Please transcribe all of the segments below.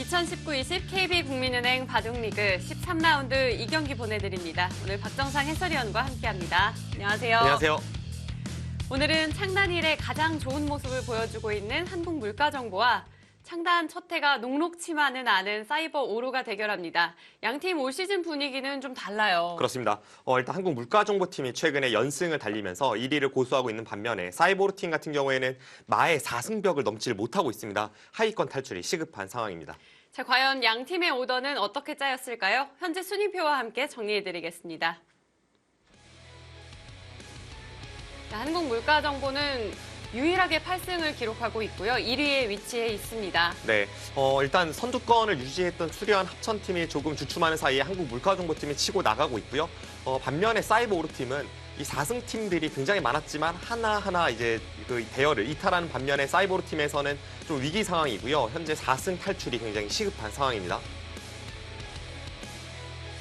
2019-20 KB국민은행 바둑리그 13라운드 2경기 보내드립니다. 오늘 박정상 해설위원과 함께합니다. 안녕하세요. 안녕하세요. 오늘은 창단 이래 가장 좋은 모습을 보여주고 있는 한국물가정보와 창단 첫 해가 녹록치만은 않은 사이버 오로가 대결합니다. 양팀 올 시즌 분위기는 좀 달라요. 그렇습니다. 일단 한국물가정보팀이 최근에 연승을 달리면서 1위를 고수하고 있는 반면에 사이버오로 팀 같은 경우에는 마의 4승벽을 넘지를 못하고 있습니다. 하위권 탈출이 시급한 상황입니다. 자, 과연 양팀의 오더는 어떻게 짜였을까요? 현재 순위표와 함께 정리해드리겠습니다. 자, 한국물가정보는 유일하게 8승을 기록하고 있고요. 1위에 위치해 있습니다. 네, 일단 선두권을 유지했던 수려한 합천팀이 조금 주춤하는 사이에 한국물가정보팀이 치고 나가고 있고요. 반면에 사이버오로 팀은 이 4승 팀들이 굉장히 많았지만 하나하나 이제 그 대열을 이탈하는 반면에 사이버오로 팀에서는 좀 위기 상황이고요. 현재 4승 탈출이 굉장히 시급한 상황입니다.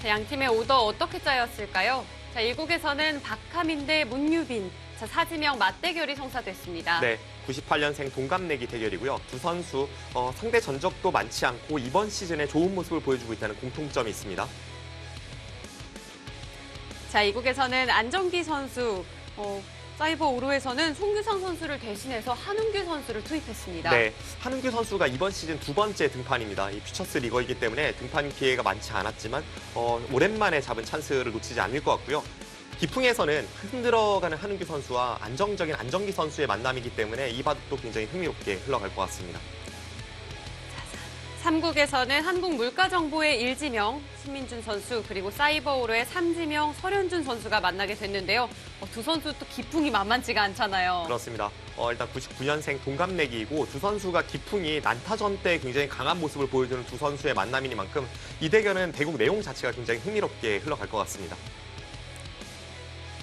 자, 양팀의 오더 어떻게 짜였을까요? 자, 1국에서는 박하민 대 문유빈. 자, 사지명 맞대결이 성사됐습니다. 네, 98년생 동갑내기 대결이고요. 두 선수 상대 전적도 많지 않고 이번 시즌에 좋은 모습을 보여주고 있다는 공통점이 있습니다. 자, 2국에서는 안정기 선수, 사이버 오로에서는 송규상 선수를 대신해서 한웅규 선수를 투입했습니다. 네, 한웅규 선수가 이번 시즌 두 번째 등판입니다. 이 퓨처스 리거이기 때문에 등판 기회가 많지 않았지만 오랜만에 잡은 찬스를 놓치지 않을 것 같고요. 기풍에서는 흔들어가는 한웅규 선수와 안정적인 안정기 선수의 만남이기 때문에 이 바둑도 굉장히 흥미롭게 흘러갈 것 같습니다. 3국에서는 한국물가정보의 일지명, 신민준 선수, 그리고 사이버오로의 삼지명, 설현준 선수가 만나게 됐는데요. 두 선수 또 기풍이 만만치가 않잖아요. 그렇습니다. 일단 99년생 동갑내기이고 두 선수가 기풍이 난타전 때 굉장히 강한 모습을 보여주는 두 선수의 만남이니만큼 이 대결은 대국 내용 자체가 굉장히 흥미롭게 흘러갈 것 같습니다.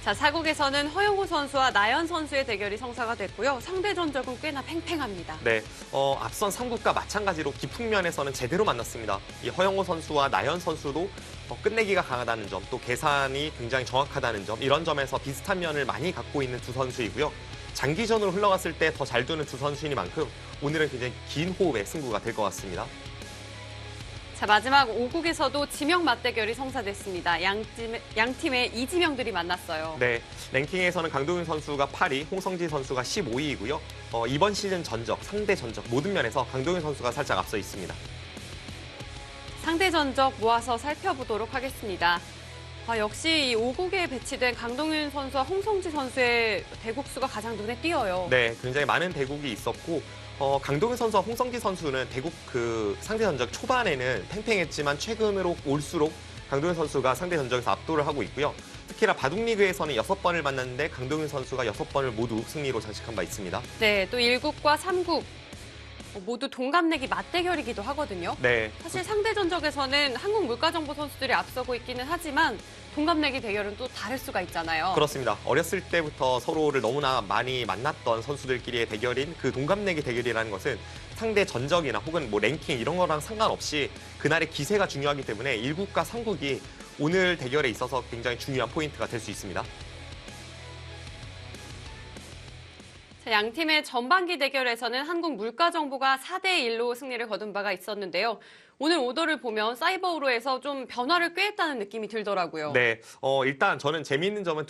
자, 4국에서는 허영우 선수와 나연 선수의 대결이 성사가 됐고요. 상대 전적은 꽤나 팽팽합니다. 네, 앞선 3국과 마찬가지로 기풍면에서는 제대로 만났습니다. 이 허영우 선수와 나연 선수도 끝내기가 강하다는 점, 또 계산이 굉장히 정확하다는 점, 이런 점에서 비슷한 면을 많이 갖고 있는 두 선수이고요. 장기전으로 흘러갔을 때 더 잘 두는 두 선수이니만큼 오늘은 굉장히 긴 호흡의 승부가 될 것 같습니다. 자, 마지막 5국에서도 지명 맞대결이 성사됐습니다. 양팀의 이지명들이 만났어요. 네, 랭킹에서는 강동윤 선수가 8위, 홍성지 선수가 15위이고요. 이번 시즌 전적, 상대 전적 모든 면에서 강동윤 선수가 살짝 앞서 있습니다. 상대 전적 모아서 살펴보도록 하겠습니다. 역시 이 5국에 배치된 강동윤 선수와 홍성지 선수의 대국수가 가장 눈에 띄어요. 네, 굉장히 많은 대국이 있었고 강동윤 선수와 홍성기 선수는 대국 그 상대 전적 초반에는 팽팽했지만 최근으로 올수록 강동윤 선수가 상대 전적에서 압도를 하고 있고요. 특히나 바둑리그에서는 6번을 만났는데 강동윤 선수가 6번을 모두 승리로 장식한 바 있습니다. 네, 또 1국과 3국 모두 동갑내기 맞대결이기도 하거든요. 네. 사실 상대 전적에서는 한국물가정보 선수들이 앞서고 있기는 하지만 동갑내기 대결은 또 다를 수가 있잖아요. 그렇습니다. 어렸을 때부터 서로를 너무나 많이 만났던 선수들끼리의 대결인 그 동갑내기 대결이라는 것은 상대 전적이나 혹은 뭐 랭킹 이런 거랑 상관없이 그날의 기세가 중요하기 때문에 1국과 3국이 오늘 대결에 있어서 굉장히 중요한 포인트가 될 수 있습니다. 자, 양팀의 전반기 대결에서는 한국물가정보가 4대1로 승리를 거둔 바가 있었는데요. 오늘 오더를 보면 사이버오로에서 좀 변화를 꾀했다는 느낌이 들더라고요. 네, 일단 저는 재미있는 점은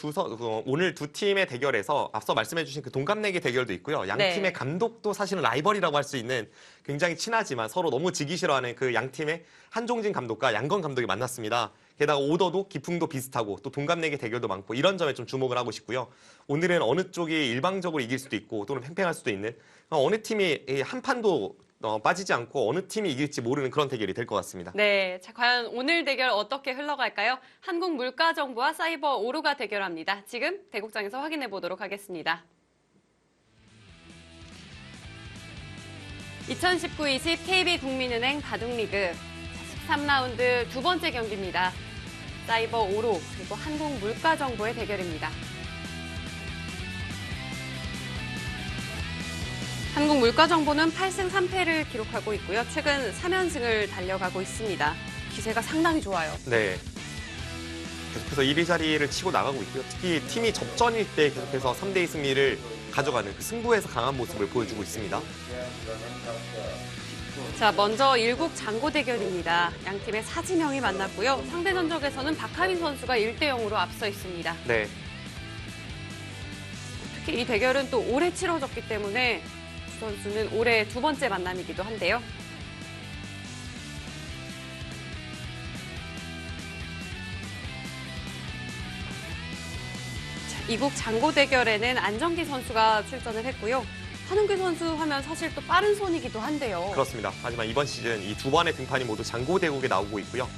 오늘 두 팀의 대결에서 앞서 말씀해주신 그 동갑내기 대결도 있고요. 양 팀의 네. 감독도 사실은 라이벌이라고 할 수 있는 굉장히 친하지만 서로 너무 지기 싫어하는 그 양 팀의 한종진 감독과 양건 감독이 만났습니다. 게다가 오더도 기풍도 비슷하고 또 동갑내기 대결도 많고 이런 점에 좀 주목을 하고 싶고요. 오늘은 어느 쪽이 일방적으로 이길 수도 있고 또는 팽팽할 수도 있는 어느 팀이 한 판도 빠지지 않고 어느 팀이 이길지 모르는 그런 대결이 될 것 같습니다. 네, 자, 과연 오늘 대결 어떻게 흘러갈까요? 한국물가정보와 사이버오로가 대결합니다. 지금 대국장에서 확인해 보도록 하겠습니다. 2019-20 KB국민은행 바둑리그 13라운드 두 번째 경기입니다. 사이버오로 그리고 한국물가정보의 대결입니다. 한국물가정보는 8승 3패를 기록하고 있고요. 최근 3연승을 달려가고 있습니다. 기세가 상당히 좋아요. 네. 계속해서 1위 자리를 치고 나가고 있고요. 특히 팀이 접전일 때 계속해서 3대2 승리를 가져가는 그 승부에서 강한 모습을 보여주고 있습니다. 자, 먼저 일국 장고 대결입니다. 양 팀의 사지명이 만났고요. 상대 전적에서는 박하민 선수가 1대0으로 앞서 있습니다. 네. 특히 이 대결은 또 올해 치러졌기 때문에 두 선수는 올해 두 번째 만남이기도 한데요. 자, 이국 장고 대결에는 안정기 선수가 출전을 했고요. 한웅규 선수 하면 사실 또 빠른 손이기도 한데요. 그렇습니다. 하지만 이번 시즌 이 두 번의 등판이 모두 장고 대국에 나오고 있고요.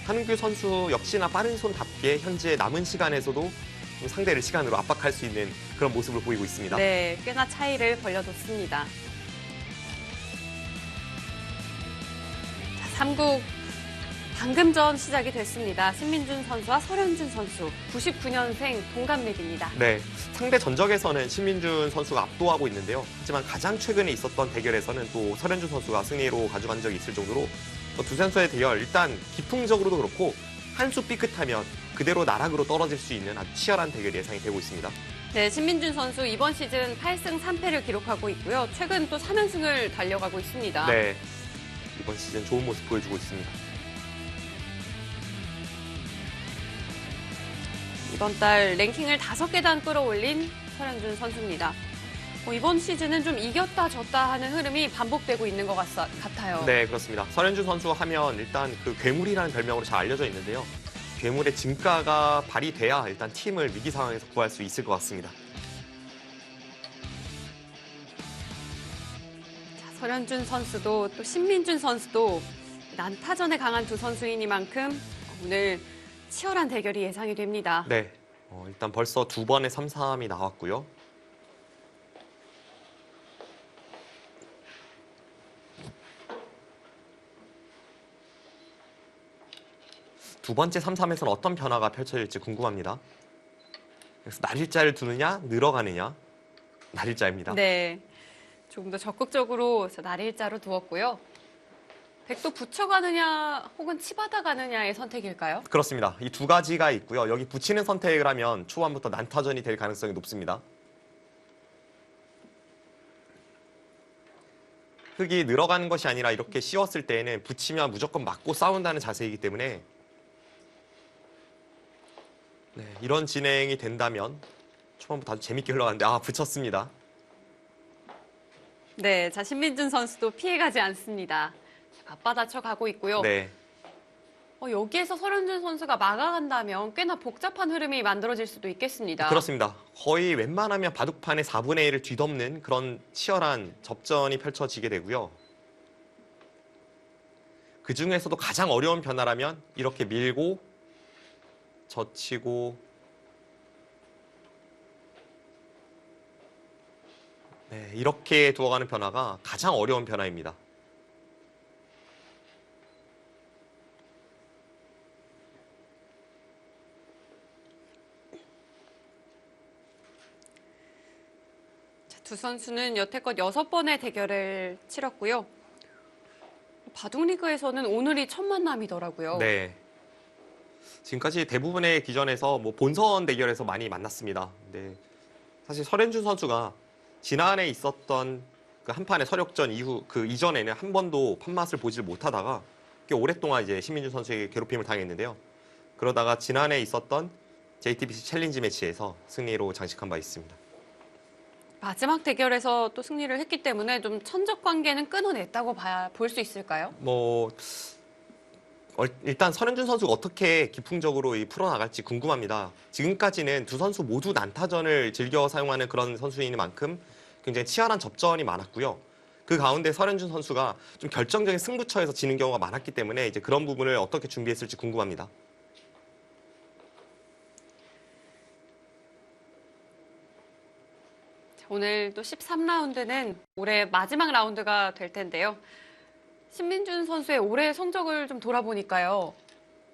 한웅규 선수 역시나 빠른 손답게 현재 남은 시간에서도 좀 상대를 시간으로 압박할 수 있는 그런 모습을 보이고 있습니다. 네, 꽤나 차이를 벌려줬습니다. 자, 3국 방금 전 시작이 됐습니다. 신민준 선수와 설현준 선수, 99년생 동갑내기입니다. 네, 상대 전적에서는 신민준 선수가 압도하고 있는데요. 하지만 가장 최근에 있었던 대결에서는 또 설현준 선수가 승리로 가져간 적이 있을 정도로 두 선수의 대결 일단 기풍적으로도 그렇고 한 수 삐끗하면 그대로 나락으로 떨어질 수 있는 아주 치열한 대결이 예상이 되고 있습니다. 네, 신민준 선수 이번 시즌 8승 3패를 기록하고 있고요. 최근 또 3연승을 달려가고 있습니다. 네, 이번 시즌 좋은 모습 보여주고 있습니다. 이번 달 랭킹을 5계단 끌어올린 설현준 선수입니다. 이번 시즌은 좀 이겼다 졌다 하는 흐름이 반복되고 있는 것 같아요. 네, 그렇습니다. 설현준 선수 하면 일단 그 괴물이라는 별명으로 잘 알려져 있는데요. 괴물의 진가가 발휘돼야 일단 팀을 위기 상황에서 구할 수 있을 것 같습니다. 자, 설현준 선수도 또 신민준 선수도 난타전에 강한 두 선수이니만큼 오늘 치열한 대결이 예상이 됩니다. 네, 일단 벌써 두 번의 3-3이 나왔고요. 두 번째 3-3에서는 어떤 변화가 펼쳐질지 궁금합니다. 그래서 날일자를 두느냐, 늘어가느냐, 날일자입니다. 네, 조금 더 적극적으로 날일자로 두었고요. 백도 붙여가느냐 혹은 치받아 가느냐의 선택일까요? 그렇습니다. 이 두 가지가 있고요. 여기 붙이는 선택을 하면 초반부터 난타전이 될 가능성이 높습니다. 흙이 늘어가는 것이 아니라 이렇게 씌웠을 때에는 붙이면 무조건 맞고 싸운다는 자세이기 때문에 네, 이런 진행이 된다면 초반부터 아주 재밌게 흘러가는데 붙였습니다. 네, 자 신민준 선수도 피해가지 않습니다. 맞받아쳐 가고 있고요. 네, 여기에서 설현준 선수가 막아간다면 꽤나 복잡한 흐름이 만들어질 수도 있겠습니다. 그렇습니다. 거의 웬만하면 바둑판의 4분의 1을 뒤덮는 그런 치열한 접전이 펼쳐지게 되고요. 그 중에서도 가장 어려운 변화라면 이렇게 밀고 젖히고 네, 이렇게 두어가는 변화가 가장 어려운 변화입니다. 두 선수는 여태껏 6번의 대결을 치렀고요. 바둑리그에서는 오늘이 첫 만남이더라고요. 네. 지금까지 대부분의 기전에서 본선 대결에서 많이 만났습니다. 네. 사실 설현준 선수가 지난해 있었던 그 한 판의 서력전 이후 그 이전에는 한 번도 판맛을 보질 못하다가 꽤 오랫동안 이제 신민준 선수에게 괴롭힘을 당했는데요. 그러다가 지난해 있었던 JTBC 챌린지 매치에서 승리로 장식한 바 있습니다. 마지막 대결에서 또 승리를 했기 때문에 좀 천적 관계는 끊어냈다고 볼 수 있을까요? 일단 설현준 선수가 어떻게 기풍적으로 풀어나갈지 궁금합니다. 지금까지는 두 선수 모두 난타전을 즐겨 사용하는 그런 선수인 만큼 굉장히 치열한 접전이 많았고요. 그 가운데 설현준 선수가 좀 결정적인 승부처에서 지는 경우가 많았기 때문에 이제 그런 부분을 어떻게 준비했을지 궁금합니다. 오늘 또 13라운드는 올해 마지막 라운드가 될 텐데요. 신민준 선수의 올해 성적을 좀 돌아보니까요.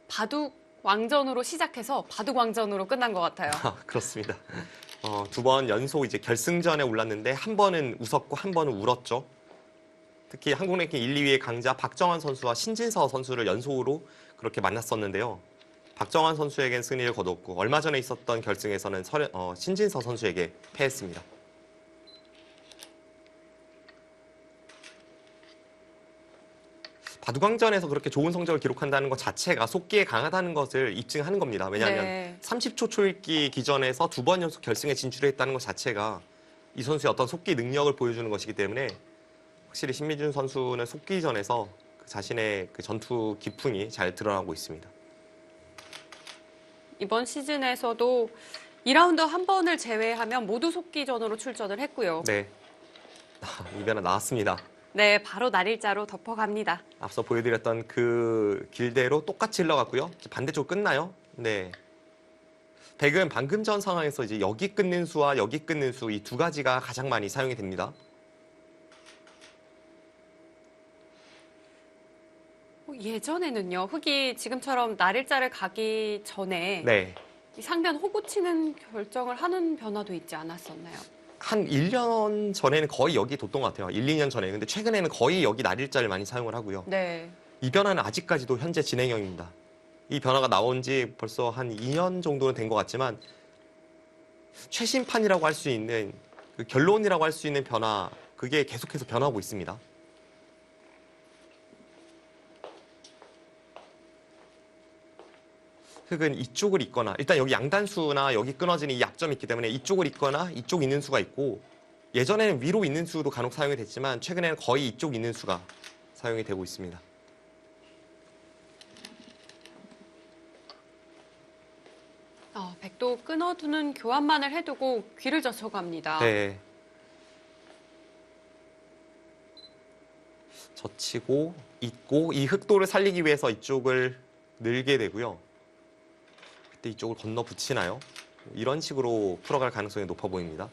바둑 왕전으로 시작해서 바둑 왕전으로 끝난 것 같아요. 그렇습니다. 두 번 연속 이제 결승전에 올랐는데 한 번은 웃었고 한 번은 울었죠. 특히 한국 랭킹 1, 2위의 강자 박정환 선수와 신진서 선수를 연속으로 그렇게 만났었는데요. 박정환 선수에겐 승리를 거뒀고 얼마 전에 있었던 결승에서는 신진서 선수에게 패했습니다. 바둑왕전에서 그렇게 좋은 성적을 기록한다는 것 자체가 속기에 강하다는 것을 입증하는 겁니다. 왜냐하면 네. 30초 초읽기 기전에서 2번 연속 결승에 진출했다는 것 자체가 이 선수의 어떤 속기 능력을 보여주는 것이기 때문에 확실히 신미준 선수는 속기전에서 자신의 그 전투 기풍이 잘 드러나고 있습니다. 이번 시즌에서도 2라운드 한 번을 제외하면 모두 속기전으로 출전을 했고요. 네, 이 변화 나왔습니다. 네, 바로 날일자로 덮어갑니다. 앞서 보여드렸던 그 길대로 똑같이 흘러갔고요. 반대쪽 끝나요? 네. 백은 방금 전 상황에서 이제 여기 끊는 수와 여기 끊는 수 이 두 가지가 가장 많이 사용이 됩니다. 예전에는요, 흑이 지금처럼 날일자를 가기 전에 네. 이 상변 호구 치는 결정을 하는 변화도 있지 않았었나요? 한 1년 전에는 거의 여기 뒀던 것 같아요. 1, 2년 전에. 근데 최근에는 거의 여기 날일자를 많이 사용을 하고요. 네. 이 변화는 아직까지도 현재 진행형입니다. 이 변화가 나온 지 벌써 한 2년 정도는 된 것 같지만 최신판이라고 할 수 있는 그 결론이라고 할 수 있는 변화 그게 계속해서 변하고 있습니다. 흑은 이쪽을 있거나 일단 여기 양단수나 여기 끊어지는 이 약점이 있기 때문에 이쪽을 있거나 이쪽 있는 수가 있고 예전에는 위로 있는 수도 간혹 사용이 됐지만 최근에는 거의 이쪽 있는 수가 사용이 되고 있습니다. 백도 끊어두는 교환만을 해두고 귀를 젖혀갑니다. 네. 젖히고 잇고 이 흑도를 살리기 위해서 이쪽을 늘게 되고요. 그때 이쪽을 건너 붙이나요? 이런 식으로 풀어갈 가능성이 높아 보입니다.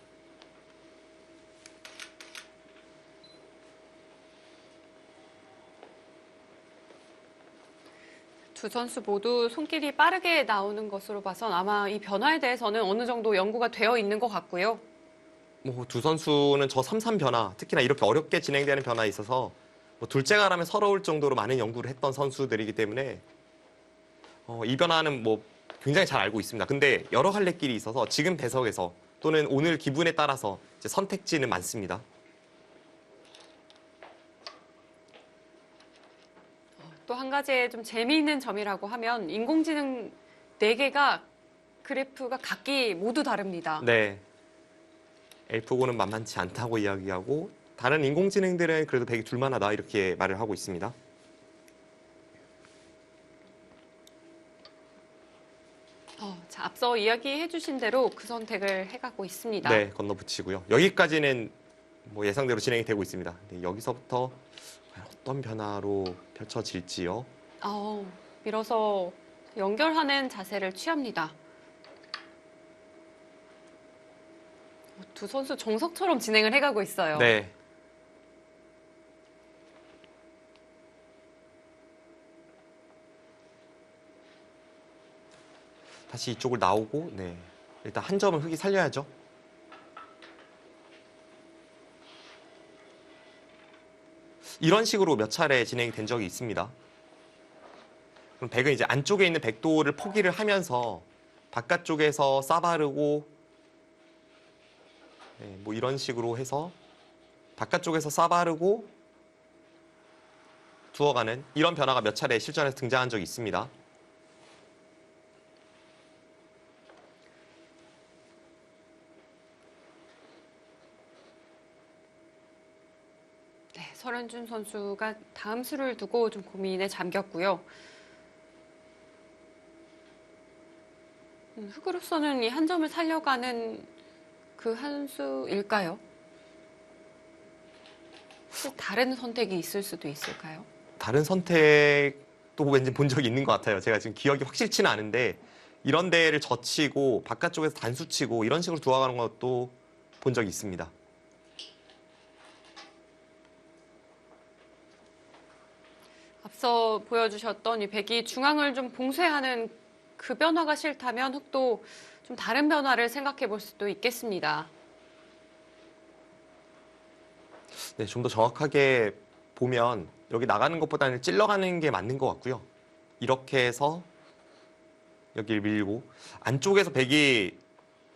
두 선수 모두 손길이 빠르게 나오는 것으로 봐선 아마 이 변화에 대해서는 어느 정도 연구가 되어 있는 것 같고요. 뭐 두 선수는 저 3-3 변화, 특히나 이렇게 어렵게 진행되는 변화에 있어서 뭐 둘째가라면 서러울 정도로 많은 연구를 했던 선수들이기 때문에 이 변화는 뭐 굉장히 잘 알고 있습니다. 근데 여러 갈래길이 있어서 지금 배석에서 또는 오늘 기분에 따라서 이제 선택지는 많습니다. 또 한 가지의 좀 재미있는 점이라고 하면 인공지능 4개가 그래프가 각기 모두 다릅니다. 네. 엘프고는 만만치 않다고 이야기하고 다른 인공지능들은 그래도 백이 둘만하다 이렇게 말을 하고 있습니다. 자, 앞서 이야기해 주신 대로 그 선택을 해가고 있습니다. 네, 건너붙이고요. 여기까지는 뭐 예상대로 진행이 되고 있습니다. 네, 여기서부터 과연 어떤 변화로 펼쳐질지요. 밀어서 연결하는 자세를 취합니다. 두 선수 정석처럼 진행을 해가고 있어요. 네. 다시 이쪽을 나오고, 네. 일단 한 점은 흑이 살려야죠. 이런 식으로 몇 차례 진행이 된 적이 있습니다. 그럼 백은 이제 안쪽에 있는 백도를 포기를 하면서 바깥쪽에서 싸바르고, 네, 뭐 이런 식으로 해서 바깥쪽에서 싸바르고 두어가는 이런 변화가 몇 차례 실전에서 등장한 적이 있습니다. 네, 설현준 선수가 다음 수를 두고 좀 고민에 잠겼고요. 흑으로서는 이 한 점을 살려가는 그 한 수일까요? 또 다른 선택이 있을 수도 있을까요? 다른 선택도 왠지 본 적이 있는 것 같아요. 제가 지금 기억이 확실치는 않은데 이런 데를 젖히고 바깥쪽에서 단수치고 이런 식으로 두어가는 것도 본 적이 있습니다. 앞서 보여주셨던 이 백이 중앙을 좀 봉쇄하는 그 변화가 싫다면 흑도 좀 다른 변화를 생각해 볼 수도 있겠습니다. 네, 좀 더 정확하게 보면 여기 나가는 것보다는 찔러가는 게 맞는 것 같고요. 이렇게 해서 여기를 밀고 안쪽에서 백이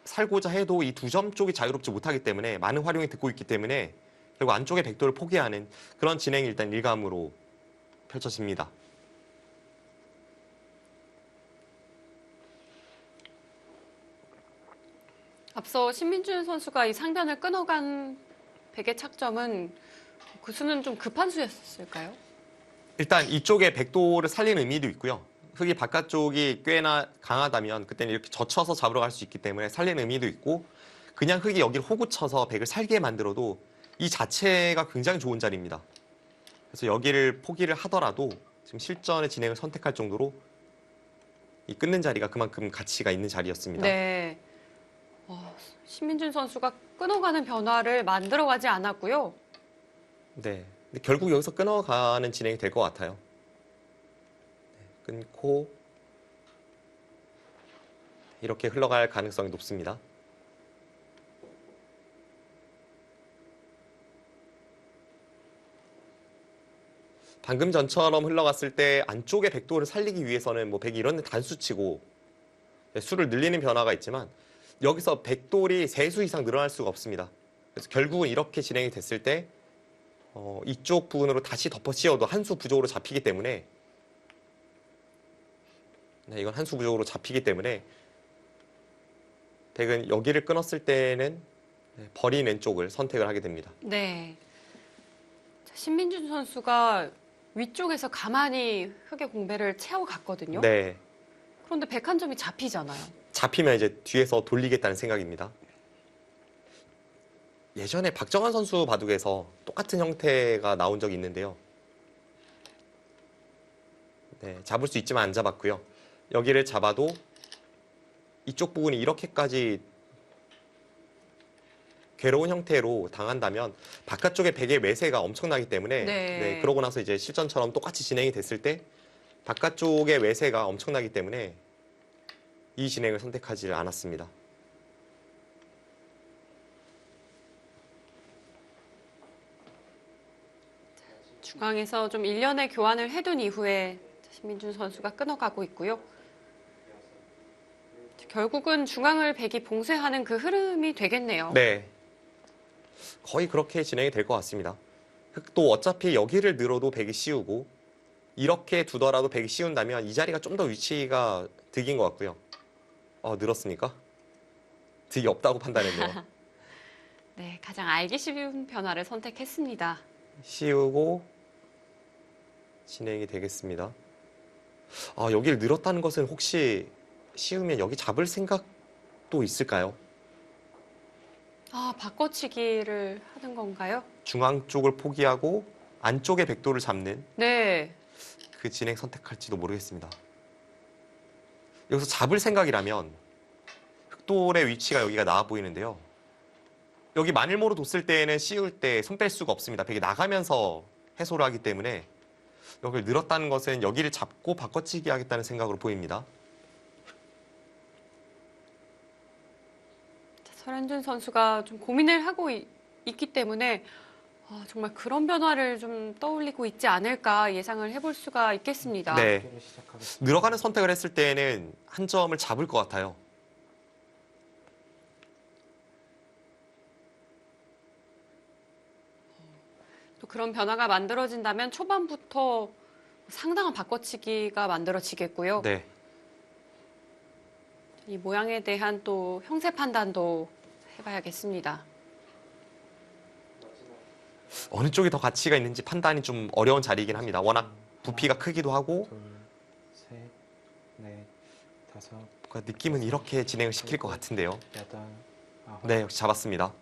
살고자 해도 이 두 점 쪽이 자유롭지 못하기 때문에 많은 활용이 듣고 있기 때문에 결국 안쪽의 백도를 포기하는 그런 진행이 일단 일감으로 펼쳐집니다. 앞서 신민준 선수가 이 상변을 끊어간 백의 착점은 그 수는 좀 급한 수였을까요? 일단 이쪽에 백도를 살리는 의미도 있고요. 흙이 바깥쪽이 꽤나 강하다면 그때는 이렇게 젖혀서 잡으러 갈 수 있기 때문에 살리는 의미도 있고 그냥 흙이 여기를 호구 쳐서 백을 살게 만들어도 이 자체가 굉장히 좋은 자리입니다. 그래서 여기를 포기를 하더라도 지금 실전의 진행을 선택할 정도로 이 끊는 자리가 그만큼 가치가 있는 자리였습니다. 네. 신민준 선수가 끊어가는 변화를 만들어가지 않았고요. 네. 근데 결국 여기서 끊어가는 진행이 될 것 같아요. 네, 끊고 이렇게 흘러갈 가능성이 높습니다. 방금 전처럼 흘러갔을 때 안쪽의 백도를 살리기 위해서는 뭐 백이 이런 데 단수치고 수를 늘리는 변화가 있지만 여기서 백돌이 3수 이상 늘어날 수가 없습니다. 그래서 결국은 이렇게 진행이 됐을 때 이쪽 부분으로 다시 덮어 씌워도 한 수 부족으로 잡히기 때문에 네, 이건 한 수 부족으로 잡히기 때문에 백은 여기를 끊었을 때는 버린 왼쪽을 선택을 하게 됩니다. 네. 자, 신민준 선수가 위쪽에서 가만히 흙의 공배를 채워갔거든요. 네. 그런데 백 한 점이 잡히잖아요. 잡히면 이제 뒤에서 돌리겠다는 생각입니다. 예전에 박정환 선수 바둑에서 똑같은 형태가 나온 적이 있는데요. 네, 잡을 수 있지만 안 잡았고요. 여기를 잡아도 이쪽 부분이 이렇게까지 괴로운 형태로 당한다면 바깥쪽에 백의 매세가 엄청나기 때문에 네. 그러고 나서 이제 실전처럼 똑같이 진행이 됐을 때 바깥쪽의 매세가 엄청나기 때문에 이 진행을 선택하지 않았습니다. 중앙에서 좀 일련의 교환을 해둔 이후에 신민준 선수가 끊어가고 있고요. 결국은 중앙을 백이 봉쇄하는 그 흐름이 되겠네요. 네. 거의 그렇게 진행이 될 것 같습니다. 흑도 어차피 여기를 늘어도 백이 씌우고 이렇게 두더라도 백이 씌운다면 이 자리가 좀 더 위치가 득인 것 같고요. 늘었습니까? 득이 없다고 판단했네요. 네, 가장 알기 쉬운 변화를 선택했습니다. 씌우고 진행이 되겠습니다. 여기를 늘었다는 것은 혹시 씌우면 여기 잡을 생각도 있을까요? 바꿔치기를 하는 건가요? 중앙 쪽을 포기하고 안쪽의 백도를 잡는 네. 그 진행 선택할지도 모르겠습니다. 여기서 잡을 생각이라면 흑돌의 위치가 여기가 나와 보이는데요. 여기 마늘모로 뒀을 때에는 씌울 때 손 뺄 수가 없습니다. 백이 나가면서 해소를 하기 때문에 여기를 늘었다는 것은 여기를 잡고 바꿔치기 하겠다는 생각으로 보입니다. 설현준 선수가 좀 고민을 하고 있기 때문에 정말 그런 변화를 좀 떠올리고 있지 않을까 예상을 해볼 수가 있겠습니다. 네. 늘어가는 선택을 했을 때에는 한 점을 잡을 것 같아요. 또 그런 변화가 만들어진다면 초반부터 상당한 바꿔치기가 만들어지겠고요. 네. 이 모양에 대한 또 형세 판단도 해봐야겠습니다. 어느 쪽이 더 가치가 있는지 판단이 좀 어려운 자리이긴 합니다. 워낙 부피가 크기도 하고 둘, 셋, 넷, 다섯, 뭔가 느낌은 이렇게 진행을 시킬 것 같은데요. 여덟, 아홉. 네, 역시 잡았습니다.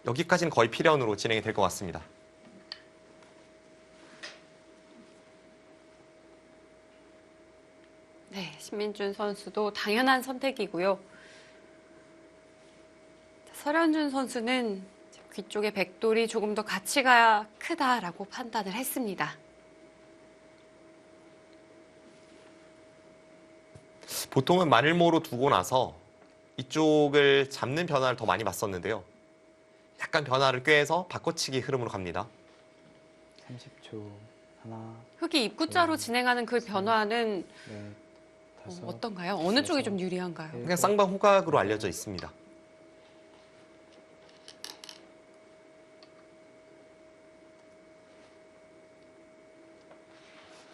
여기까지는 거의 필연으로 진행이 될 것 같습니다. 네, 신민준 선수도 당연한 선택이고요. 설현준 선수는 귀 쪽의 백돌이 조금 더 가치가 크다라고 판단을 했습니다. 보통은 마늘모로 두고 나서 이쪽을 잡는 변화를 더 많이 봤었는데요. 약간 변화를 꾀해서 바꿔치기 흐름으로 갑니다. 30초. 하나, 흑이 입구자로 진행하는 그 변화는 넷, 다섯. 어떤가요? 어느 쪽이 좀 유리한가요? 그냥 쌍방 호각으로 알려져 있습니다.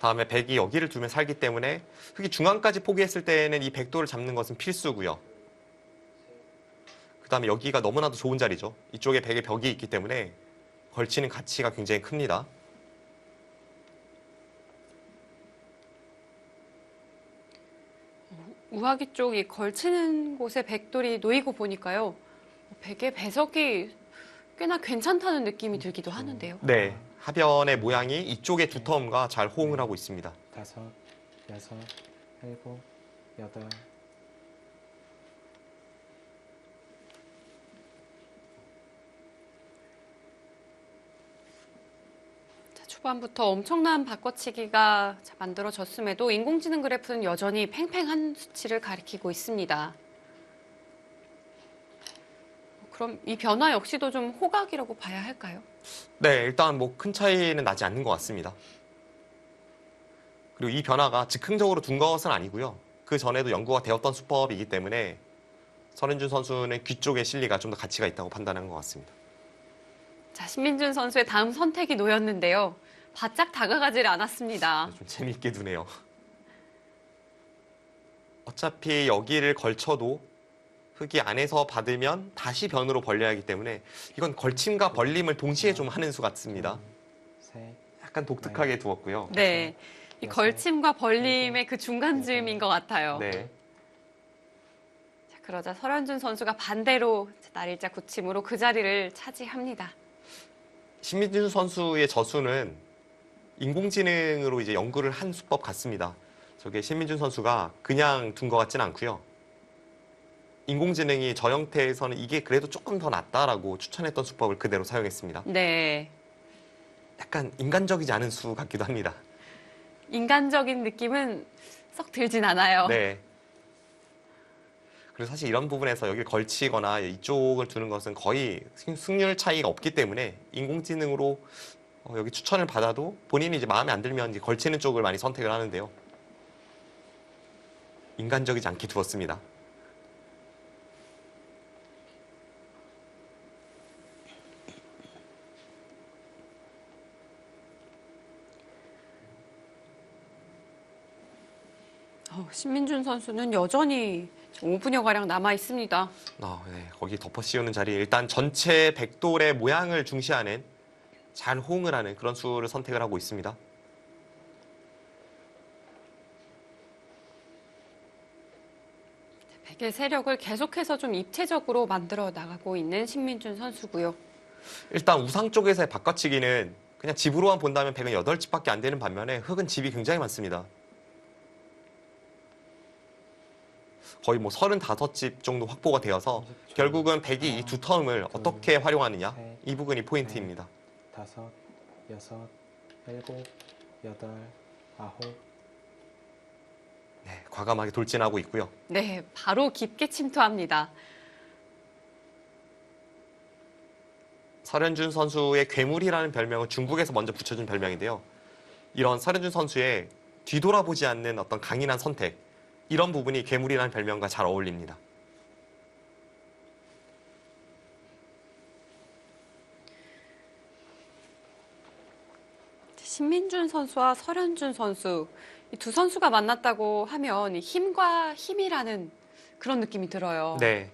다음에 백이 여기를 두면 살기 때문에 흑이 중앙까지 포기했을 때는 이 백도를 잡는 것은 필수고요. 그 다음에 여기가 너무나도 좋은 자리죠. 이쪽에 백의 벽이 있기 때문에 걸치는 가치가 굉장히 큽니다. 우아기 쪽이 걸치는 곳에 백돌이 놓이고 보니까요. 백의 배석이 꽤나 괜찮다는 느낌이 들기도 하는데요. 네, 하변의 모양이 이쪽의 두터움과 잘 호응을 하고 있습니다. 5, 6, 7, 8. 자, 초반부터 엄청난 바꿔치기가 만들어졌음에도 인공지능 그래프는 여전히 팽팽한 수치를 가리키고 있습니다. 그럼 이 변화 역시도 좀 호각이라고 봐야 할까요? 네, 일단 뭐 큰 차이는 나지 않는 것 같습니다. 그리고 이 변화가 즉흥적으로 둔 것은 아니고요. 그 전에도 연구가 되었던 수법이기 때문에 설현준 선수는 귀 쪽의 실리가 좀 더 가치가 있다고 판단한 것 같습니다. 자, 신민준 선수의 다음 선택이 놓였는데요. 바짝 다가가질 않았습니다. 좀 재미있게 두네요. 어차피 여기를 걸쳐도 흑이 안에서 받으면 다시 변으로 벌려야 하기 때문에 이건 걸침과 벌림을 동시에 좀 하는 수 같습니다. 셋, 약간 독특하게 두었고요. 네, 이 걸침과 벌림의 그 중간 즈음인 것 같아요. 네. 자, 그러자 설현준 선수가 반대로 날일자 굳힘으로 그 자리를 차지합니다. 신민준 선수의 저수는 인공지능으로 이제 연구를 한 수법 같습니다. 저게 신민준 선수가 그냥 둔 것 같지는 않고요. 인공지능이 저 형태에서는 이게 그래도 조금 더 낫다라고 추천했던 수법을 그대로 사용했습니다. 네, 약간 인간적이지 않은 수 같기도 합니다. 인간적인 느낌은 썩 들진 않아요. 네. 그리고 사실 이런 부분에서 여기를 걸치거나 이쪽을 두는 것은 거의 승률 차이가 없기 때문에 인공지능으로 여기 추천을 받아도 본인이 이제 마음에 안 들면 이제 걸치는 쪽을 많이 선택을 하는데요. 인간적이지 않게 두었습니다. 신민준 선수는 여전히 5분여가량 남아 있습니다. 네. 거기 덮어 씌우는 자리 일단 전체 백돌의 모양을 중시하는 잘 호응을 하는 그런 수를 선택을 하고 있습니다. 백의 세력을 계속해서 좀 입체적으로 만들어 나가고 있는 신민준 선수고요. 일단 우상 쪽에서의 바꿔치기는 그냥 집으로만 본다면 백은 8집밖에 안 되는 반면에 흑은 집이 굉장히 많습니다. 거의 뭐 35집 정도 확보가 되어서 결국은 백이 이 두 텀을 어떻게 활용하느냐 이 부분이 포인트입니다. 5, 6, 7, 8, 9. 네, 과감하게 돌진하고 있고요. 네, 바로 깊게 침투합니다. 설현준 선수의 괴물이라는 별명은 중국에서 먼저 붙여준 별명인데요. 이런 설현준 선수의 뒤돌아보지 않는 어떤 강인한 선택, 이런 부분이 괴물이라는 별명과 잘 어울립니다. 신민준 선수와 설현준 선수, 이 두 선수가 만났다고 하면 이 힘과 힘이라는 그런 느낌이 들어요. 네.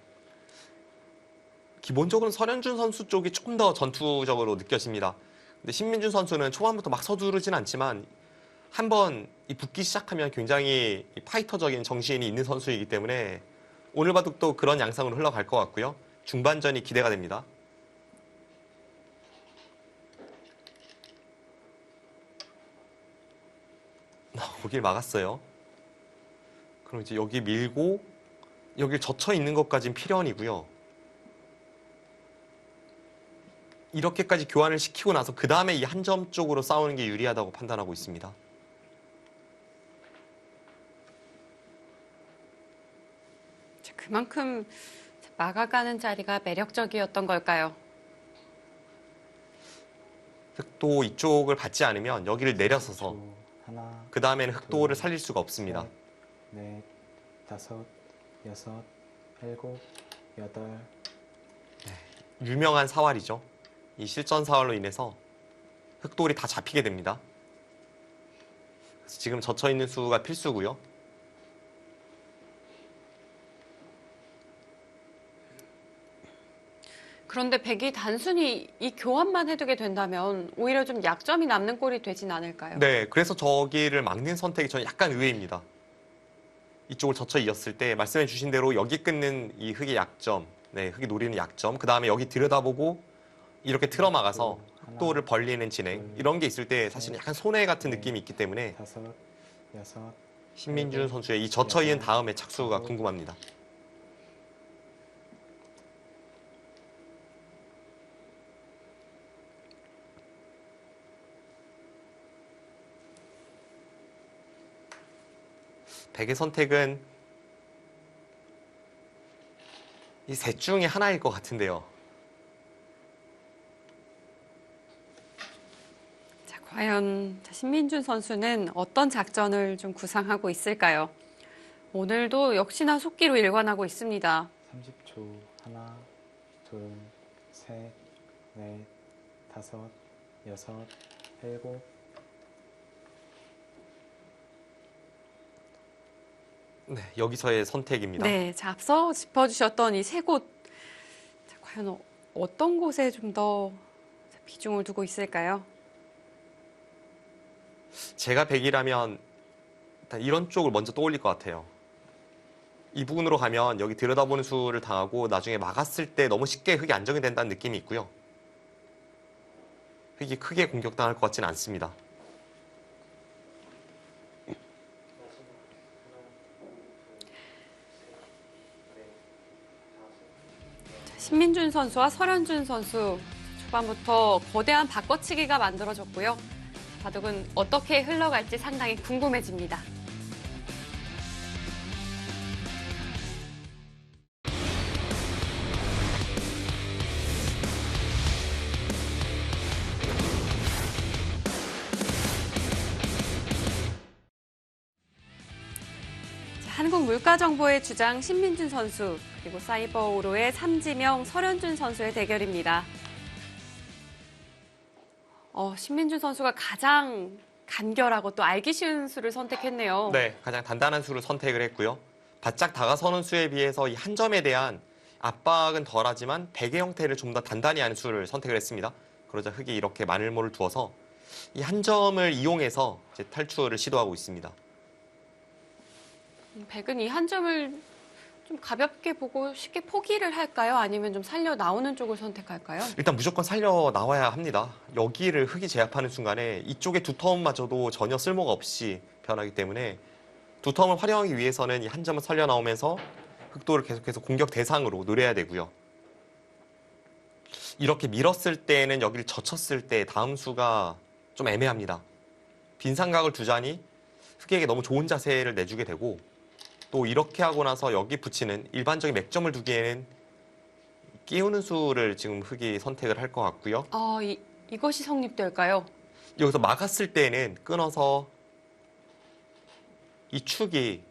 기본적으로 설현준 선수 쪽이 조금 더 전투적으로 느껴집니다. 근데 신민준 선수는 초반부터 막 서두르진 않지만 한번 붙기 시작하면 굉장히 파이터적인 정신이 있는 선수이기 때문에 오늘 바둑도 그런 양상으로 흘러갈 것 같고요. 중반전이 기대가 됩니다. 거길 막았어요. 그럼 이제 여기 밀고 여기 젖혀 있는 것까지는 필연이고요. 이렇게까지 교환을 시키고 나서 그 다음에 이 한 점 쪽으로 싸우는 게 유리하다고 판단하고 있습니다. 그만큼 막아가는 자리가 매력적이었던 걸까요? 흑도 이쪽을 받지 않으면 여기를 내려서서 하나, 그 다음에는 흑도를 살릴 수가 없습니다. 셋, 넷, 5, 6, 7, 8. 유명한 사활이죠. 이 실전 사활로 인해서 흑돌이 다 잡히게 됩니다. 그래서 지금 젖혀 있는 수가 필수고요. 그런데 백이 단순히 이 교환만 해두게 된다면 오히려 좀 약점이 남는 꼴이 되진 않을까요? 네, 그래서 저기를 막는 선택이 저는 약간 의외입니다. 이쪽을 젖혀 이었을 때 말씀해 주신 대로 여기 끊는 이 흙의 약점, 네, 흙이 노리는 약점, 그 다음에 여기 들여다보고 이렇게 틀어막아서 흑도를 벌리는 진행, 이런 게 있을 때 사실 약간 손해 같은 느낌이 있기 때문에 다섯, 여섯, 신민준 선수의 이 젖혀 이은 다음의 착수가 궁금합니다. 백의 선택은 이 셋 중에 하나일 것 같은데요. 자, 과연 신민준 선수는 어떤 작전을 좀 구상하고 있을까요? 오늘도 역시나 속기로 일관하고 있습니다. 30초. 하나, 둘, 셋, 넷, 다섯, 여섯, 일곱. 네, 여기서의 선택입니다. 네, 자, 앞서 짚어주셨던 이 세 곳, 자, 과연 어떤 곳에 좀 더 비중을 두고 있을까요? 제가 백이라면 일단 이런 쪽을 먼저 떠올릴 것 같아요. 이 부분으로 가면 여기 들여다보는 수를 당하고 나중에 막았을 때 너무 쉽게 흙이 안정이 된다는 느낌이 있고요. 흙이 크게 공격당할 것 같지는 않습니다. 신민준 선수와 설현준 선수 초반부터 거대한 바꿔치기가 만들어졌고요. 바둑은 어떻게 흘러갈지 상당히 궁금해집니다. 한국물가정보의 주장 신민준 선수 그리고 사이버오로의 삼지명 설현준 선수의 대결입니다. 신민준 선수가 가장 간결하고 또 알기 쉬운 수를 선택했네요. 네, 가장 단단한 수를 선택을 했고요. 바짝 다가서는 수에 비해서 이 한 점에 대한 압박은 덜하지만 백의 형태를 좀 더 단단히 하는 수를 선택을 했습니다. 그러자 흙이 이렇게 마늘모를 두어서 이 한 점을 이용해서 이제 탈출을 시도하고 있습니다. 백은 이 한 점을 좀 가볍게 보고 쉽게 포기를 할까요? 아니면 좀 살려 나오는 쪽을 선택할까요? 일단 무조건 살려 나와야 합니다. 여기를 흙이 제압하는 순간에 이쪽의 두터움마저도 전혀 쓸모가 없이 변하기 때문에 두터움을 활용하기 위해서는 이 한 점을 살려 나오면서 흑도를 계속해서 공격 대상으로 노려야 되고요. 이렇게 밀었을 때는 여기를 젖혔을 때 다음 수가 좀 애매합니다. 빈 삼각을 두자니 흑에게 너무 좋은 자세를 내주게 되고 또 이렇게 하고 나서 여기 붙이는 일반적인 맥점을 두기에는 끼우는 수를 지금 흑이 선택을 할 것 같고요. 이것이 성립될까요? 여기서 막았을 때는 끊어서 이 축이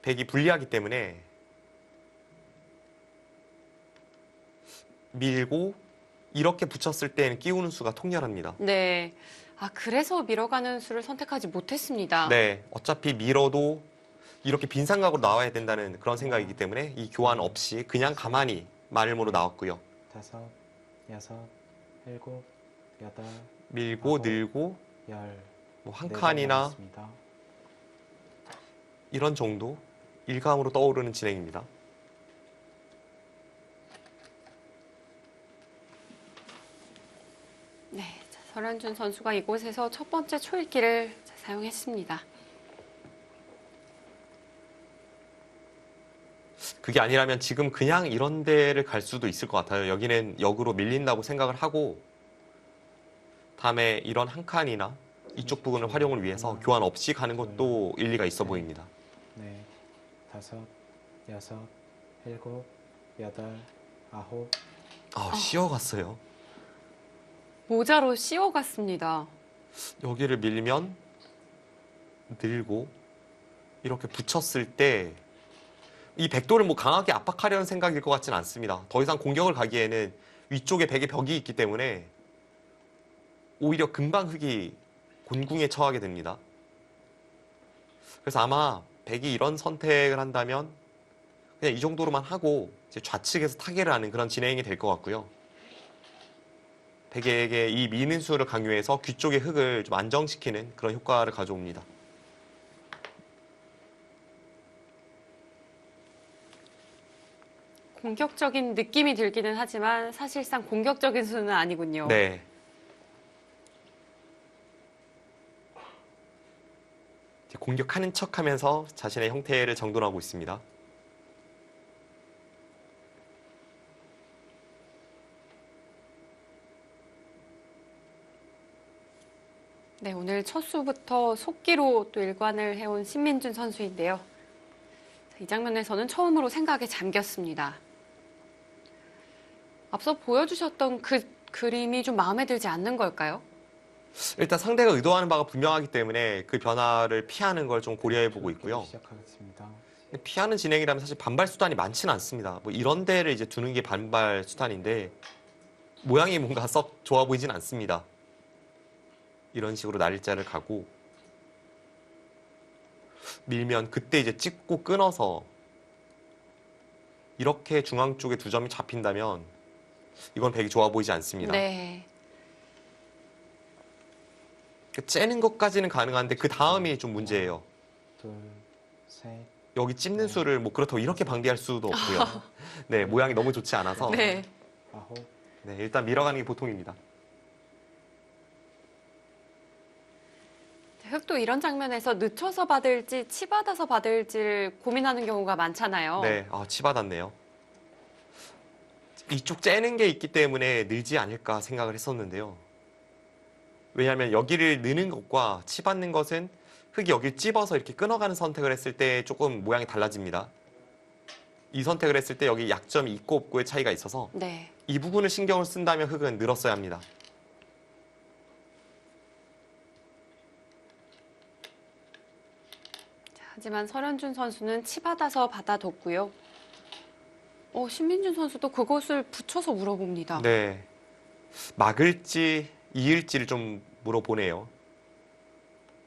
백이 불리하기 때문에 밀고 이렇게 붙였을 때는 끼우는 수가 통렬합니다. 네. 그래서 밀어가는 수를 선택하지 못했습니다. 네, 어차피 밀어도 이렇게 빈 삼각으로 나와야 된다는 그런 생각이기 때문에 이 교환 없이 그냥 가만히 마늘모로 나왔고요. 다섯, 여섯, 일곱, 여덟, 밀고 아홉, 늘고 열. 뭐 한 네 번 칸이나 남았습니다. 이런 정도 일감으로 떠오르는 진행입니다. 네, 자, 설현준 선수가 이곳에서 첫 번째 초읽기를 사용했습니다. 그게 아니라면 지금 그냥 이런 데를 갈 수도 있을 것 같아요. 여기는 역으로 밀린다고 생각을 하고 다음에 이런 한 칸이나 이쪽 부분을 활용을 위해서 교환 없이 가는 것도 일리가 있어 보입니다. 네, 다섯, 여섯, 일곱, 여덟, 아홉. 씌워갔어요. 모자로 씌워갔습니다. 여기를 밀면 늘고 이렇게 붙였을 때 이 백도를 뭐 강하게 압박하려는 생각일 것 같지는 않습니다. 더 이상 공격을 가기에는 위쪽에 백의 벽이 있기 때문에 오히려 금방 흑이 곤궁에 처하게 됩니다. 그래서 아마 백이 이런 선택을 한다면 그냥 이 정도로만 하고 이제 좌측에서 타개를 하는 그런 진행이 될 것 같고요. 백에게 이 미는 수를 강요해서 귀 쪽의 흑을 좀 안정시키는 그런 효과를 가져옵니다. 공격적인 느낌이 들기는 하지만 사실상 공격적인 수는 아니군요. 네. 이제 공격하는 척하면서 자신의 형태를 정돈하고 있습니다. 네, 오늘 첫 수부터 속기로 또 일관을 해온 신민준 선수인데요. 이 장면에서는 처음으로 생각에 잠겼습니다. 앞서 보여주셨던 그 그림이 좀 마음에 들지 않는 걸까요? 일단 상대가 의도하는 바가 분명하기 때문에 그 변화를 피하는 걸 좀 고려해보고 있고요. 시작하겠습니다. 근데 피하는 진행이라면 사실 반발 수단이 많지는 않습니다. 뭐 이런 데를 이제 두는 게 반발 수단인데 모양이 뭔가 썩 좋아 보이진 않습니다. 이런 식으로 날짜를 가고 밀면 그때 이제 찍고 끊어서 이렇게 중앙 쪽에 두 점이 잡힌다면 이건 백이 좋아 보이지 않습니다. 네. 째는 것까지는 가능한데 그 다음이 좀 문제예요. 둘, 셋, 여기 찝는 수를 뭐 그렇다고 이렇게 방비할 수도 없고요. 네, 모양이 너무 좋지 않아서 네. 아홉, 네, 일단 밀어가는 게 보통입니다. 흑도 이런 장면에서 늦춰서 받을지 치받아서 받을지를 고민하는 경우가 많잖아요. 네, 치받았네요. 이쪽 째는 게 있기 때문에 늘지 않을까 생각을 했었는데요. 왜냐하면 여기를 느는 것과 치받는 것은 흑이 여기를 찝어서 이렇게 끊어가는 선택을 했을 때 조금 모양이 달라집니다. 이 선택을 했을 때 여기 약점이 있고 없고의 차이가 있어서 네. 이 부분을 신경을 쓴다면 흑은 늘었어야 합니다. 하지만 설현준 선수는 치받아서 받아뒀고요. 신민준 선수도 그것을 붙여서 물어봅니다. 네, 막을지 이을지를 좀 물어보네요.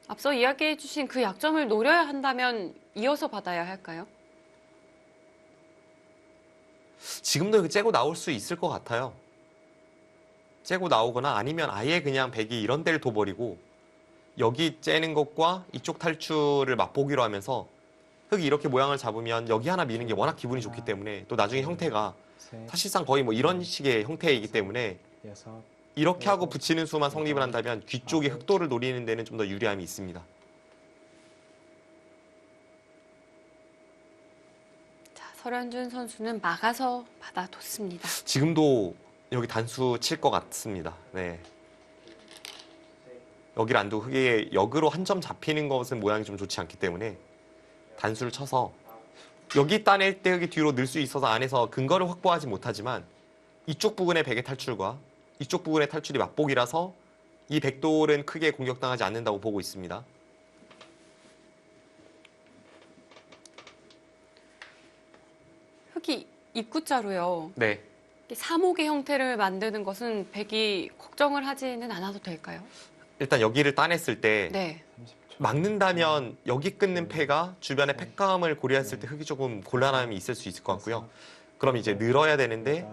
앞서 이야기해 주신 그 약점을 노려야 한다면 이어서 받아야 할까요? 지금도 여기 째고 나올 수 있을 것 같아요. 째고 나오거나 아니면 아예 그냥 백이 이런 데를 둬버리고 여기 째는 것과 이쪽 탈출을 맛보기로 하면서 흑이 이렇게 모양을 잡으면 여기 하나 미는 게 워낙 기분이 좋기 때문에 또 나중에 형태가 셋, 사실상 거의 뭐 이런 식의 형태이기 때문에 여섯, 이렇게 하고 붙이는 수만 성립을 한다면 귀 쪽의 흑도를 노리는 데는 좀 더 유리함이 있습니다. 자, 설현준 선수는 막아서 받아뒀습니다. 지금도 여기 단수 칠 것 같습니다. 네. 여기를 안 두고 흑의 역으로 한 점 잡히는 것은 모양이 좀 좋지 않기 때문에 단수를 쳐서 여기 따낼 때 흑이 뒤로 늘 수 있어서 안에서 근거를 확보하지 못하지만 이쪽 부분의 백의 탈출과 이쪽 부분의 탈출이 맛보기라서 이 백돌은 크게 공격당하지 않는다고 보고 있습니다. 흑이 입구자로요. 네. 사목의 형태를 만드는 것은 백이 걱정을 하지는 않아도 될까요? 일단 여기를 따냈을 때 네. 30초. 막는다면 여기 끊는 패가 주변의 팩감을 고려했을 때 흑이 조금 곤란함이 있을 수 있을 것 같고요. 그럼 이제 늘어야 되는데 여덟,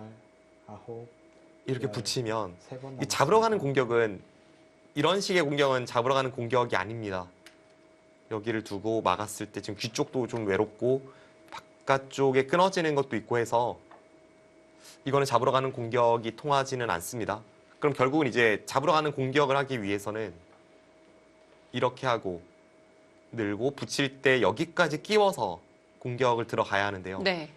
아홉, 이렇게 열, 붙이면 세 번 이 잡으러 가는 남았습니다. 공격은 이런 식의 공격은 잡으러 가는 공격이 아닙니다. 여기를 두고 막았을 때 지금 귀 쪽도 좀 외롭고 바깥쪽에 끊어지는 것도 있고 해서 이거는 잡으러 가는 공격이 통하지는 않습니다. 그럼 결국은 이제 잡으러 가는 공격을 하기 위해서는 이렇게 하고 늘고 붙일 때 여기까지 끼워서 공격을 들어가야 하는데요. 네.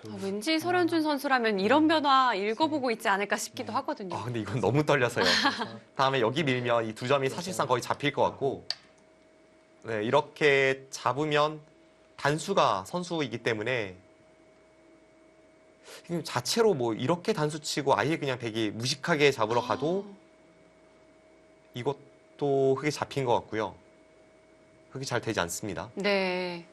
30초. 왠지 설현준 선수라면 이런 변화 읽어보고 있지 않을까 싶기도 하거든요. 근데 이건 너무 떨려서요. 다음에 여기 밀면 이 두 점이 사실상 거의 잡힐 것 같고 네, 이렇게 잡으면 단수가 선수이기 때문에 자체로 뭐 이렇게 단수 치고 아예 그냥 백이 무식하게 잡으러 가도 이것도 흑이 잡힌 것 같고요. 흑이 잘 되지 않습니다. 네.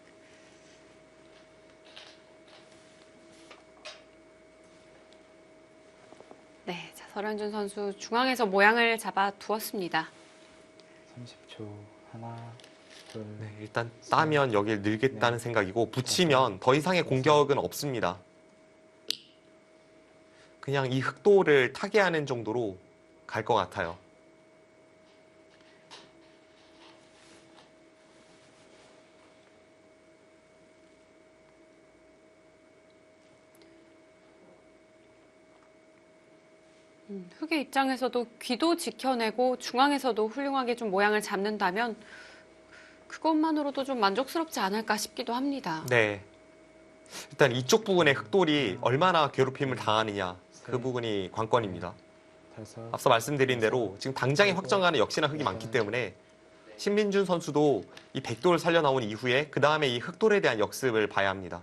설현준 선수 중앙에서 모양을 잡아 두었습니다. 30초. 하나, 둘, 네, 일단 따면 여기를 늘겠다는 네. 생각이고 붙이면 더 이상의 공격은 없습니다. 그냥 이 흑도를 타개하는 정도로 갈 것 같아요. 흑의 입장에서도 귀도 지켜내고 중앙에서도 훌륭하게 좀 모양을 잡는다면 그것만으로도 좀 만족스럽지 않을까 싶기도 합니다. 네. 일단 이쪽 부분의 흑돌이 얼마나 괴롭힘을 당하느냐 그 부분이 관건입니다. 다섯, 앞서 말씀드린 대로 지금 당장의 확정가는 역시나 흑이 많기 때문에 신민준 선수도 이 백돌을 살려나온 이후에 그 다음에 이 흑돌에 대한 역습을 봐야 합니다.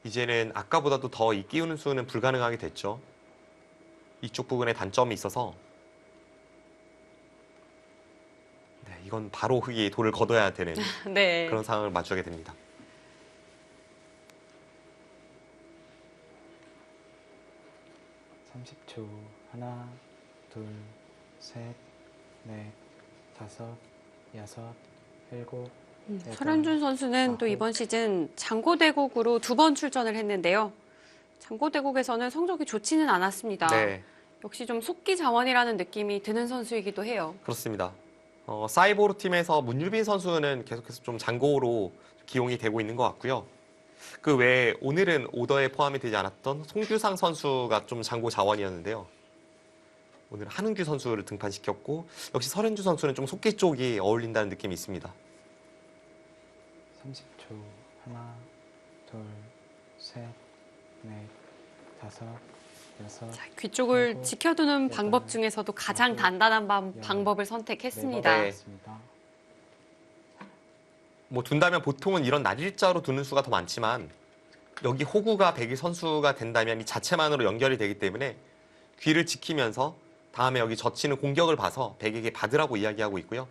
이제는 아까보다도 더 이 끼우는 수는 불가능하게 됐죠. 이쪽 부분에 단점이 있어서 네, 이건 바로 흑이 돌을 걷어야 되는 네. 그런 상황을 맞추게 됩니다. 삼십 초. 하나, 둘, 셋, 넷, 다섯, 여섯, 일곱, 여덟, 설현준 선수는 또 아홉. 이번 시즌 장고대국으로 2번 출전을 했는데요. 장고대국에서는 성적이 좋지는 않았습니다. 네, 역시 좀 속기 자원이라는 느낌이 드는 선수이기도 해요. 그렇습니다. 사이보르 팀에서 문유빈 선수는 계속해서 좀 장고로 기용이 되고 있는 것 같고요. 그 외에 오늘은 오더에 포함이 되지 않았던 송규상 선수가 좀 장고 자원이었는데요. 오늘 한은규 선수를 등판시켰고 역시 설현주 선수는 좀 속기 쪽이 어울린다는 느낌이 있습니다. 30초. 하나, 둘, 셋, 넷, 다섯, 여섯, 자, 귀 쪽을 일곱, 지켜두는 여덟, 방법 중에서도 가장 아홉, 단단한 열, 방법을 선택했습니다. 네. 뭐 둔다면 보통은 이런 날일자로 두는 수가 더 많지만 여기 호구가 백일 선수가 된다면 이 자체만으로 연결이 되기 때문에 귀를 지키면서 다음에 여기 젖히는 공격을 봐서 백에게 받으라고 이야기하고 있고요.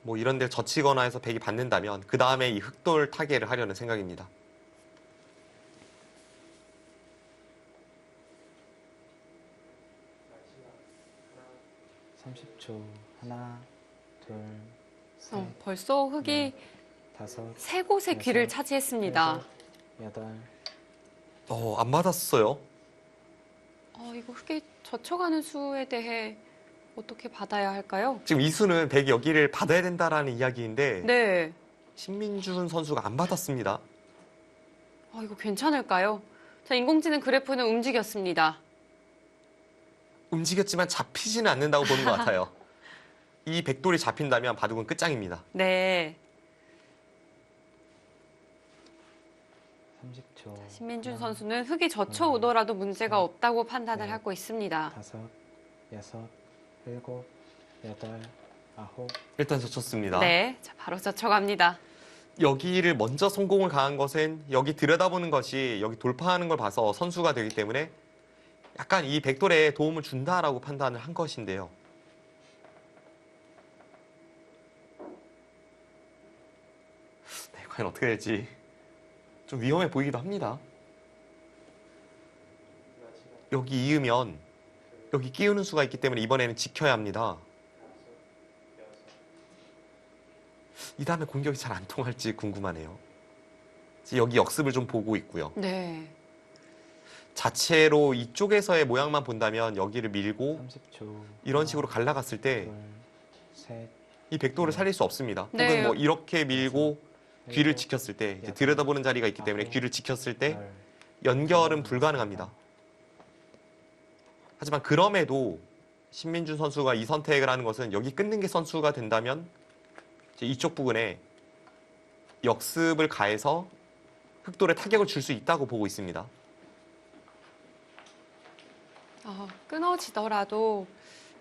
뭐 이런 데 젖히거나 해서 백이 받는다면 그 다음에 이 흑돌 타개를 하려는 생각입니다. 삼십 초. 하나, 둘, 셋, 벌써 흑이 다섯, 세 곳의 여섯, 귀를 차지했습니다. 일곱, 여덟, 안 맞았어요. 이거 흑이 젖혀가는 수에 대해 어떻게 받아야 할까요? 지금 이 수는 백이 여기를 받아야 된다라는 이야기인데 네. 신민준 선수가 안 받았습니다. 이거 괜찮을까요? 자, 인공지능 그래프는 움직였습니다. 움직였지만 잡히지는 않는다고 보는 것 같아요. 이 백돌이 잡힌다면 바둑은 끝장입니다. 네. 30초. 신민준 하나, 선수는 흑이 젖혀오더라도 문제가 없다고 판단을 네. 하고 있습니다. 다섯, 여섯, 일곱, 여덟, 아홉, 일단 젖혔습니다. 네. 자, 바로 젖혀갑니다. 여기를 먼저 성공을 가한 것은 여기 들여다보는 것이 여기 돌파하는 걸 봐서 선수가 되기 때문에 약간 이 백돌에 도움을 준다라고 판단을 한 것인데요. 네, 과연 어떻게 될지 좀 위험해 보이기도 합니다. 여기 이으면 여기 끼우는 수가 있기 때문에 이번에는 지켜야 합니다. 이 다음에 공격이 잘 안 통할지 궁금하네요. 여기 역습을 좀 보고 있고요. 네. 자체로 이쪽에서의 모양만 본다면 여기를 밀고 30초. 이런 식으로 갈라갔을 때 둘, 셋, 이 백도를 살릴 수 없습니다. 네. 혹은 뭐 이렇게 밀고 귀를 일곱, 지켰을 때 이제 여덟, 들여다보는 자리가 있기 때문에 아홉, 귀를 지켰을 때 열. 연결은 불가능합니다. 하지만 그럼에도 신민준 선수가 이 선택을 하는 것은 여기 끊는 게 선수가 된다면 이제 이쪽 부분에 역습을 가해서 흑돌에 타격을 줄 수 있다고 보고 있습니다. 끊어지더라도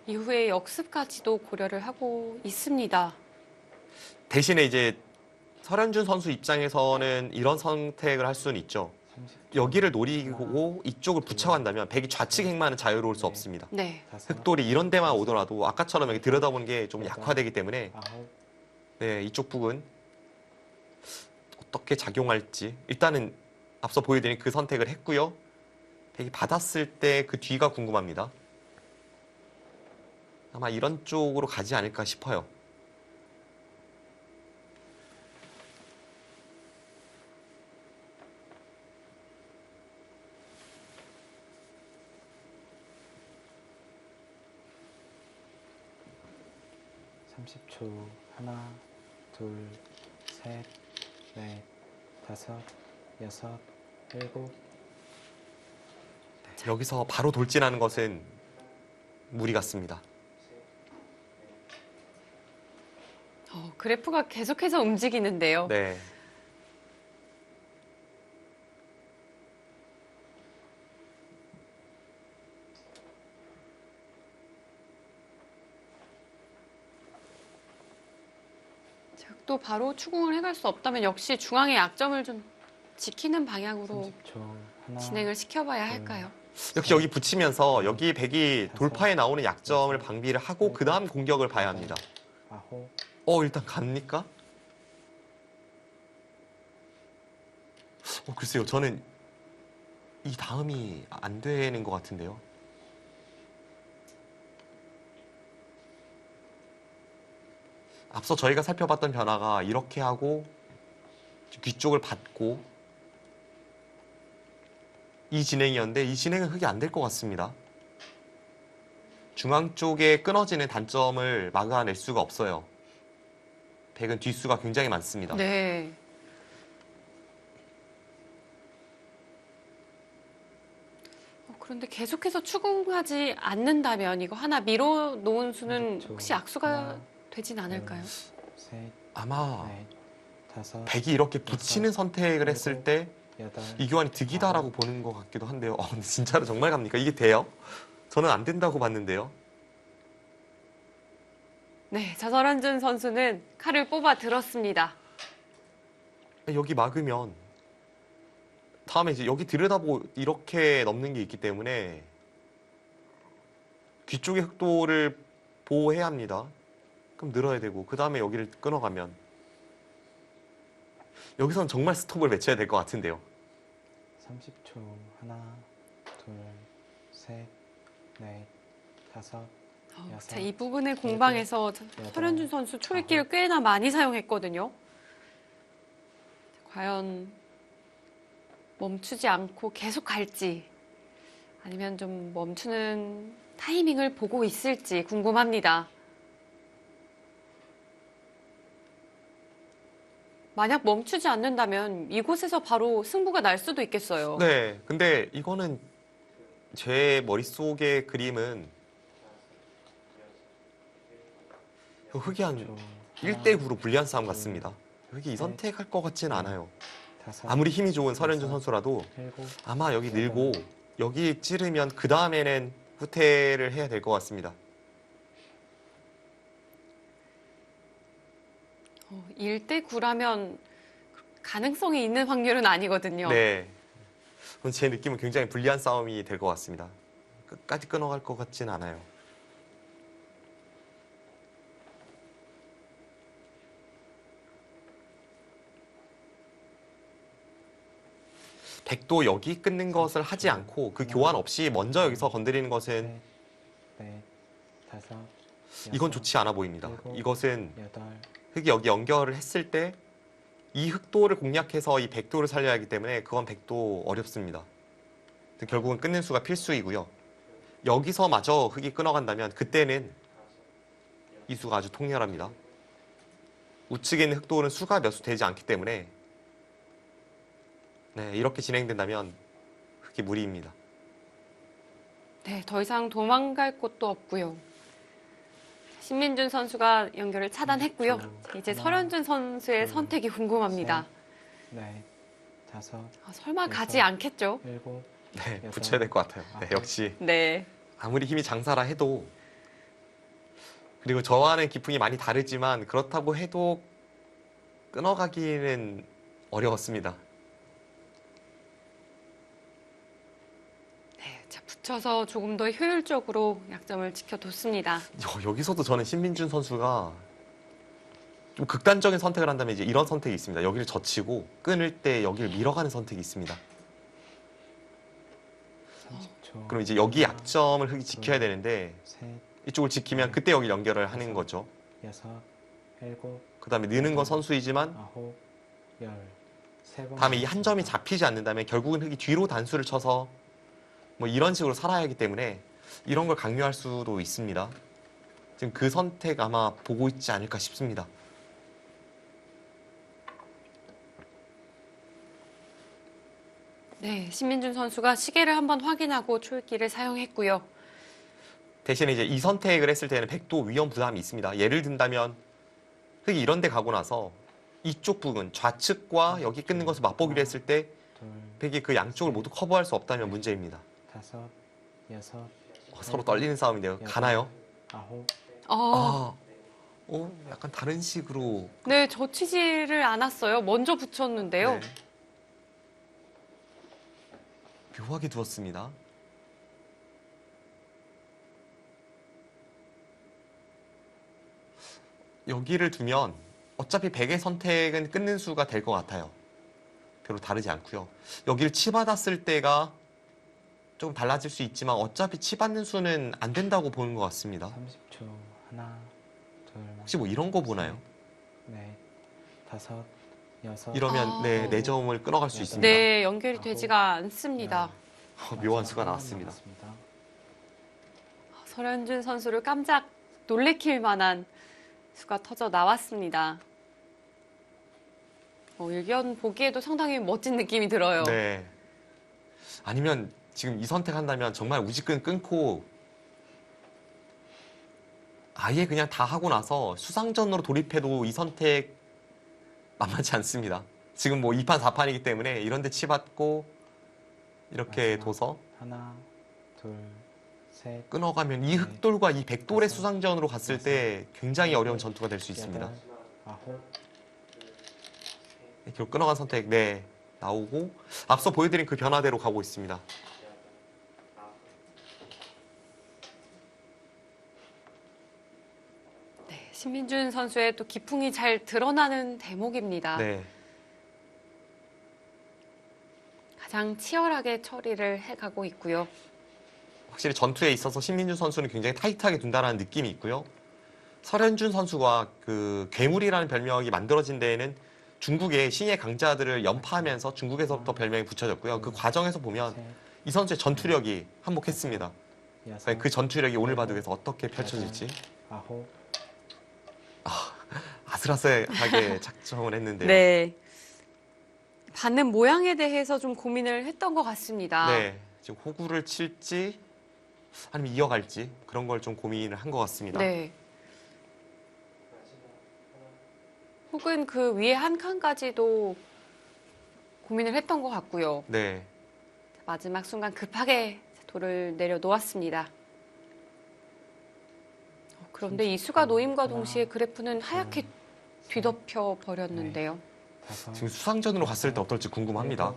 이후에 역습까지도 고려를 하고 있습니다. 대신에 이제 설현준 선수 입장에서는 이런 선택을 할 수는 있죠. 30초. 여기를 노리고 이쪽을 붙여간다면 백이 좌측 행만은 자유로울 수 없습니다. 네. 흑돌이 이런 데만 오더라도 아까처럼 여기 들여다보는 게 좀 여덟, 약화되기 때문에 아홉, 네, 이쪽 북은 어떻게 작용할지 일단은 앞서 보여드린 그 선택을 했고요. 백이 받았을 때 그 뒤가 궁금합니다. 아마 이런 쪽으로 가지 않을까 싶어요. 삼십 초. 하나, 둘, 셋, 넷, 다섯, 여섯, 일곱. 여기서 바로 돌진하는 것은 무리 같습니다. 그래프가 계속해서 움직이는데요. 네. 또 바로 추궁을 해갈 수 없다면 역시 중앙의 약점을 좀 지키는 방향으로 30초. 하나, 진행을 시켜봐야 할까요? 역시 여기 붙이면서 여기 백이 돌파에 나오는 약점을 방비를 하고 그 다음 공격을 봐야 합니다. 아홉, 일단 갑니까? 글쎄요. 저는 이 다음이 안 되는 것 같은데요. 앞서 저희가 살펴봤던 변화가 이렇게 하고 귀 쪽을 받고 이 진행이었는데 이 진행은 흑이 안 될 것 같습니다. 중앙 쪽에 끊어지는 단점을 막아낼 수가 없어요. 백은 뒷수가 굉장히 많습니다. 네. 그런데 계속해서 추궁하지 않는다면 이거 하나 밀어놓은 수는 혹시 악수가 하나, 되진 않을까요? 셋, 아마 넷, 다섯, 백이 이렇게 붙이는 선택을 했을 때 여덟, 이 교환이 득이다라고 보는 것 같기도 한데요. 근데 진짜로 정말 갑니까? 이게 돼요? 저는 안 된다고 봤는데요. 네, 자설한준 선수는 칼을 뽑아 들었습니다. 여기 막으면 다음에 이제 여기 들여다보고 이렇게 넘는 게 있기 때문에 귀 쪽의 흑도를 보호해야 합니다. 그럼 늘어야 되고 그 다음에 여기를 끊어가면 여기서는 정말 스톱을 외쳐야 될 것 같은데요. 30초. 하나, 둘, 셋, 넷, 다섯, 여섯, 자, 이 부분의 공방에서 설현준 선수 초읽기를 꽤나 많이 사용했거든요. 과연 멈추지 않고 계속 갈지 아니면 좀 멈추는 타이밍을 보고 있을지 궁금합니다. 만약 멈추지 않는다면 이곳에서 바로 승부가 날 수도 있겠어요. 네, 근데 이거는 제 머릿속의 그림은 흑이 한 1대9로 불리한 싸움 같습니다. 흑이 이 선택할 것 같지는 않아요. 다섯, 아무리 힘이 좋은 설현준 선수라도 일곱, 아마 여기 늘고 여기 찌르면 그 다음에는 후퇴를 해야 될 것 같습니다. 1대9라면 가능성이 있는 확률은 아니거든요. 네. 제 느낌은 굉장히 불리한 싸움이 될 것 같습니다. 끝까지 끊어갈 것 같지는 않아요. 백도 여기 끊는 것을 하지 않고 그 교환 없이 먼저 여기서 건드리는 것은 셋, 넷, 다섯, 이건 여섯, 좋지 않아 보입니다. 일곱, 이것은 여덟, 흑이 여기 연결을 했을 때 이 흑도를 공략해서 이 백도를 살려야 하기 때문에 그건 백도 어렵습니다. 결국은 끊는 수가 필수이고요. 여기서마저 흑이 끊어간다면 그때는 이 수가 아주 통렬합니다. 우측에 있는 흑도는 수가 몇 수 되지 않기 때문에 네, 이렇게 진행된다면 흑이 무리입니다. 네, 더 이상 도망갈 곳도 없고요. 신민준 선수가 연결을 차단했고요. 이제 설현준 선수의 선택이 궁금합니다. 넷, 다섯, 설마 가지 않겠죠? 일곱, 네, 여덟, 붙여야 될 것 같아요. 네, 아홉. 역시 네. 아무리 힘이 장사라 해도 그리고 저와는 기풍이 많이 다르지만 그렇다고 해도 끊어가기는 어려웠습니다. 붙여서 조금 더 효율적으로 약점을 지켜뒀습니다. 여기서도 저는 신민준 선수가 좀 극단적인 선택을 한다면 이제 이런 선택이 있습니다. 여기를 젖히고 끊을 때 여기를 밀어가는 선택이 있습니다. 30초. 그럼 이제 여기 약점을 흙이 지켜야 되는데 셋, 이쪽을 지키면 그때 여기 연결을 하는 거죠. 여섯, 일곱, 그 다음에 느는 건 선수이지만 아홉, 열. 세 번. 다음에 이 한 점이 잡히지 않는다면 결국은 흙이 뒤로 단수를 쳐서 뭐 이런 식으로 살아야 하기 때문에 이런 걸 강요할 수도 있습니다. 지금 그 선택 아마 보고 있지 않을까 싶습니다. 네, 신민준 선수가 시계를 한번 확인하고 초읽기를 사용했고요. 대신에 이제 이 선택을 했을 때는 백도 위험 부담이 있습니다. 예를 든다면 흙이 이런 데 가고 나서 이쪽 부분 좌측과 여기 끊는 것을 맛보기로 했을 때 둘, 백이 그 양쪽을 모두 커버할 수 없다면 문제입니다. 다섯, 여섯, 서로 떨리는 싸움인데요. 가나요? 아홉. 아, 약간 다른 식으로. 네, 젖히지를 않았어요. 먼저 붙였는데요. 네. 묘하게 두었습니다. 여기를 두면 어차피 백의 선택은 끊는 수가 될 것 같아요. 별로 다르지 않고요. 여기를 치받았을 때가 좀 달라질 수 있지만 어차피 치받는 수는 안 된다고 보는 것 같습니다. 30초. 하나, 둘, 혹시 뭐 이런 거 보나요? 넷, 다섯, 여섯. 이러면 네, 4점을 끊어갈 수 있습니다. 네, 연결이 되지가 않습니다. 묘한 수가 나왔습니다. 설현준 선수를 깜짝 놀래킬 만한 수가 터져 나왔습니다. 일견 보기에도 상당히 멋진 느낌이 들어요. 네. 아니면 지금 이 선택한다면 정말 우지끈 끊고 아예 그냥 다 하고 나서 수상전으로 돌입해도 이 선택 만만치 않습니다. 지금 뭐 2판, 4판이기 때문에 이런 데 치받고 이렇게 마지막. 둬서 하나, 둘, 셋, 끊어가면 이 흑돌과 이 백돌의 다섯, 수상전으로 갔을 때 굉장히 어려운 전투가 될 수 있습니다. 여덟, 아홉. 결국 끊어간 선택 네 나오고 앞서 보여드린 그 변화대로 가고 있습니다. 네, 신민준 선수의 또 기풍이 잘 드러나는 대목입니다. 네. 가장 치열하게 처리를 해가고 있고요. 확실히 전투에 있어서 신민준 선수는 굉장히 타이트하게 둔다는 느낌이 있고요. 설현준 선수가 그 괴물이라는 별명이 만들어진 데에는 중국의 신예 강자들을 연파하면서 중국에서부터 별명이 붙여졌고요. 그 과정에서 보면 셋, 이 선수의 전투력이 한몫했습니다. 여섯, 그 전투력이 오늘 바둑에서 어떻게 펼쳐질지 아홉. 아슬아슬하게 작정을 했는데요. 네. 받는 모양에 대해서 좀 고민을 했던 것 같습니다. 네, 지금 호구를 칠지 아니면 이어갈지 그런 걸 좀 고민을 한 것 같습니다. 네. 혹은 그 위에 한 칸까지도 고민을 했던 것 같고요. 네. 마지막 순간 급하게 돌을 내려놓았습니다. 그런데 이 수가 놓임과 동시에 그래프는 하얗게 뒤덮여 버렸는데요. 다섯, 지금 수상전으로 갔을 때 어떨지 궁금합니다.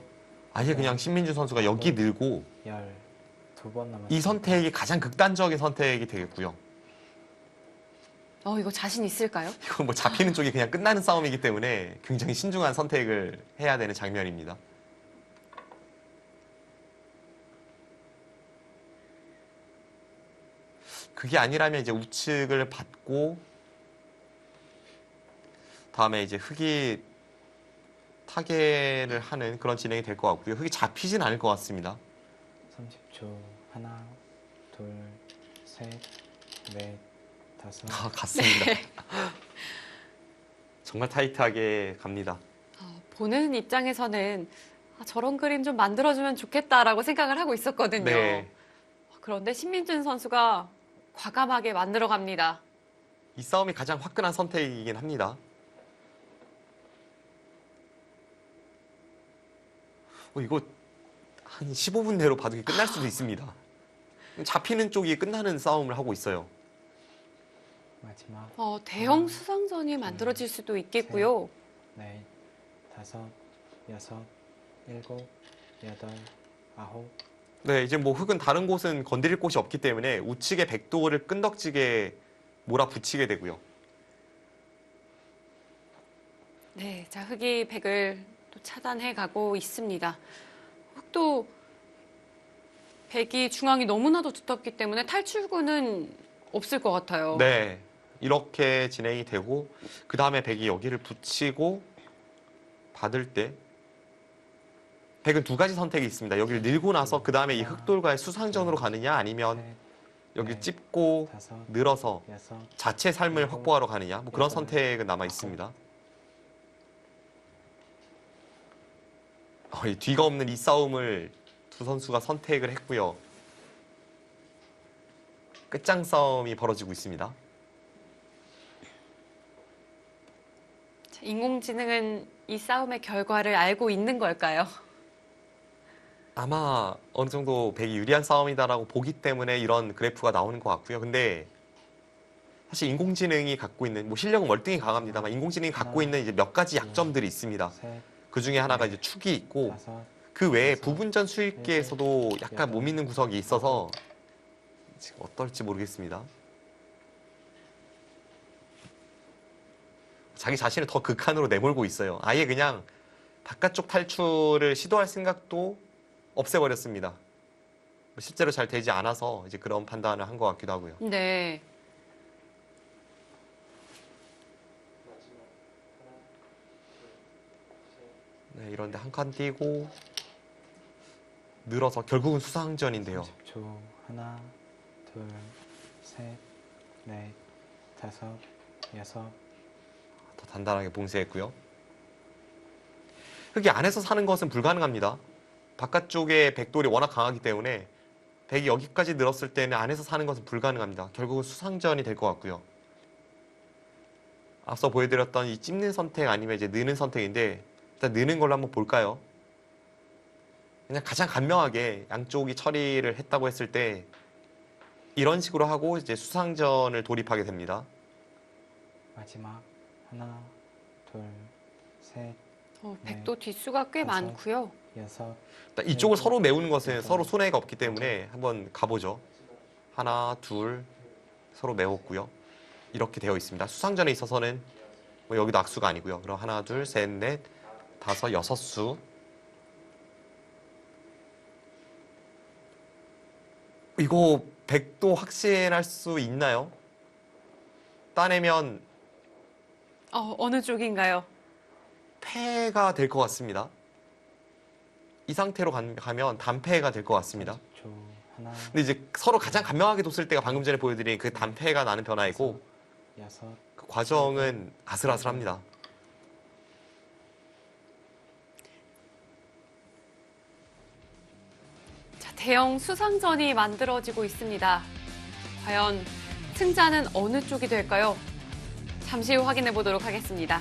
아예 그냥 신민준 선수가 여기 늘고 열. 두 번 남았습니다. 이 선택이 가장 극단적인 선택이 되겠고요. 이거 자신 있을까요? 이건 뭐 잡히는 쪽이 그냥 끝나는 싸움이기 때문에 굉장히 신중한 선택을 해야 되는 장면입니다. 그게 아니라면 이제 우측을 받고 다음에 이제 흙이 타개를 하는 그런 진행이 될 것 같고요. 흙이 잡히진 않을 것 같습니다. 30초. 하나, 둘, 셋, 넷, 다섯. 갔습니다. 정말 타이트하게 갑니다. 보는 입장에서는 저런 그림 좀 만들어주면 좋겠다라고 생각을 하고 있었거든요. 네. 그런데 신민준 선수가 과감하게 만들어 갑니다. 이 싸움이 가장 화끈한 선택이긴 합니다. 이거 한 15분 내로 바둑이 끝날 수도 있습니다. 잡히는 쪽이 끝나는 싸움을 하고 있어요. 마지막. 대형 수상전이 만들어질 수도 있겠고요. 넷, 다섯, 여섯, 일곱, 여덟, 아홉. 네, 이제 뭐 흙은 다른 곳은 건드릴 곳이 없기 때문에 우측의 백도를 끈덕지게 몰아붙이게 되고요. 네, 자, 흙이 백을 또 차단해 가고 있습니다. 흙도 백이 중앙이 너무나도 두텁기 때문에 탈출구는 없을 것 같아요. 네, 이렇게 진행이 되고 그 다음에 백이 여기를 붙이고 받을 때 백은 두 가지 선택이 있습니다. 여기를 밀고 나서 그 다음에 이 흑돌과의 수상전으로 가느냐 아니면 셋, 여기 넷, 찝고 다섯, 늘어서 여섯, 자체 삶을 확보하러 가느냐 뭐 그런 선택은 남아 있습니다. 이 뒤가 없는 이 싸움을 두 선수가 선택을 했고요. 끝장 싸움이 벌어지고 있습니다. 자, 인공지능은 이 싸움의 결과를 알고 있는 걸까요? 아마 어느 정도 백이 유리한 싸움이다라고 보기 때문에 이런 그래프가 나오는 것 같고요. 근데 사실 인공지능이 갖고 있는 뭐 실력은 월등히 강합니다만 인공지능이 갖고 있는 이제 몇 가지 약점들이 있습니다. 셋, 그 중에 하나가 이제 축이 있고 다섯, 그 외에 여섯, 부분전 수익계에서도 약간 못 여덟, 믿는 구석이 있어서 지금 어떨지 모르겠습니다. 자기 자신을 더 극한으로 내몰고 있어요. 아예 그냥 바깥쪽 탈출을 시도할 생각도 없애버렸습니다. 실제로 잘 되지 않아서 이제 그런 판단을 한 것 같기도 하고요. 네. 네, 이런데 한 칸 띄고 늘어서 결국은 수상전인데요. 30초. 하나, 둘, 셋, 넷, 다섯, 여섯. 더 단단하게 봉쇄했고요. 흙이 안에서 사는 것은 불가능합니다. 바깥쪽에 백돌이 워낙 강하기 때문에 백이 여기까지 늘었을 때는 안에서 사는 것은 불가능합니다. 결국은 수상전이 될 것 같고요. 앞서 보여드렸던 이 찝는 선택 아니면 이제 느는 선택인데 일단 느는 걸로 한번 볼까요? 그냥 가장 간명하게 양쪽이 처리를 했다고 했을 때 이런 식으로 하고 이제 수상전을 돌입하게 됩니다. 마지막. 하나, 둘, 셋, 백도 뒷수가 꽤 다섯. 많고요. 여섯. 일단 이쪽을 서로 메우는 것은 일단. 서로 손해가 없기 때문에 한번 가보죠. 하나, 둘, 서로 메웠고요. 이렇게 되어 있습니다. 수상전에 있어서는 뭐 여기도 악수가 아니고요. 그럼 하나, 둘, 셋, 넷, 다섯, 여섯 수. 이거 백도 확신할 수 있나요? 따내면 어느 쪽인가요? 패가 될 것 같습니다. 이 상태로 가면 단패가 될 것 같습니다. 30초. 하나, 근데 이제 서로 가장 간명하게 뒀을 때가 방금 전에 보여드린 그 단패가 나는 변화이고 여섯. 그 과정은 아슬아슬합니다. 자, 대형 수상전이 만들어지고 있습니다. 과연 승자는 어느 쪽이 될까요? 잠시 후 확인해 보도록 하겠습니다.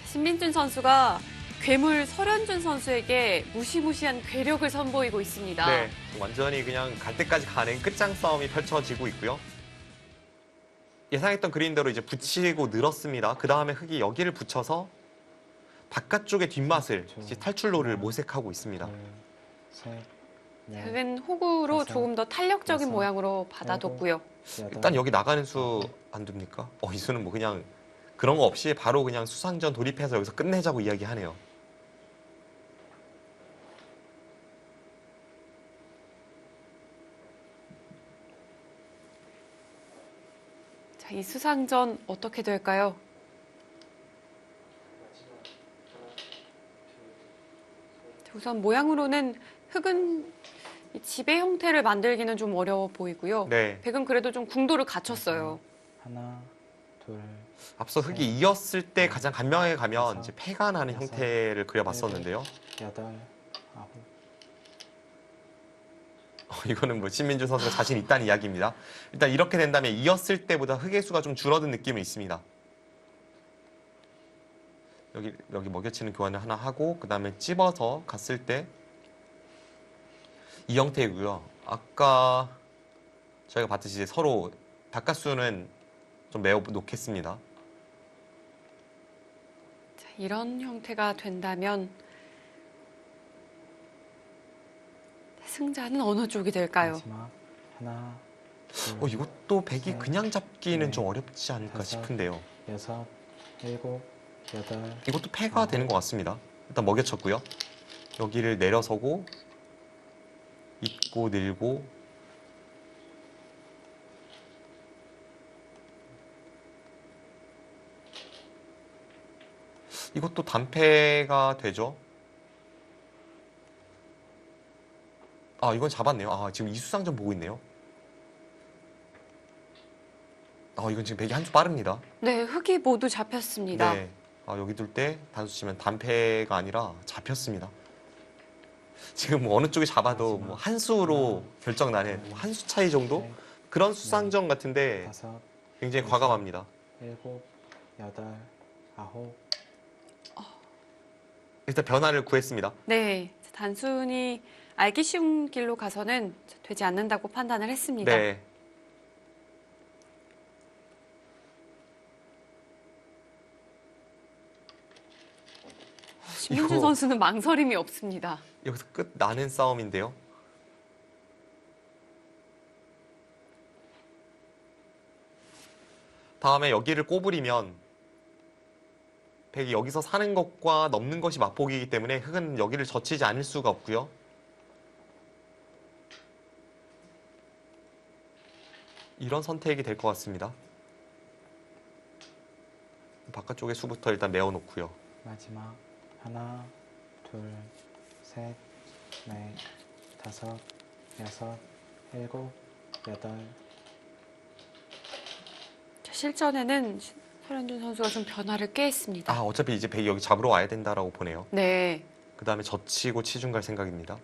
신민준 선수가 괴물 설현준 선수에게 무시무시한 괴력을 선보이고 있습니다. 네, 완전히 그냥 갈 때까지 가는 끝장 싸움이 펼쳐지고 있고요. 예상했던 그림대로 이제 붙이고 늘었습니다. 그 다음에 흙이 여기를 붙여서 바깥쪽의 뒷맛을 이제 탈출로를 모색하고 있습니다. 둘, 셋, 넷, 흙은 호구로 다섯, 조금 더 탄력적인 여섯, 모양으로 받아뒀고요. 여덟. 일단 여기 나가는 수 안 됩니까? 이 수는 뭐 그냥 그런 거 없이 바로 그냥 수상전 돌입해서 여기서 끝내자고 이야기하네요. 자, 이 수상전 어떻게 될까요? 자, 우선 모양으로는 흙은 이 지배 형태를 만들기는 좀 어려워 보이고요. 네. 백은 그래도 좀 궁도를 갖췄어요. 하나, 둘, 앞서 흙이 이었을 때 가장 간명하게 가면 여섯, 이제 패가 나는 여섯, 형태를 그려봤었는데요. 여덟, 아홉. 이거는 뭐 신민준 선수가 자신 있다는 이야기입니다. 일단 이렇게 된다면 이었을 때보다 흙의 수가 좀 줄어든 느낌은 있습니다. 여기 먹여치는 교환을 하나 하고 그 다음에 찝어서 갔을 때 이 형태이고요. 아까 저희가 봤듯이 이제 서로 바깥수는 좀 메워 놓겠습니다. 자, 이런 형태가 된다면 승자는 어느 쪽이 될까요? 마지막 하나, 둘, 이것도 백이 셋, 그냥 잡기는 넷, 좀 어렵지 않을까 다섯, 싶은데요. 여섯, 일곱, 여덟, 이것도 패가 되는 것 같습니다. 일단 먹여쳤고요. 여기를 내려서고 잇고 늘고 이것도 단패가 되죠. 이건 잡았네요. 지금 이수상전 보고 있네요. 이건 지금 백이 한 수 빠릅니다. 네, 흙이 모두 잡혔습니다. 네. 여기 둘 때 단수 치면 단패가 아니라 잡혔습니다. 지금 뭐 어느 쪽이 잡아도 뭐 한 수로 결정 나는 한 수 차이 정도? 셋, 그런 수상전 같은데 다섯, 굉장히 과감합니다. 일곱, 여덟, 아홉, 일단 변화를 구했습니다. 네, 단순히 알기 쉬운 길로 가서는 되지 않는다고 판단을 했습니다. 네. 신민준 이거- 선수는 망설임이 없습니다. 여기서 끝 나는 싸움인데요. 다음에 여기를 꼬부리면 백이 여기서 사는 것과 넘는 것이 맞보기이기 때문에 흑은 여기를 젖히지 않을 수가 없고요. 이런 선택이 될 것 같습니다. 바깥쪽의 수부터 일단 메워놓고요. 마지막 하나, 둘, 셋, 넷, 다섯, 여섯, 일곱, 여덟, 자, 실전에는 설현준 선수가 좀 변화를 꾀했습니다. 어차피 이제 백이 여기 잡으러 와야 된다라고 보네요. 네, 그 다음에 젖히고 치중 갈 생각입니다.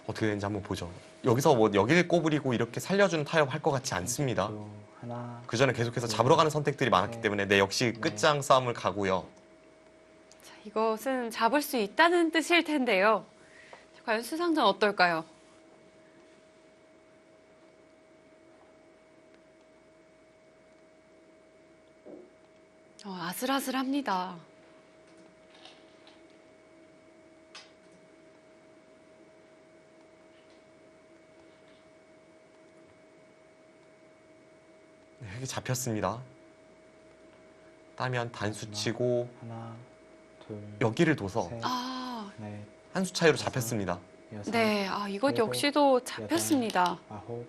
어떻게 되는지 한번 보죠. 여기서 뭐 여기를 꼬부리고 이렇게 살려주는 타협 할 것 같지 않습니다. 또 하나, 그 전에 계속해서 잡으러 가는 선택들이 많았기 네. 때문에 네, 역시 끝장 싸움을 가고요. 자, 이것은 잡을 수 있다는 뜻일 텐데요. 자, 과연 수상전 어떨까요? 아슬아슬합니다. 네, 획이 잡혔습니다. 따면 단수 치고 하나, 둘, 여기를 둬서 셋, 아, 넷, 한 수 차이로 잡혔습니다. 여섯, 네, 이것 일곱, 역시도 잡혔습니다. 아홉,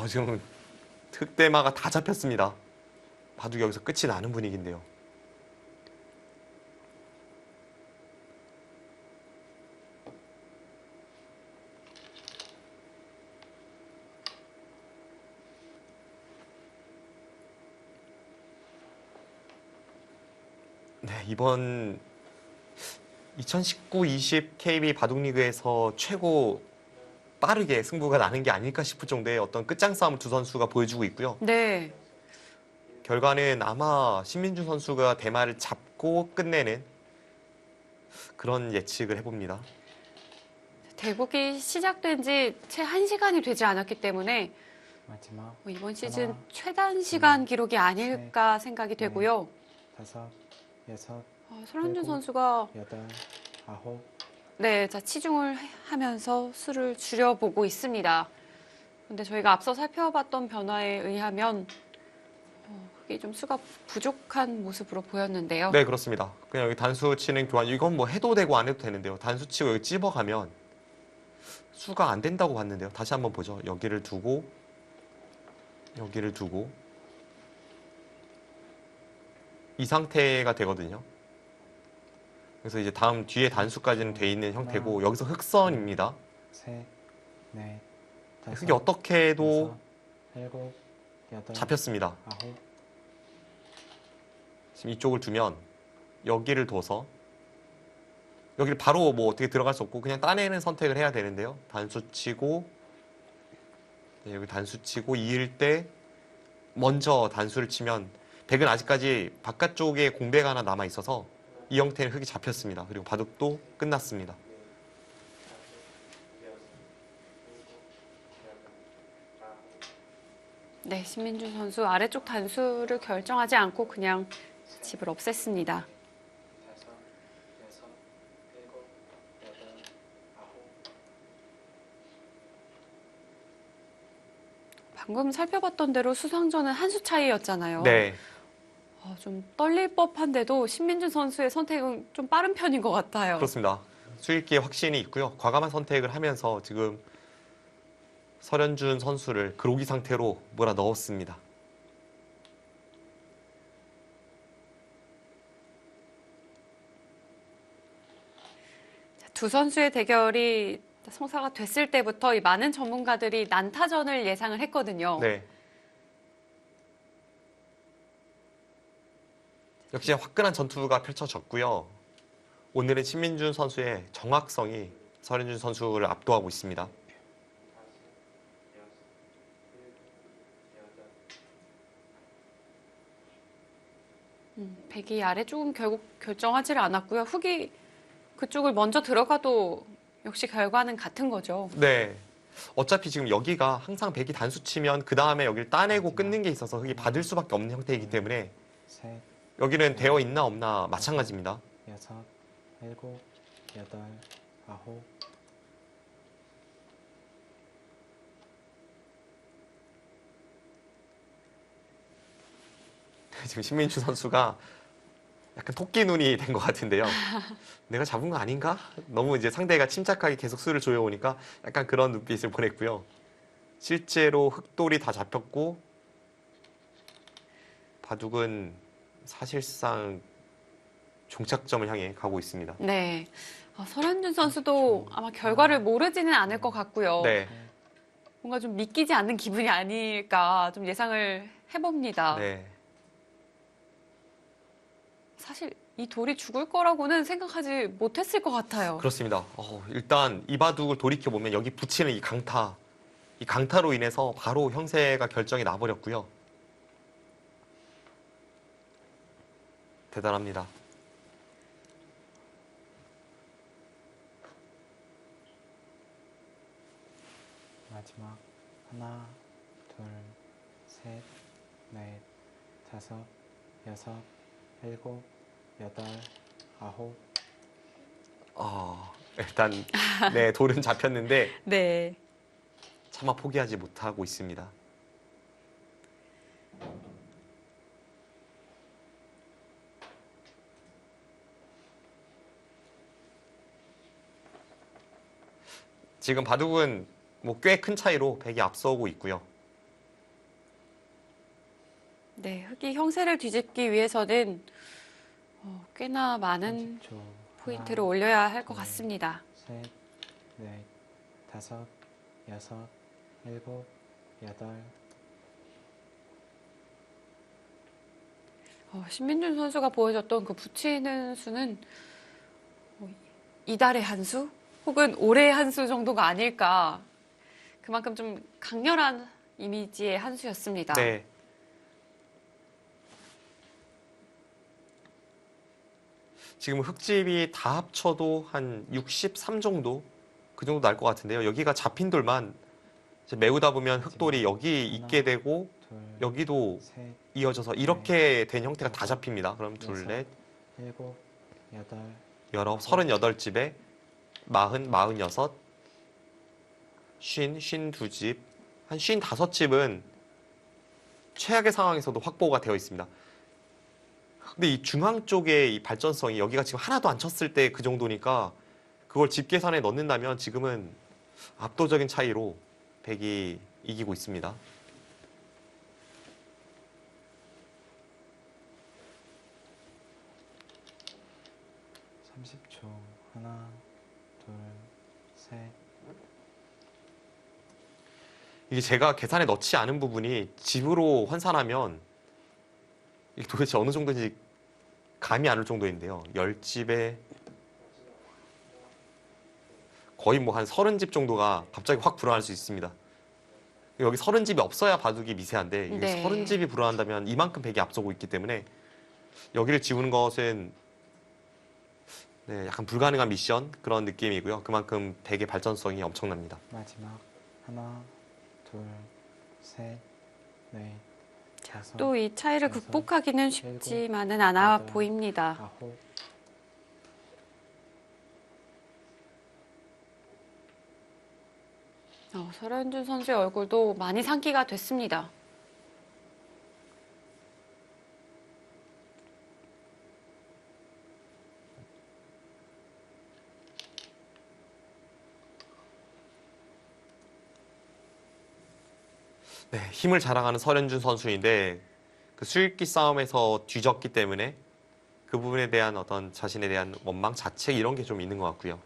지금 흑대마가 다 잡혔습니다. 바둑이 여기서 끝이 나는 분위기인데요. 네, 이번 2019-20 KB 바둑리그에서 최고 빠르게 승부가 나는 게 아닐까 싶을 정도의 어떤 끝장 싸움을 두 선수가 보여주고 있고요. 네, 결과는 아마 신민준 선수가 대마를 잡고 끝내는 그런 예측을 해봅니다. 대국이 시작된 지 채 1시간이 되지 않았기 때문에 마지막 이번 시즌 하나, 최단 시간 기록이 아닐까 생각이 되고요. 다섯, 여섯, 설현준 일곱, 선수가 여덟, 아홉, 네, 자, 치중을 하면서 수를 줄여보고 있습니다. 근데 저희가 앞서 살펴봤던 변화에 의하면 그게 좀 수가 부족한 모습으로 보였는데요. 네, 그렇습니다. 그냥 여기 단수 치는 교환, 이건 뭐 해도 되고 안 해도 되는데요. 단수 치고 여기 찝어가면 수가 안 된다고 봤는데요. 다시 한번 보죠. 여기를 두고 이 상태가 되거든요. 그래서 이제 다음 뒤에 단수까지는 돼 있는 형태고 여기서 흑선입니다. 셋, 넷, 다섯, 흑이 어떻게 해도 여섯, 일곱, 여덟, 잡혔습니다. 아홉, 지금 이쪽을 두면 여기를 둬서 여기를 바로 뭐 어떻게 들어갈 수 없고 그냥 따내는 선택을 해야 되는데요. 단수 치고 네, 여기 단수 치고 이을 때 먼저 단수를 치면 백은 아직까지 바깥쪽에 공배가 하나 남아 있어서 이 형태는 흙이 잡혔습니다. 그리고 바둑도 끝났습니다. 네, 신민준 선수 아래쪽 단수를 결정하지 않고 그냥 집을 없앴습니다. 방금 살펴봤던 대로 수상전은 한 수 차이였잖아요. 네, 좀 떨릴 법한데도 신민준 선수의 선택은 좀 빠른 편인 것 같아요. 그렇습니다. 수익기에 확신이 있고요. 과감한 선택을 하면서 지금 설현준 선수를 그로기 상태로 몰아 넣었습니다. 두 선수의 대결이 성사가 됐을 때부터 이 많은 전문가들이 난타전을 예상을 했거든요. 네. 역시 화끈한 전투가 펼쳐졌고요. 오늘은 신민준 선수의 정확성이 설현준 선수를 압도하고 있습니다. 백이 아래쪽은 결국 결정하지를 않았고요. 훅이 그쪽을 먼저 들어가도 역시 결과는 같은 거죠. 네. 어차피 지금 여기가 항상 백이 단수 치면 그 다음에 여기를 따내고 끊는 게 있어서 흙이 받을 수밖에 없는 형태이기 때문에 셋, 여기는 되어 있나 없나 마찬가지입니다. 여섯, 일곱, 여덟, 아홉. 지금 신민주 선수가 약간 토끼 눈이 된 것 같은데요. 내가 잡은 거 아닌가? 너무 이제 상대가 침착하게 계속 수를 조여오니까 약간 그런 눈빛을 보냈고요. 실제로 흑돌이 다 잡혔고 바둑은 사실상 종착점을 향해 가고 있습니다. 네. 설현준 선수도 아마 결과를 모르지는 않을 것 같고요. 네, 뭔가 좀 믿기지 않는 기분이 아닐까 좀 예상을 해봅니다. 네. 사실 이 돌이 죽을 거라고는 생각하지 못했을 것 같아요. 그렇습니다. 일단 이 바둑을 돌이켜보면 여기 붙이는 이 강타로 인해서 바로 형세가 결정이 나버렸고요. 대단합니다. 마지막 하나, 둘, 셋, 넷, 다섯, 여섯, 일곱, 여덟, 아홉. 일단 네, 돌은 잡혔는데 네. 차마 포기하지 못하고 있습니다. 지금 바둑은 뭐 꽤 큰 차이로 백이 앞서고 있고요. 네, 흑이 형세를 뒤집기 위해서는 꽤나 많은 30초. 포인트를 하나, 올려야 할 것 둘, 같습니다. 셋, 넷, 다섯, 여섯, 일곱, 여덟. 신민준 선수가 보여줬던 그 붙이는 수는 이달의 한 수? 혹은 올해의 한 수 정도가 아닐까. 그만큼 좀 강렬한 이미지의 한 수였습니다. 네. 지금 흙집이 다 합쳐도 한 63 정도? 그 정도 날 것 같은데요. 여기가 잡힌 돌만 이제 메우다 보면 흙돌이 여기 있게 되고 둘, 여기도 셋, 이어져서 이렇게 된 형태가 다 잡힙니다. 그럼 둘, 넷, 일곱, 여덟, 19, 38집에 40, 46, 50, 52집, 한 55집은 최악의 상황에서도 확보가 되어 있습니다. 근데 이 중앙 쪽의 이 발전성이 여기가 지금 하나도 안 쳤을 때 그 정도니까 그걸 집 계산에 넣는다면 지금은 압도적인 차이로 백이 이기고 있습니다. (30초) 하나, 둘, 셋. 이게 제가 계산에 넣지 않은 부분이 집으로 환산하면 이게 도대체 어느 정도인지 감이 안 올 정도인데요. 10집에 거의 뭐 한 30집 정도가 갑자기 확 불어날 수 있습니다. 여기 30집이 없어야 바둑이 미세한데 이게 네. 30집이 불어난다면 이만큼 백이 앞서고 있기 때문에 여기를 지우는 것은 네, 약간 불가능한 미션 그런 느낌이고요. 그만큼 백의 발전성이 엄청납니다. 마지막 하나, 둘, 셋, 넷, 다섯, 또 이 차이를 여섯, 극복하기는 쉽지만은 않아 여덟, 보입니다. 아홉, 설현준 선수의 얼굴도 많이 상기가 됐습니다. 네, 힘을 자랑하는 설현준 선수인데 그 수익기 싸움에서 뒤졌기 때문에 그 부분에 대한 어떤 자신에 대한 원망, 자책 이런 게 좀 있는 것 같고요.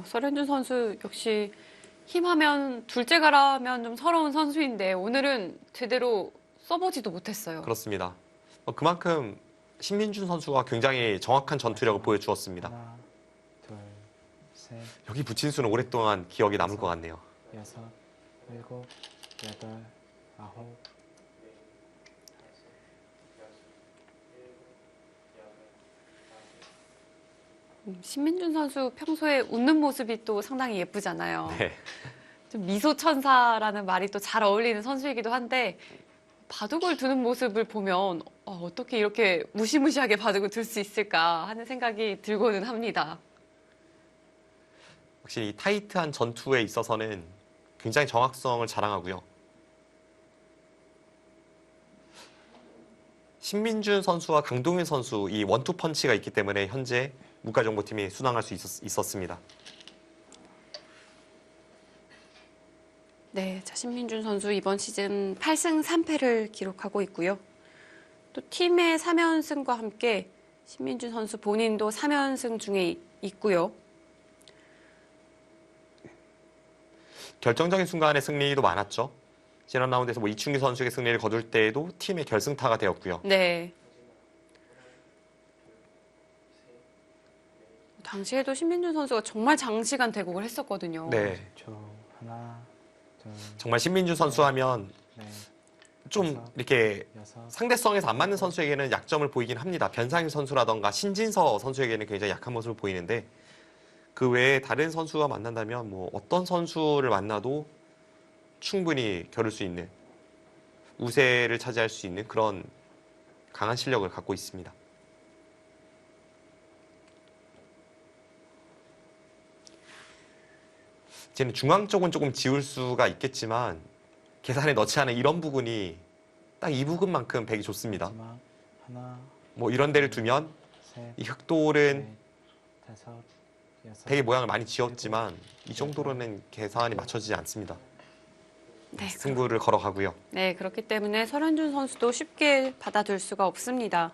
설현준 선수 역시 힘하면 둘째 가라면 좀 서러운 선수인데 오늘은 제대로 써보지도 못했어요. 그렇습니다. 그만큼 신민준 선수가 굉장히 정확한 전투력을 보여주었습니다. 하나, 둘, 셋, 여기 붙인 수는 오랫동안 기억에 남을 것 같네요. 여섯, 일곱, 여덟, 아홉, 신민준 선수 평소에 웃는 모습이 또 상당히 예쁘잖아요. 네. 좀 미소 천사라는 말이 또 잘 어울리는 선수이기도 한데 바둑을 두는 모습을 보면 어떻게 이렇게 무시무시하게 바둑을 둘 수 있을까 하는 생각이 들고는 합니다. 확실히 타이트한 전투에 있어서는 굉장히 정확성을 자랑하고요. 신민준 선수와 강동윤 선수 이 원투 펀치가 있기 때문에 현재 문과정보팀이 순항할 수 있었습니다. 네, 자, 신민준 선수 이번 시즌 8승 3패를 기록하고 있고요. 또 팀의 3연승과 함께 신민준 선수 본인도 3연승 중에 있고요. 결정적인 순간의 승리도 많았죠. 지난 라운드에서 뭐 이충규 선수의 승리를 거둘 때에도 팀의 결승타가 되었고요. 네. 당시에도 신민준 선수가 정말 장시간 대국을 했었거든요. 네, 초, 하나, 둘, 정말 신민준 선수 하면 넷, 좀 다섯, 이렇게 여섯, 상대성에서 안 맞는 선수에게는 약점을 보이긴 합니다. 변상일 선수라던가 신진서 선수에게는 굉장히 약한 모습을 보이는데 그 외에 다른 선수와 만난다면 뭐 어떤 선수를 만나도 충분히 겨룰 수 있는 우세를 차지할 수 있는 그런 강한 실력을 갖고 있습니다. 이제는 중앙 쪽은 조금 지울 수가 있겠지만 계산에 넣지 않은 이런 부분이 딱 이 부분만큼 백이 좋습니다. 마지막 하나, 뭐 이런 데를 두면 셋, 이 흑돌은 넷, 다섯, 여섯, 백의 모양을 많이 지었지만 이 정도로는 계산이 맞춰지지 않습니다. 네, 승부를 걸어가고요. 네, 그렇기 때문에 설현준 선수도 쉽게 받아둘 수가 없습니다.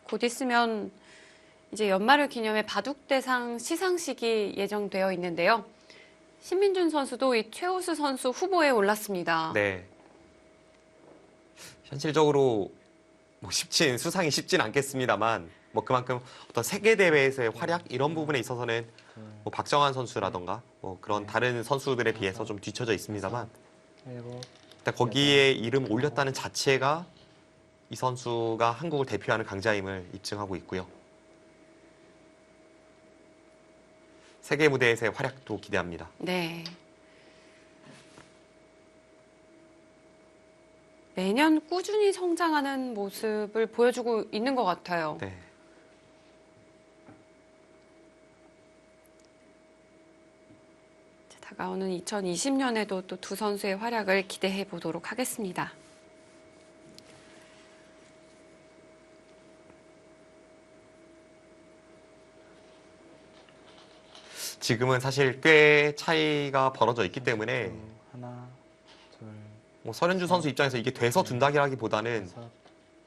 곧 있으면 이제 연말을 기념해 바둑대상 시상식이 예정되어 있는데요. 신민준 선수도 이 최우수 선수 후보에 올랐습니다. 네. 현실적으로 뭐 수상이 쉽진 않겠습니다만 뭐 그만큼 어떤 세계 대회에서의 활약 이런 부분에 있어서는 뭐 박정환 선수라던가 뭐 그런 다른 선수들에 비해서 좀 뒤처져 있습니다만 일곱, 일단 거기에 이름 올렸다는 자체가 이 선수가 한국을 대표하는 강자임을 입증하고 있고요. 세계 무대에서의 활약도 기대합니다. 네. 매년 꾸준히 성장하는 모습을 보여주고 있는 것 같아요. 네. 자, 다가오는 2020년에도 또 두 선수의 활약을 기대해 보도록 하겠습니다. 지금은 사실 꽤 차이가 벌어져 있기 때문에 두, 하나, 둘, 뭐 설현준 선수 입장에서 이게 돼서 둔다기라기보다는 다섯,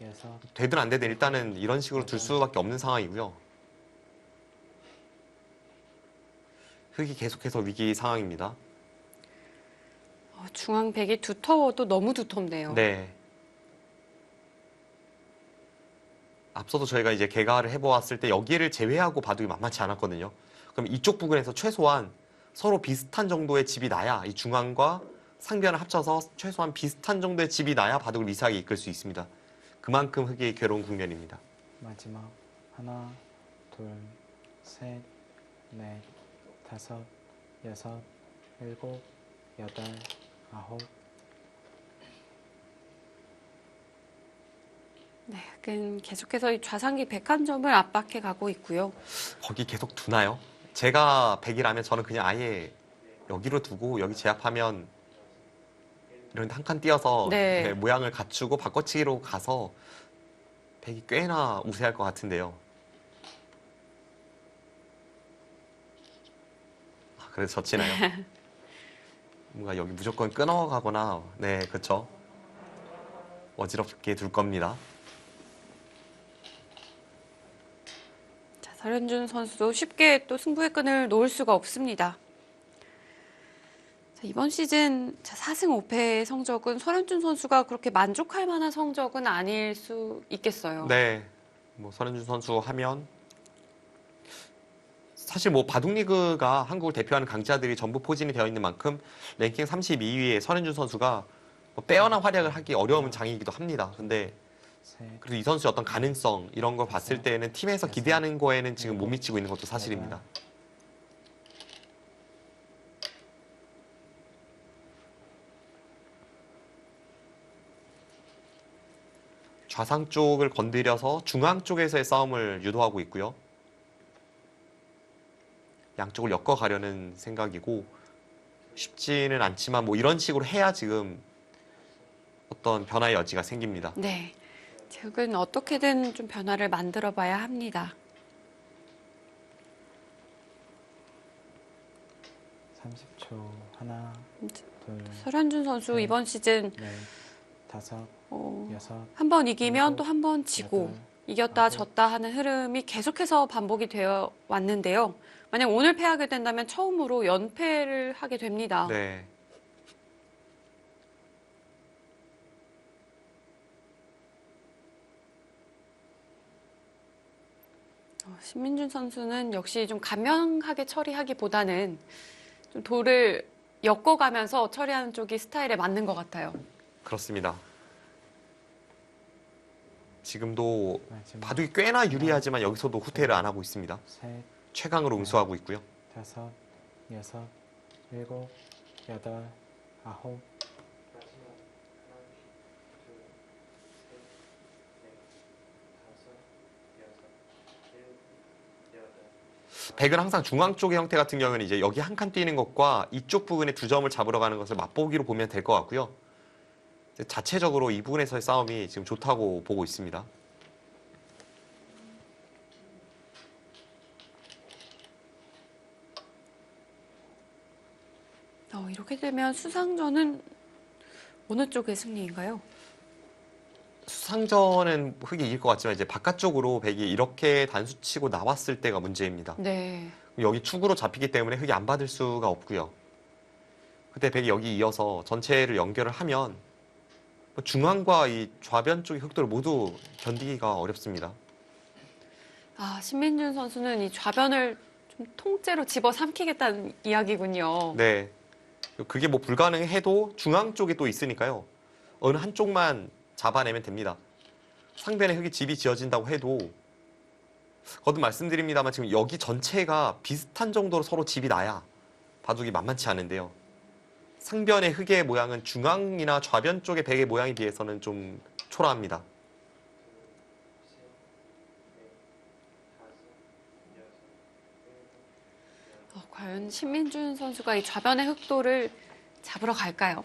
여섯, 되든 안 되든 일단은 이런 식으로 둘 수밖에 없는 상황이고요. 흙이 계속해서 위기 상황입니다. 중앙 백이 두터워도 너무 두텁네요. 네. 앞서도 저희가 이제 개가를 해보았을 때 여기를 제외하고 바둑이 만만치 않았거든요. 그럼 이쪽 부근에서 최소한 서로 비슷한 정도의 집이 나야 이 중앙과 상변을 합쳐서 최소한 비슷한 정도의 집이 나야 바둑을 미세하게 이끌 수 있습니다. 그만큼 흙이 괴로운 국면입니다. 마지막 하나, 둘, 셋, 넷, 다섯, 여섯, 일곱, 여덟, 아홉. 네, 흑은 계속해서 이 좌상기 101점을 압박해 가고 있고요. 거기 계속 두나요? 제가 100이라면 저는 그냥 아예 여기로 두고 여기 제압하면 이런 한 칸 띄어서 네. 네, 모양을 갖추고 바꿔치기로 가서 100이 꽤나 우세할 것 같은데요. 아, 그래서 젖히나요? 뭔가 여기 무조건 끊어가거나 네, 그렇죠. 어지럽게 둘 겁니다. 자, 설현준 선수도 쉽게 또 승부의 끈을 놓을 수가 없습니다. 자, 이번 시즌 4승 5패의 성적은 설현준 선수가 그렇게 만족할 만한 성적은 아닐 수 있겠어요. 네, 뭐 설현준 선수 하면 사실 뭐 바둑리그가 한국을 대표하는 강자들이 전부 포진이 되어 있는 만큼 랭킹 32위의 설현준 선수가 뭐 빼어난 활약을 하기 어려운 장이기도 합니다. 근데 셋, 그래도 이 선수의 어떤 가능성 이런 걸 봤을 때는 팀에서 기대하는 거에는 지금 못 미치고 있는 것도 사실입니다. 좌상 쪽을 건드려서 중앙 쪽에서의 싸움을 유도하고 있고요. 양쪽을 엮어가려는 생각이고 쉽지는 않지만 뭐 이런 식으로 해야 지금 어떤 변화의 여지가 생깁니다. 네. 흑은 어떻게든 좀 변화를 만들어 봐야 합니다. 30초. 하나, 둘, 설현준 선수 네. 이번 시즌 넷, 다섯, 어, 여섯, 한 번 이기면 일곱, 또 한 번 지고 여덟, 이겼다 아홉. 졌다 하는 흐름이 계속해서 반복이 되어 왔는데요. 만약 오늘 패하게 된다면 처음으로 연패를 하게 됩니다. 네. 신민준 선수는 역시 좀 간명하게 처리하기보다는 좀 돌을 엮어가면서 처리하는 쪽이 스타일에 맞는 것 같아요. 그렇습니다. 지금도 마지막 바둑이 꽤나 유리하지만 여기서도 후퇴를 안 하고 있습니다. 셋, 최강으로 응수하고 있고요. 다섯, 여섯, 일곱, 여덟, 아홉. 100은 항상 중앙 쪽의 형태 같은 경우는 이제 여기 한 칸 뛰는 것과 이쪽 부분에 두 점을 잡으러 가는 것을 맛보기로 보면 될 것 같고요. 자체적으로 이 부분에서의 싸움이 지금 좋다고 보고 있습니다. 이렇게 되면 수상전은 어느 쪽의 승리인가요? 수상전은 흑이 이길 것 같지만 이제 바깥쪽으로 백이 이렇게 단수 치고 나왔을 때가 문제입니다. 네. 여기 축으로 잡히기 때문에 흑이 안 받을 수가 없고요. 그때 백이 여기 이어서 전체를 연결을 하면 중앙과 이 좌변 쪽의 흑도를 모두 견디기가 어렵습니다. 신민준 선수는 이 좌변을 좀 통째로 집어삼키겠다는 이야기군요. 네. 그게 뭐 불가능해도 중앙 쪽에 또 있으니까요. 어느 한쪽만 잡아내면 됩니다. 상변에 흙이 집이 지어진다고 해도 거듭 말씀드립니다만 지금 여기 전체가 비슷한 정도로 서로 집이 나야 바둑이 만만치 않은데요. 상변의 흙의 모양은 중앙이나 좌변 쪽의 백의 모양에 비해서는 좀 초라합니다. 과연 신민준 선수가 이 좌변의 흑도를 잡으러 갈까요?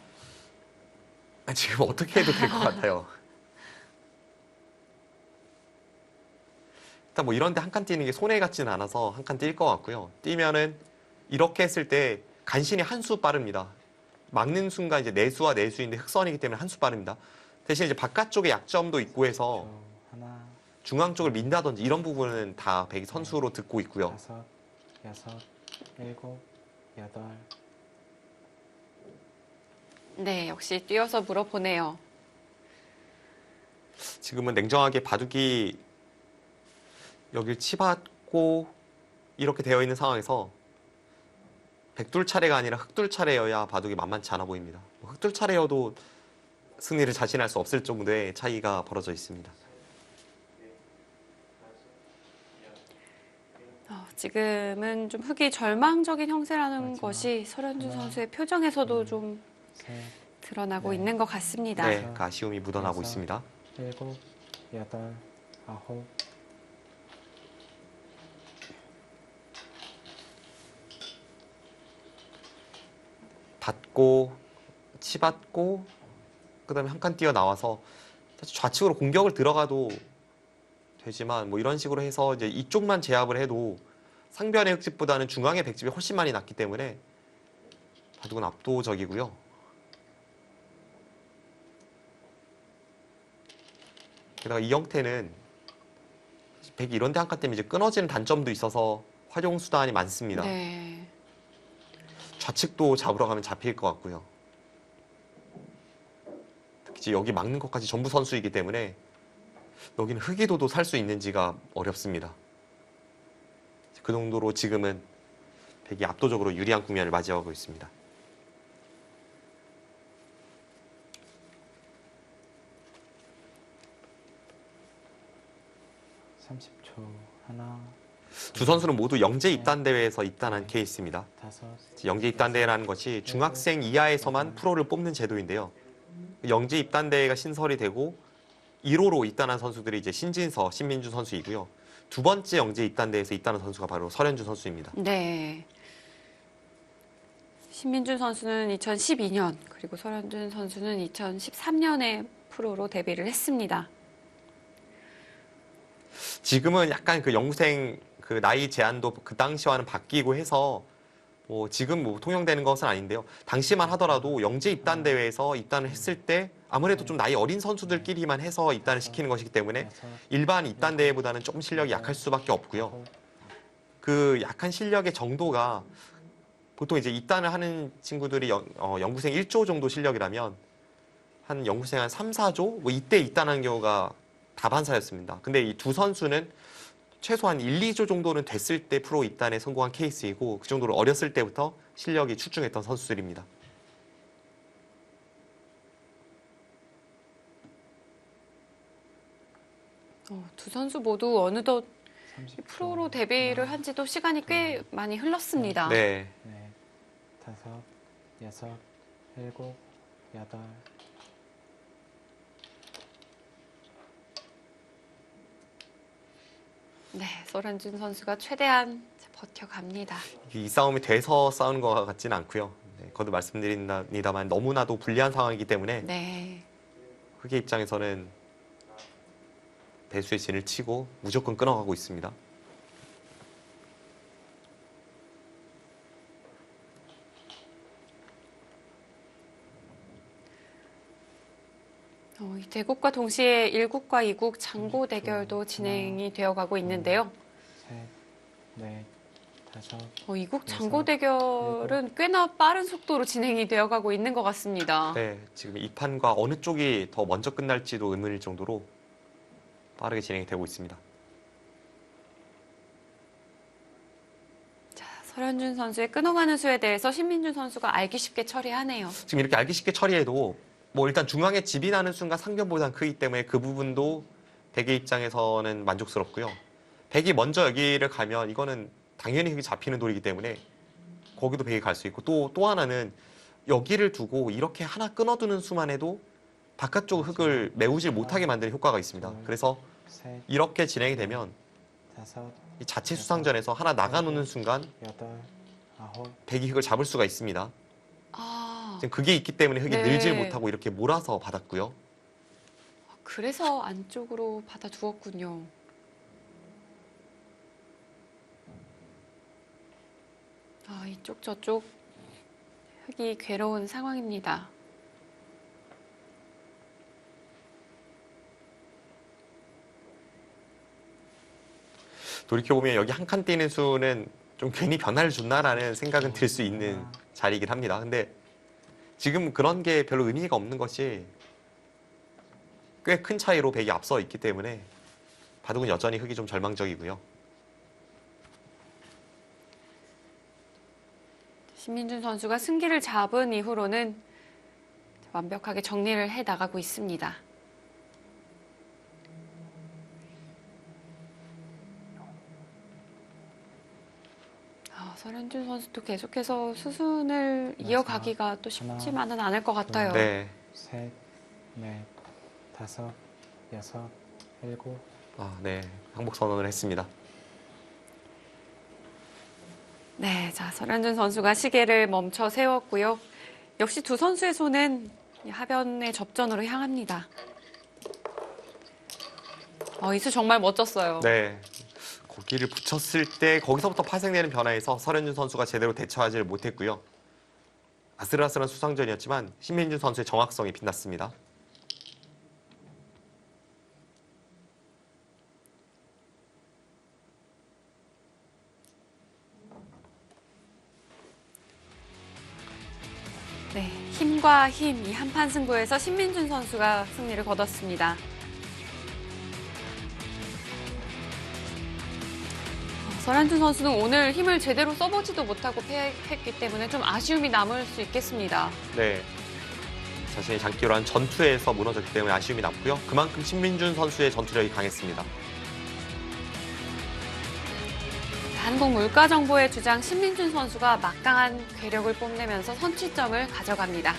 지금 어떻게 해도 될 것 같아요. 일단 뭐 이런데 한 칸 뛰는 게 손해 같지는 않아서 한 칸 뛸 것 같고요. 뛰면은 이렇게 했을 때 간신히 한 수 빠릅니다. 막는 순간 이제 내수와 내수인데 흑선이기 때문에 한 수 빠릅니다. 대신 이제 바깥쪽에 약점도 있고 해서 하나, 중앙 쪽을 민다든지 이런 부분은 다 백이 선수로 듣고 있고요. 다섯, 여섯, 일곱, 여덟, 네, 역시 뛰어서 물어보네요. 지금은 냉정하게 바둑이 여길 치받고 이렇게 되어 있는 상황에서 백둘 차례가 아니라 흑둘 차례여야 바둑이 만만치 않아 보입니다. 흑둘 차례여도 승리를 자신할 수 없을 정도의 차이가 벌어져 있습니다. 지금은 좀 흑이 절망적인 형세라는 마지막 것이 설현준 하나, 선수의 표정에서도 둘, 좀 셋, 드러나고 넷, 있는 것 같습니다. 네, 그 아쉬움이 묻어나고 여섯, 있습니다. 일곱, 여덟, 아홉, 받고 치받고 그다음에 한 칸 뛰어 나와서 사실 좌측으로 공격을 들어가도 되지만 뭐 이런 식으로 해서 이제 이쪽만 제압을 해도 상변의 흑집보다는 중앙의 백집이 훨씬 많이 났기 때문에 바둑은 압도적이고요. 게다가 이 형태는 백이 이런 데 한 칸 때문에 이제 끊어지는 단점도 있어서 활용 수단이 많습니다. 네. 좌측도 잡으러 가면 잡힐 것 같고요. 특히 이제 여기 막는 것까지 전부 선수이기 때문에 여기는 흑이도도 살 수 있는지가 어렵습니다. 그 정도로 지금은 백이 압도적으로 유리한 국면을 맞이하고 있습니다. 삼십 초 하나, 두 선수는 모두 영재 입단 대회에서 입단한 케이스입니다. 다섯, 영재 입단 대회라는 것이 중학생 이하에서만 프로를 뽑는 제도인데요. 영재 입단 대회가 신설이 되고 1호로 입단한 선수들이 이제 신진서, 신민주 선수이고요. 두 번째 영재 입단 대회에서 입단한 선수가 바로 설현준 선수입니다. 네. 신민준 선수는 2012년, 그리고 설현준 선수는 2013년에 프로로 데뷔를 했습니다. 지금은 약간 그 영생 그 나이 제한도 그 당시와는 바뀌고 해서 뭐 지금 뭐 통용되는 것은 아닌데요. 당시만 하더라도 영재 입단 대회에서 입단을 했을 때 아무래도 좀 나이 어린 선수들끼리만 해서 입단을 시키는 것이기 때문에 여섯, 일반 입단 대회보다는 조금 실력이 약할 수밖에 없고요. 아홉, 그 약한 실력의 정도가 보통 이제 입단을 하는 친구들이 연구생 1조 정도 실력이라면 한 연구생 한 3, 4조 뭐 이때 입단하는 경우가 다반사였습니다. 근데 이 두 선수는 최소한 1, 2조 정도는 됐을 때 프로 입단에 성공한 케이스이고 그 정도로 어렸을 때부터 실력이 출중했던 선수들입니다. 두 선수 모두 어느덧 삼십 초 프로로 데뷔를 하나, 한 지도 시간이 꽤 많이 흘렀습니다. 네. 넷, 다섯, 여섯, 일곱, 여덟, 네, 설현준 선수가 최대한 버텨갑니다. 이 싸움이 돼서 싸우는 것 같지는 않고요. 네, 거듭 말씀드립니다만 너무나도 불리한 상황이기 때문에 네. 흑의 입장에서는 배수의 진을 치고 무조건 끊어가고 있습니다. 이 대국과 동시에 1국과 2국 장고 대결도 진행이 되어가고 있는데요. 셋, 넷, 다섯, 2국 장고 대결은 꽤나 빠른 속도로 진행이 되어가고 있는 것 같습니다. 네, 지금 이 판과 어느 쪽이 더 먼저 끝날지도 의문일 정도로 빠르게 진행이 되고 있습니다. 자, 설현준 선수의 끊어가는 수에 대해서 신민준 선수가 알기 쉽게 처리하네요. 지금 이렇게 알기 쉽게 처리해도 뭐 일단 중앙에 집이 나는 순간 상변보단 크기 때문에 그 부분도 백의 입장에서는 만족스럽고요. 백이 먼저 여기를 가면 이거는 당연히 흑이 잡히는 돌이기 때문에 거기도 백이 갈 수 있고 또 하나는 여기를 두고 이렇게 하나 끊어두는 수만 해도 바깥쪽 흑을 메우질 못하게 만드는 효과가 있습니다. 그래서 셋, 이렇게 진행이 되면 다섯, 이 자체 수상전에서 하나 나가놓는 순간 여덟, 아홉, 백이 흑을 잡을 수가 있습니다. 아, 지금 그게 있기 때문에 흑이 네. 늘질 못하고 이렇게 몰아서 받았고요. 그래서 안쪽으로 받아두었군요. 이쪽 저쪽 흑이 괴로운 상황입니다. 돌이켜보면 여기 한 칸 뛰는 수는 좀 괜히 변화를 줬나라는 생각은 들 수 있는 자리이긴 합니다. 근데 지금 그런 게 별로 의미가 없는 것이 꽤 큰 차이로 백이 앞서 있기 때문에 바둑은 여전히 흙이 좀 절망적이고요. 신민준 선수가 승기를 잡은 이후로는 완벽하게 정리를 해 나가고 있습니다. 설현준 선수도 계속해서 수순을 이어가기가 또 쉽지만은 않을 것 같아요. 네. 셋, 넷, 다섯, 여섯, 일곱. 네. 항복 선언을 했습니다. 네, 자, 설현준 선수가 시계를 멈춰 세웠고요. 역시 두 선수의 손은 이 하변의 접전으로 향합니다. 이수 정말 멋졌어요. 네. 거기를 붙였을 때 거기서부터 파생되는 변화에서 설현준 선수가 제대로 대처하지 못했고요. 아슬아슬한 수상전이었지만 신민준 선수의 정확성이 빛났습니다. 네, 힘과 힘, 이 한판 승부에서 신민준 선수가 승리를 거뒀습니다. 설현준 선수는 오늘 힘을 제대로 써보지도 못하고 패했기 때문에 좀 아쉬움이 남을 수 있겠습니다. 네. 자신의 장기로 한 전투에서 무너졌기 때문에 아쉬움이 남고요. 그만큼 신민준 선수의 전투력이 강했습니다. 한국물가정보의 주장 신민준 선수가 막강한 괴력을 뽐내면서 선취점을 가져갑니다.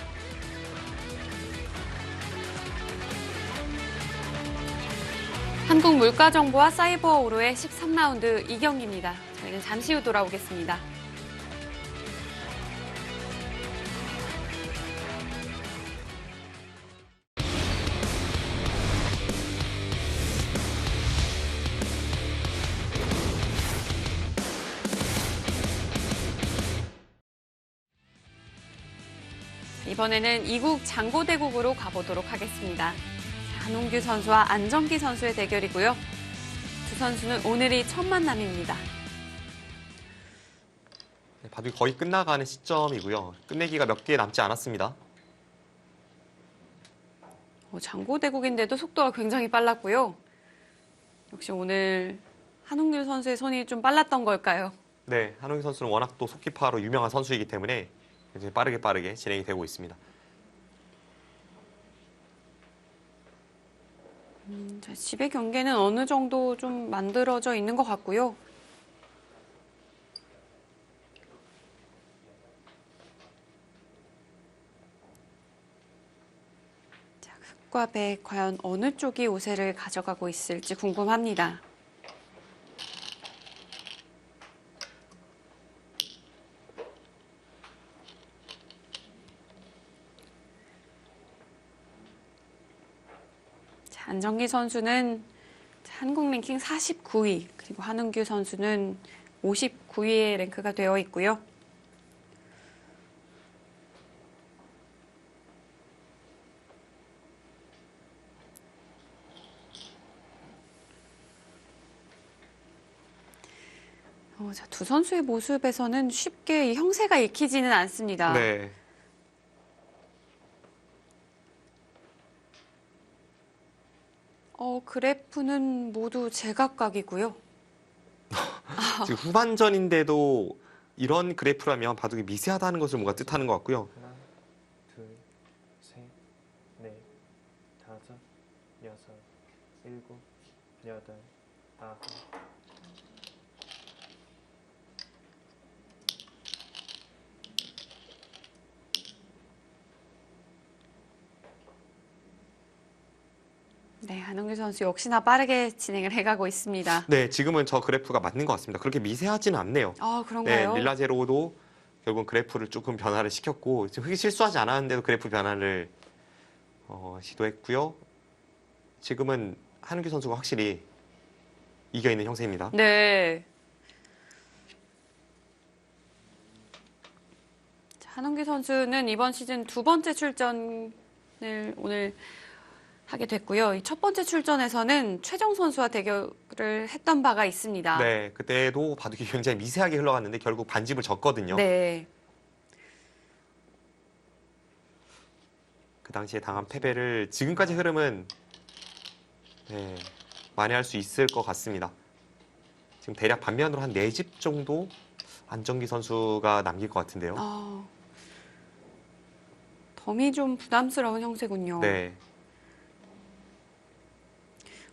한국물가정보와 사이버오로의 13라운드 2경기입니다. 저희는 잠시 후 돌아오겠습니다. 이번에는 이국 장고대국으로 가보도록 하겠습니다. 한홍규 선수와 안정기 선수의 대결이고요. 두 선수는 오늘이 첫 만남입니다. 네, 바둑이 거의 끝나가는 시점이고요. 끝내기가 몇 개 남지 않았습니다. 장고대국인데도 속도가 굉장히 빨랐고요. 역시 오늘 한홍규 선수의 손이 좀 빨랐던 걸까요? 네, 한홍규 선수는 워낙 또 속기파로 유명한 선수이기 때문에 굉장히 빠르게 진행이 되고 있습니다. 집의 경계는 어느 정도 좀 만들어져 있는 것 같고요. 자, 흑과 백 과연 어느 쪽이 우세를 가져가고 있을지 궁금합니다. 안정기 선수는 한국 랭킹 49위, 그리고 한은규 선수는 59위의 랭크가 되어 있고요. 자, 두 선수의 모습에서는 쉽게 이 형세가 읽히지는 않습니다. 네. 그래프는 모두 제각각이고요. 지금 후반전인데도 이런 그래프라면 바둑이 미세하다는 것을 뭔가 뜻하는 것 같고요. 하나, 둘, 셋, 넷, 다섯, 여섯, 일곱, 여덟, 아홉. 네, 한웅규 선수 역시나 빠르게 진행을 해가고 있습니다. 네, 지금은 저 그래프가 맞는 것 같습니다. 그렇게 미세하지는 않네요. 아, 그런가요? 네, 릴라제로도 결국은 그래프를 조금 변화를 시켰고 지금 흙이 실수하지 않았는데도 그래프 변화를 시도했고요. 지금은 한웅규 선수가 확실히 이겨 있는 형세입니다. 네. 자, 한웅규 선수는 이번 시즌 두 번째 출전을 오늘 하게 됐고요. 이 첫 번째 출전에서는 최정 선수와 대결을 했던 바가 있습니다. 네, 그때도 바둑이 굉장히 미세하게 흘러갔는데 결국 반집을 졌거든요. 네. 그 당시에 당한 패배를 지금까지 흐름은 네, 만회할 수 있을 것 같습니다. 지금 대략 반면으로 한 4집 정도 안정기 선수가 남길 것 같은데요. 덤이 좀 부담스러운 형세군요. 네,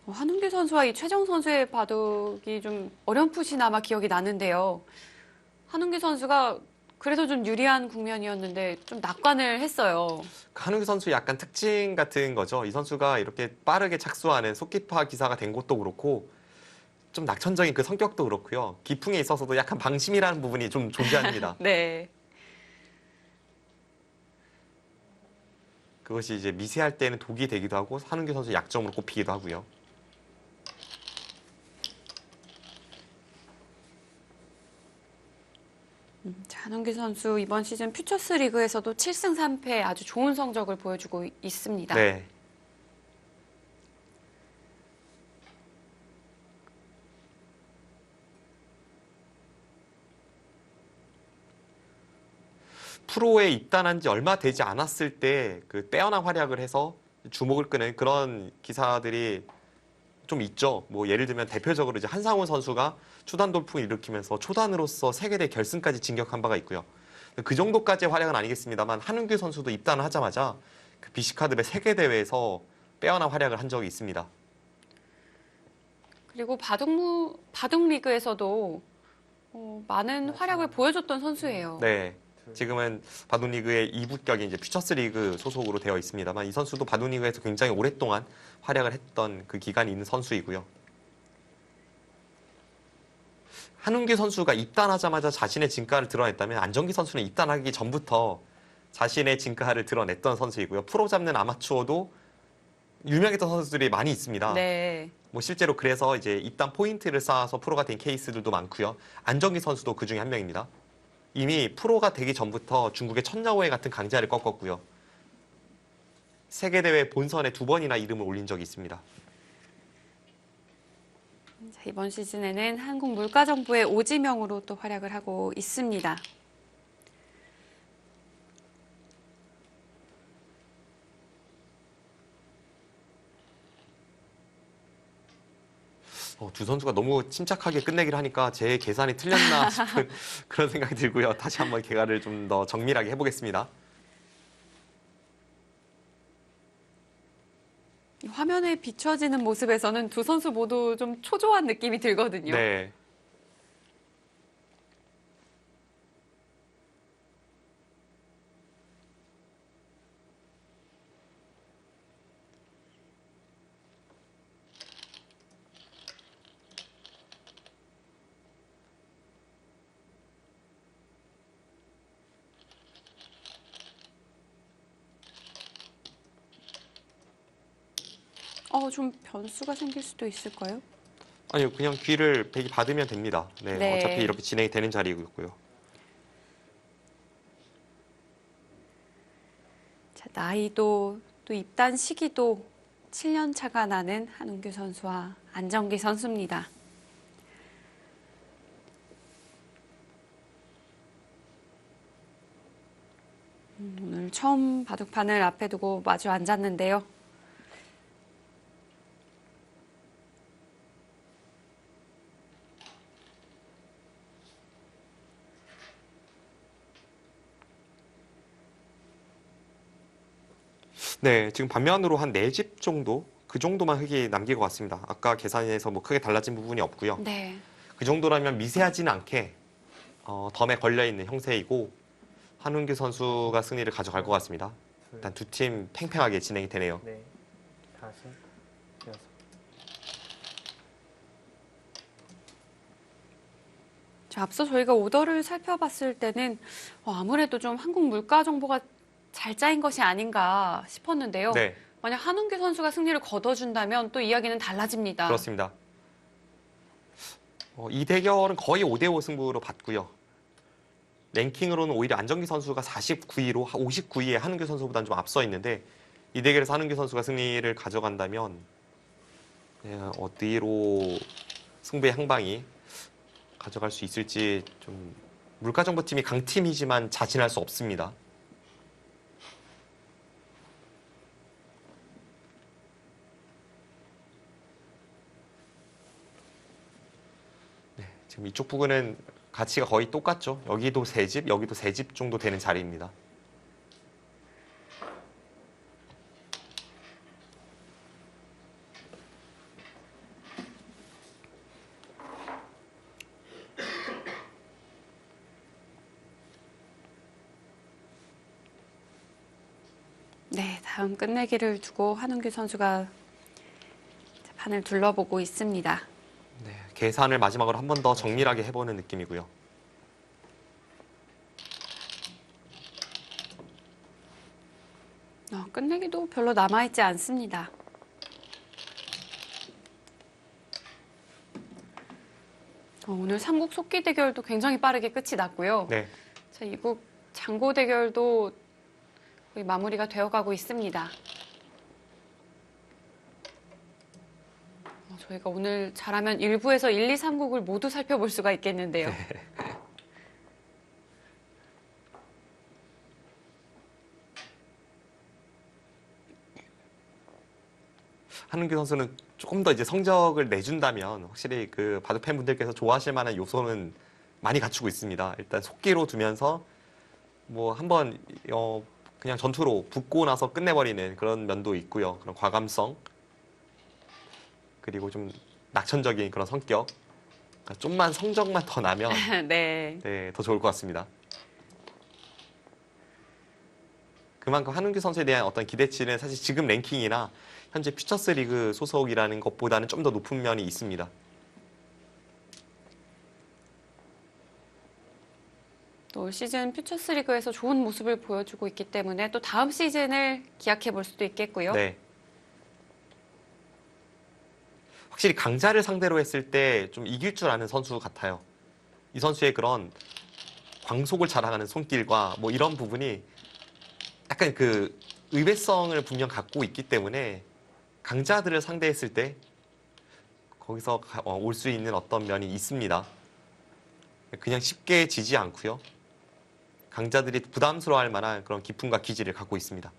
한웅규 선수와 이 최정 선수의 바둑이 좀 어렴풋이나마 기억이 나는데요. 한웅규 선수가 그래도 좀 유리한 국면이었는데 좀 낙관을 했어요. 한웅기 선수 약간 특징 같은 거죠. 이 선수가 이렇게 빠르게 착수하는 속기파 기사가 된 것도 그렇고 좀 낙천적인 그 성격도 그렇고요. 기풍에 있어서도 약간 방심이라는 부분이 좀 존재합니다. 네. 그것이 이제 미세할 때는 독이 되기도 하고 한웅기 선수 약점으로 꼽히기도 하고요. 한웅규 선수 이번 시즌 퓨처스 리그에서도 7승 3패 아주 좋은 성적을 보여주고 있습니다. 네. 프로에 입단한 지 얼마 되지 않았을 때 그 빼어난 활약을 해서 주목을 끄는 그런 기사들이 좀 있죠. 뭐 예를 들면 대표적으로 이제 한상훈 선수가 초단 돌풍을 일으키면서 초단으로서 세계대 결승까지 진격한 바가 있고요. 그 정도까지의 활약은 아니겠습니다만 한웅규 선수도 입단을 하자마자 그 비시카드배 세계대회에서 빼어난 활약을 한 적이 있습니다. 그리고 바둑 리그에서도 많은 활약을 보여줬던 선수예요. 네. 지금은 바둑리그의 2부격인 이제 퓨처스 리그 소속으로 되어 있습니다만 이 선수도 바둑리그에서 굉장히 오랫동안 활약을 했던 그 기간이 있는 선수이고요. 한웅기 선수가 입단하자마자 자신의 진가를 드러냈다면 안정기 선수는 입단하기 전부터 자신의 진가를 드러냈던 선수이고요. 프로 잡는 아마추어도 유명했던 선수들이 많이 있습니다. 네. 뭐 실제로 그래서 이제 입단 포인트를 쌓아서 프로가 된 케이스들도 많고요. 안정기 선수도 그 중에 한 명입니다. 이미 프로가 되기 전부터 중국의 천야오에 같은 강자를 꺾었고요. 세계대회 본선에 2번이나 이름을 올린 적이 있습니다. 자, 이번 시즌에는 한국물가정부의 오지명으로 또 활약을 하고 있습니다. 두 선수가 너무 침착하게 끝내기를 하니까 제 계산이 틀렸나 싶은 그런 생각이 들고요. 다시 한번 개각을 좀 더 정밀하게 해보겠습니다. 화면에 비춰지는 모습에서는 두 선수 모두 좀 초조한 느낌이 들거든요. 네. 좀 변수가 생길 수도 있을까요? 아니요, 그냥 귀를 백이 받으면 됩니다. 네, 네. 어차피 이렇게 진행이 되는 자리이고요. 자, 나이도 또 입단 시기도 7년 차가 나는 한웅규 선수와 안정기 선수입니다. 오늘 처음 바둑판을 앞에 두고 마주 앉았는데요. 네, 지금 반면으로 한 4집 정도? 그 정도만 흙이 남길 것 같습니다. 아까 계산에서 뭐 크게 달라진 부분이 없고요. 네. 그 정도라면 미세하지는 않게 덤에 걸려있는 형세이고 한웅규 선수가 승리를 가져갈 것 같습니다. 일단 두 팀 팽팽하게 진행이 되네요. 네, 다섯, 여섯. 자, 앞서 저희가 오더를 살펴봤을 때는 아무래도 좀 한국 물가 정보가 잘 짜인 것이 아닌가 싶었는데요. 네, 만약 한웅규 선수가 승리를 거둬준다면 또 이야기는 달라집니다. 그렇습니다. 이 대결은 거의 5대5 승부로 봤고요. 랭킹으로는 오히려 안정기 선수가 49위로 59위에 한웅규 선수보다는 좀 앞서 있는데 이 대결에서 한은규 선수가 승리를 가져간다면 어디로 승부의 향방이 가져갈 수 있을지 좀 물가정보팀이 강팀이지만 자신할 수 없습니다. 네, 지금 이쪽 부근은 가치가 거의 똑같죠. 여기도 3집, 여기도 3집 정도 되는 자리입니다. 네, 다음 끝내기를 두고 한은규 선수가 판을 둘러보고 있습니다. 네, 계산을 마지막으로 한 번 더 정밀하게 해보는 느낌이고요. 끝내기도 별로 남아있지 않습니다. 오늘 삼국 속기 대결도 굉장히 빠르게 끝이 났고요. 네, 자, 이국 장고 대결도 거의 마무리가 되어가고 있습니다. 저희가 오늘 잘하면 1부에서 1, 2, 3국을 모두 살펴볼 수가 있겠는데요. 한은규 선수는 조금 더 이제 성적을 내준다면 확실히 그 바둑 팬분들께서 좋아하실 만한 요소는 많이 갖추고 있습니다. 일단 속기로 두면서 뭐 한번 그냥 전투로 붙고 나서 끝내버리는 그런 면도 있고요. 그런 과감성 그리고 좀 낙천적인 그런 성격. 그러니까 좀만 성적만 더 나면 네. 네, 더 좋을 것 같습니다. 그만큼 한은규 선수에 대한 어떤 기대치는 사실 지금 랭킹이나 현재 퓨처스 리그 소속이라는 것보다는 좀 더 높은 면이 있습니다. 또 올 시즌 퓨처스 리그에서 좋은 모습을 보여주고 있기 때문에 또 다음 시즌을 기약해 볼 수도 있겠고요. 네. 확실히 강자를 상대로 했을 때 좀 이길 줄 아는 선수 같아요. 이 선수의 그런 광속을 자랑하는 손길과 뭐 이런 부분이 약간 그 의외성을 분명 갖고 있기 때문에 강자들을 상대했을 때 거기서 올 수 있는 어떤 면이 있습니다. 그냥 쉽게 지지 않고요. 강자들이 부담스러워할 만한 그런 기품과 기질을 갖고 있습니다.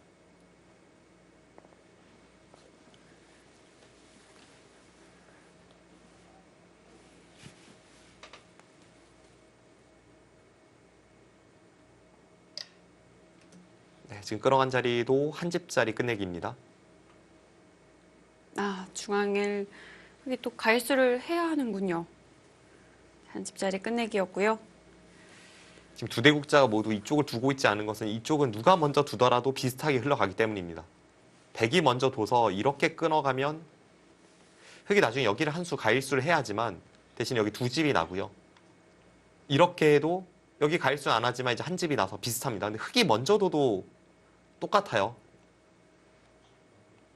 네, 지금 끌어간 자리도 한 집짜리 끝내기입니다. 중앙을 여기 또 가일수를 해야 하는군요. 한 집짜리 끝내기였고요. 지금 두 대국자가 모두 이쪽을 두고 있지 않은 것은 이쪽은 누가 먼저 두더라도 비슷하게 흘러가기 때문입니다. 백이 먼저 둬서 이렇게 끊어가면 흑이 나중에 여기를 한 수 가일수를 해야 하지만 대신 여기 두 집이 나고요. 이렇게 해도 여기 가일수는 안 하지만 이제 한 집이 나서 비슷합니다. 근데 흑이 먼저 둬도 똑같아요.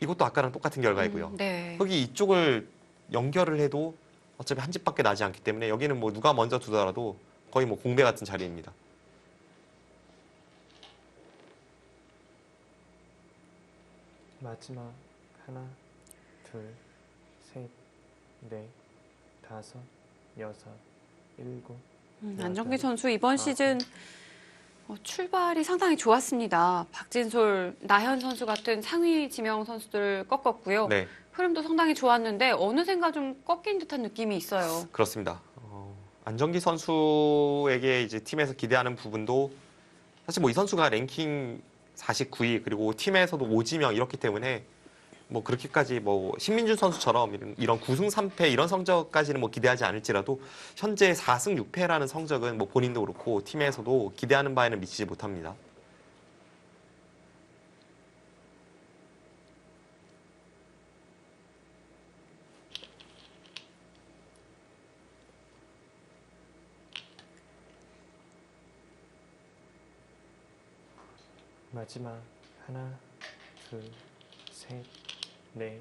이것도 아까랑 똑같은 결과이고요. 네. 흑이 이쪽을 연결을 해도 어차피 한 집밖에 나지 않기 때문에 여기는 뭐 누가 먼저 두더라도 거의 뭐 공배 같은 자리입니다. 마지막 하나, 둘, 셋, 넷, 다섯, 여섯, 일곱. 안정기 선수 이번 시즌 출발이 상당히 좋았습니다. 박진솔, 나현 선수 같은 상위 지명 선수들을 꺾었고요. 네, 흐름도 상당히 좋았는데 어느샌가 좀 꺾인 듯한 느낌이 있어요. 그렇습니다. 안정기 선수에게 이제 팀에서 기대하는 부분도 사실 뭐 이 선수가 랭킹 49위 그리고 팀에서도 5지명 이렇기 때문에 뭐 그렇게까지 뭐 신민준 선수처럼 이런 9승 3패 이런 성적까지는 뭐 기대하지 않을지라도 현재 4승 6패라는 성적은 뭐 본인도 그렇고 팀에서도 기대하는 바에는 미치지 못합니다. 마지막 하나, 둘, 셋, 넷,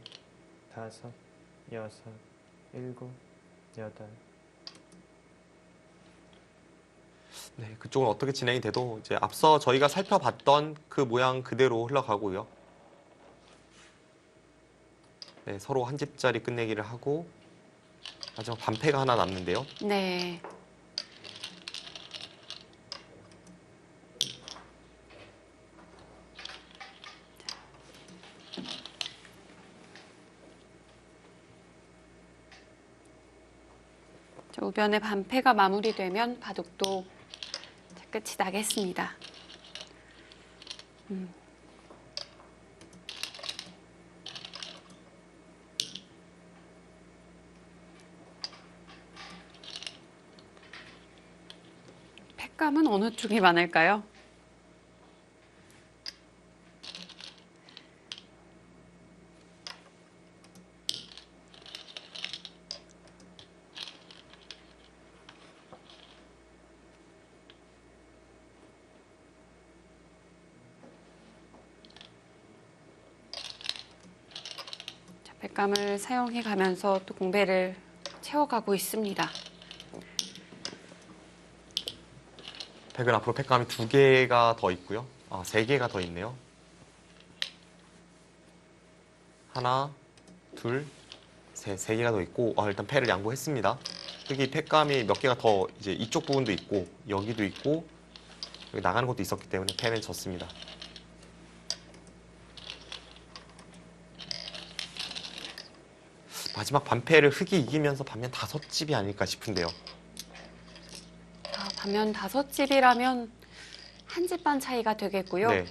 다섯, 여섯, 일곱, 여덟. 네, 그쪽은 어떻게 진행이 돼도 이제 앞서 저희가 살펴봤던 그 모양 그대로 흘러가고요. 네, 서로 한 집짜리 끝내기를 하고 마지막 반패가 하나 남는데요. 네. 자, 우변의 반패가 마무리되면 바둑도 끝이 나겠습니다. 패감은 어느 쪽이 많을까요? 자, 패감을 사용해 가면서 또 공배를 채워가고 있습니다. 백은 앞으로 패감이 2개가 더 있고요. 3개가 더 있네요. 하나, 둘, 셋, 3개가 더 있고 일단 패를 양보했습니다. 흑이 패감이 몇 개가 더 이제 이쪽 부분도 있고 여기도 있고 여기 나가는 것도 있었기 때문에 패는 졌습니다. 마지막 반패를 흑이 이기면서 반면 5집이 아닐까 싶은데요. 반면 5집이라면 한 집 반 차이가 되겠고요. 네.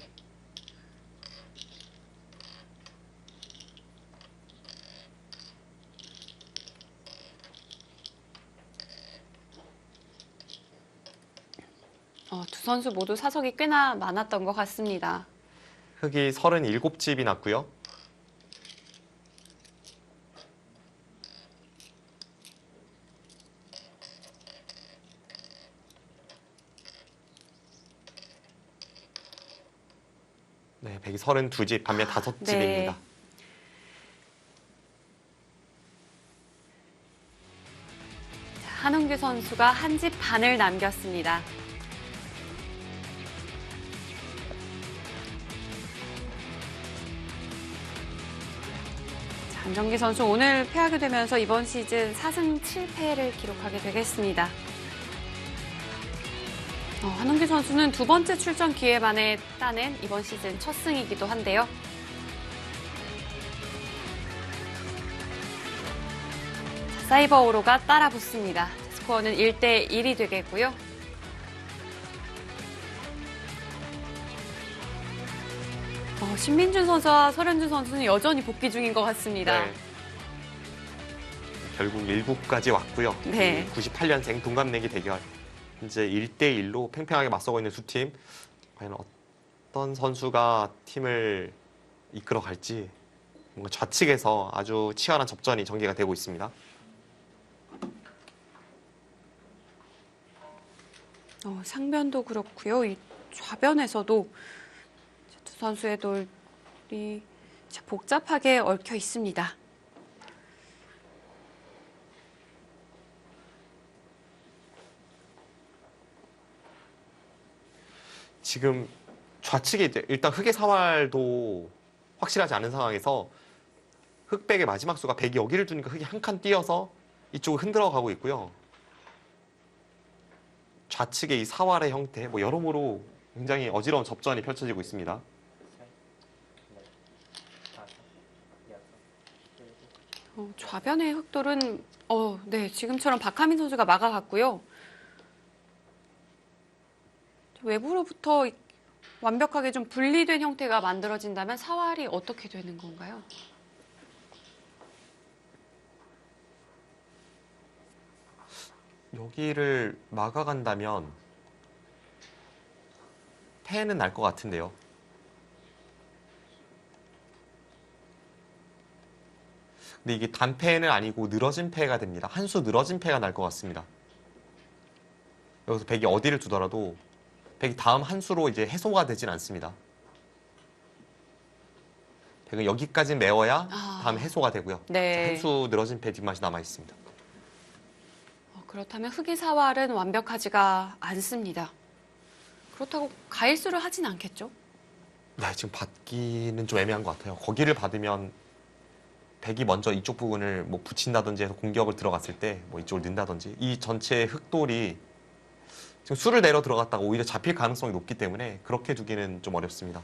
두 선수 모두 사석이 꽤나 많았던 것 같습니다. 흑이 37집이 났고요. 네, 백이 32집, 반면 5집입니다. 네. 한웅규 선수가 한 집 반을 남겼습니다. 자, 안정기 선수 오늘 패하게 되면서 이번 시즌 4승 7패를 기록하게 되겠습니다. 한웅규 선수는 2번째 출전 기회 만에 따낸 이번 시즌 첫 승이기도 한데요. 자, 사이버 오로가 따라 붙습니다. 스코어는 1대1이 되겠고요. 신민준 선수와 설현준 선수는 여전히 복귀 중인 것 같습니다. 네. 결국 1구까지 왔고요. 네. 98년생 동갑내기 대결. 이제 1대1로 팽팽하게 맞서고 있는 두 팀. 과연 어떤 선수가 팀을 이끌어 갈지 뭔가 좌측에서 아주 치열한 접전이 전개가 되고 있습니다. 상변도 그렇고요. 이 좌변에서도 두 선수의 돌이 복잡하게 얽혀 있습니다. 지금 좌측에 일단 흑의 사활도 확실하지 않은 상황에서 흑백의 마지막 수가 백이 여기를 두니까 흑이 한 칸 뛰어서 이쪽을 흔들어 가고 있고요. 좌측의 이 사활의 형태, 여러모로 굉장히 어지러운 접전이 펼쳐지고 있습니다. 좌변의 흑돌은 네, 지금처럼 박하민 선수가 막아갔고요. 외부로부터 완벽하게 좀 분리된 형태가 만들어진다면 사활이 어떻게 되는 건가요? 여기를 막아간다면 패는 날 것 같은데요. 근데 이게 단패는 아니고 늘어진 패가 됩니다. 한 수 늘어진 패가 날 것 같습니다. 여기서 백이 어디를 두더라도 백이 다음 한 수로 이제 해소가 되진 않습니다. 백은 여기까지 메워야 다음 해소가 되고요. 네. 한 수 늘어진 패 뒷맛이 남아 있습니다. 그렇다면 흑의 사활은 완벽하지가 않습니다. 그렇다고 가일수를 하진 않겠죠? 네, 지금 받기는 좀 애매한 것 같아요. 거기를 받으면 백이 먼저 이쪽 부분을 뭐 붙인다든지 해서 공격을 들어갔을 때 뭐 이쪽을 넣는다든지 이 전체 흑돌이 지금 수를 내려 들어갔다가 오히려 잡힐 가능성이 높기 때문에 그렇게 두기는 좀 어렵습니다.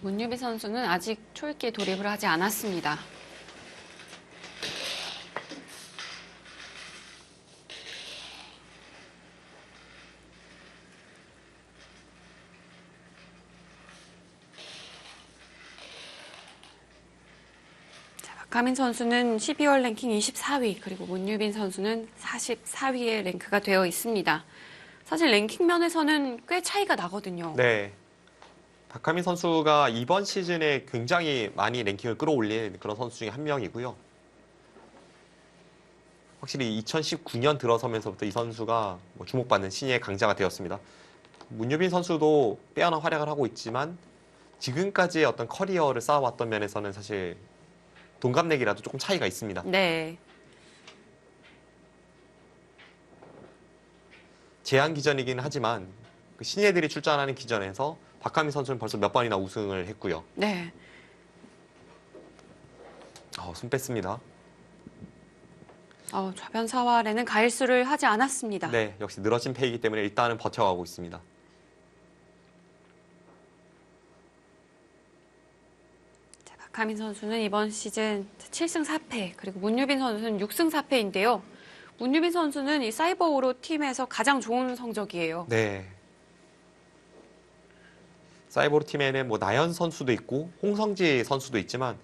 문유비 선수는 아직 초읽기에 돌입을 하지 않았습니다. 박하민 선수는 12월 랭킹 24위, 그리고 문유빈 선수는 44위에 랭크가 되어 있습니다. 사실 랭킹 면에서는 꽤 차이가 나거든요. 네. 박하민 선수가 이번 시즌에 굉장히 많이 랭킹을 끌어올린 그런 선수 중에 한 명이고요. 확실히 2019년 들어서면서부터 이 선수가 뭐 주목받는 신예의 강자가 되었습니다. 문유빈 선수도 빼어난 활약을 하고 있지만 지금까지의 어떤 커리어를 쌓아왔던 면에서는 사실 동갑내기라도 조금 차이가 있습니다. 네. 제한 기전이긴 하지만 그 신예들이 출전하는 기전에서 박하민 선수는 벌써 몇 번이나 우승을 했고요. 네. 손 뺐습니다. 좌변 사활에는 가일수를 하지 않았습니다. 네, 역시 늘어진 패이기 때문에 일단은 버텨가고 있습니다. 박하민 선수는 이번 시즌 7승 4패, 그리고 문유빈 선수는 6승 4패인데요. 문유빈 선수는 이 사이버 오로 팀에서 가장 좋은 성적이에요. 네. 사이버로 팀에는 뭐 나연 선수도 있고 홍성지 선수도 있지만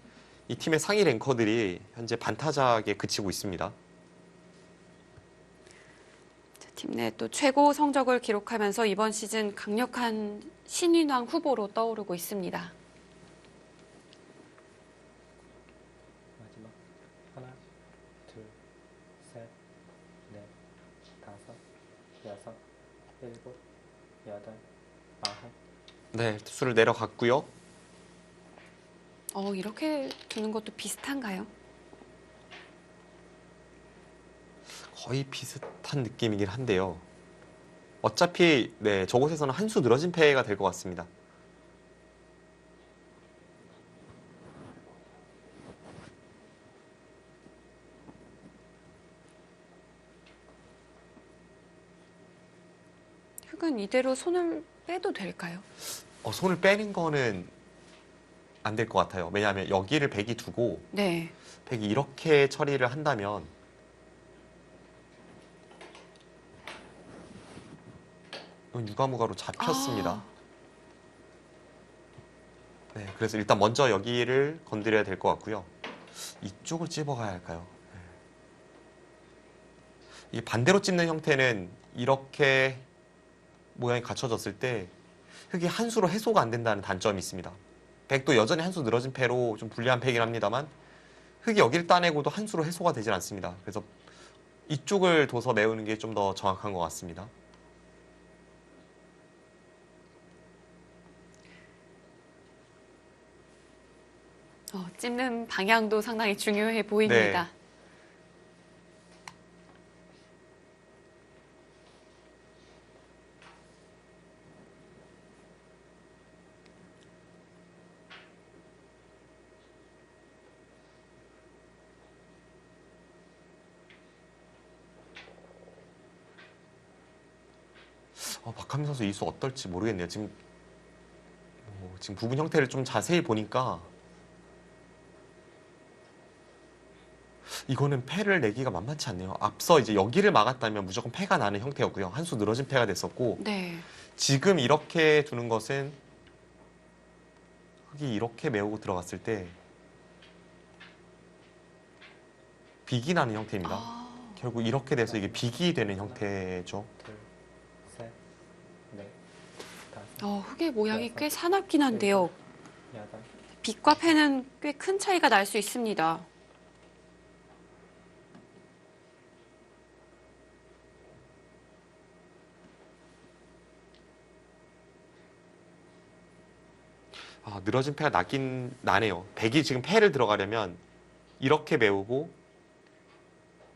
이 팀의 상위 랭커들이 현재 반타작에 그치고 있습니다. 팀 내 또 최고 성적을 기록하면서 이번 시즌 강력한 신인왕 후보로 떠오르고 있습니다. 마지막 하나, 둘, 셋, 넷, 다섯, 여섯, 일곱, 여덟, 아홉. 네, 수를 내려갔고요. 이렇게 두는 것도 비슷한가요? 거의 비슷한 느낌이긴 한데요. 어차피 네, 저곳에서는 한 수 늘어진 패가 될 것 같습니다. 흑은 이대로 손을 빼도 될까요? 손을 빼는 거는 안 될 것 같아요. 왜냐하면 여기를 백이 두고 네. 백이 이렇게 처리를 한다면 이건 유가무가로 잡혔습니다. 네, 그래서 일단 먼저 여기를 건드려야 될 것 같고요. 이쪽을 찝어가야 할까요? 이 반대로 찝는 형태는 이렇게 모양이 갖춰졌을 때 흑이 한 수로 해소가 안 된다는 단점이 있습니다. 백도 여전히 한 수 늘어진 패로 좀 불리한 패이긴 합니다만 흑이 여기를 따내고도 한 수로 해소가 되질 않습니다. 그래서 이쪽을 둬서 메우는 게 좀 더 정확한 것 같습니다. 찝는 방향도 상당히 중요해 보입니다. 네. 박하민 선수 이 수 어떨지 모르겠네요. 지금 부분 형태를 좀 자세히 보니까 이거는 패를 내기가 만만치 않네요. 앞서 이제 여기를 막았다면 무조건 패가 나는 형태였고요. 한 수 늘어진 패가 됐었고 네. 지금 이렇게 두는 것은 흑이 이렇게 메우고 들어갔을 때 빅이 나는 형태입니다. 결국 이렇게 돼서 이게 빅이 되는 형태죠. 둘, 셋, 넷, 다섯, 흑의 모양이 꽤 사납긴 한데요. 여덟. 빛과 패는 꽤 큰 차이가 날 수 있습니다. 늘어진 패가 나긴 나네요. 백이 지금 패를 들어가려면 이렇게 메우고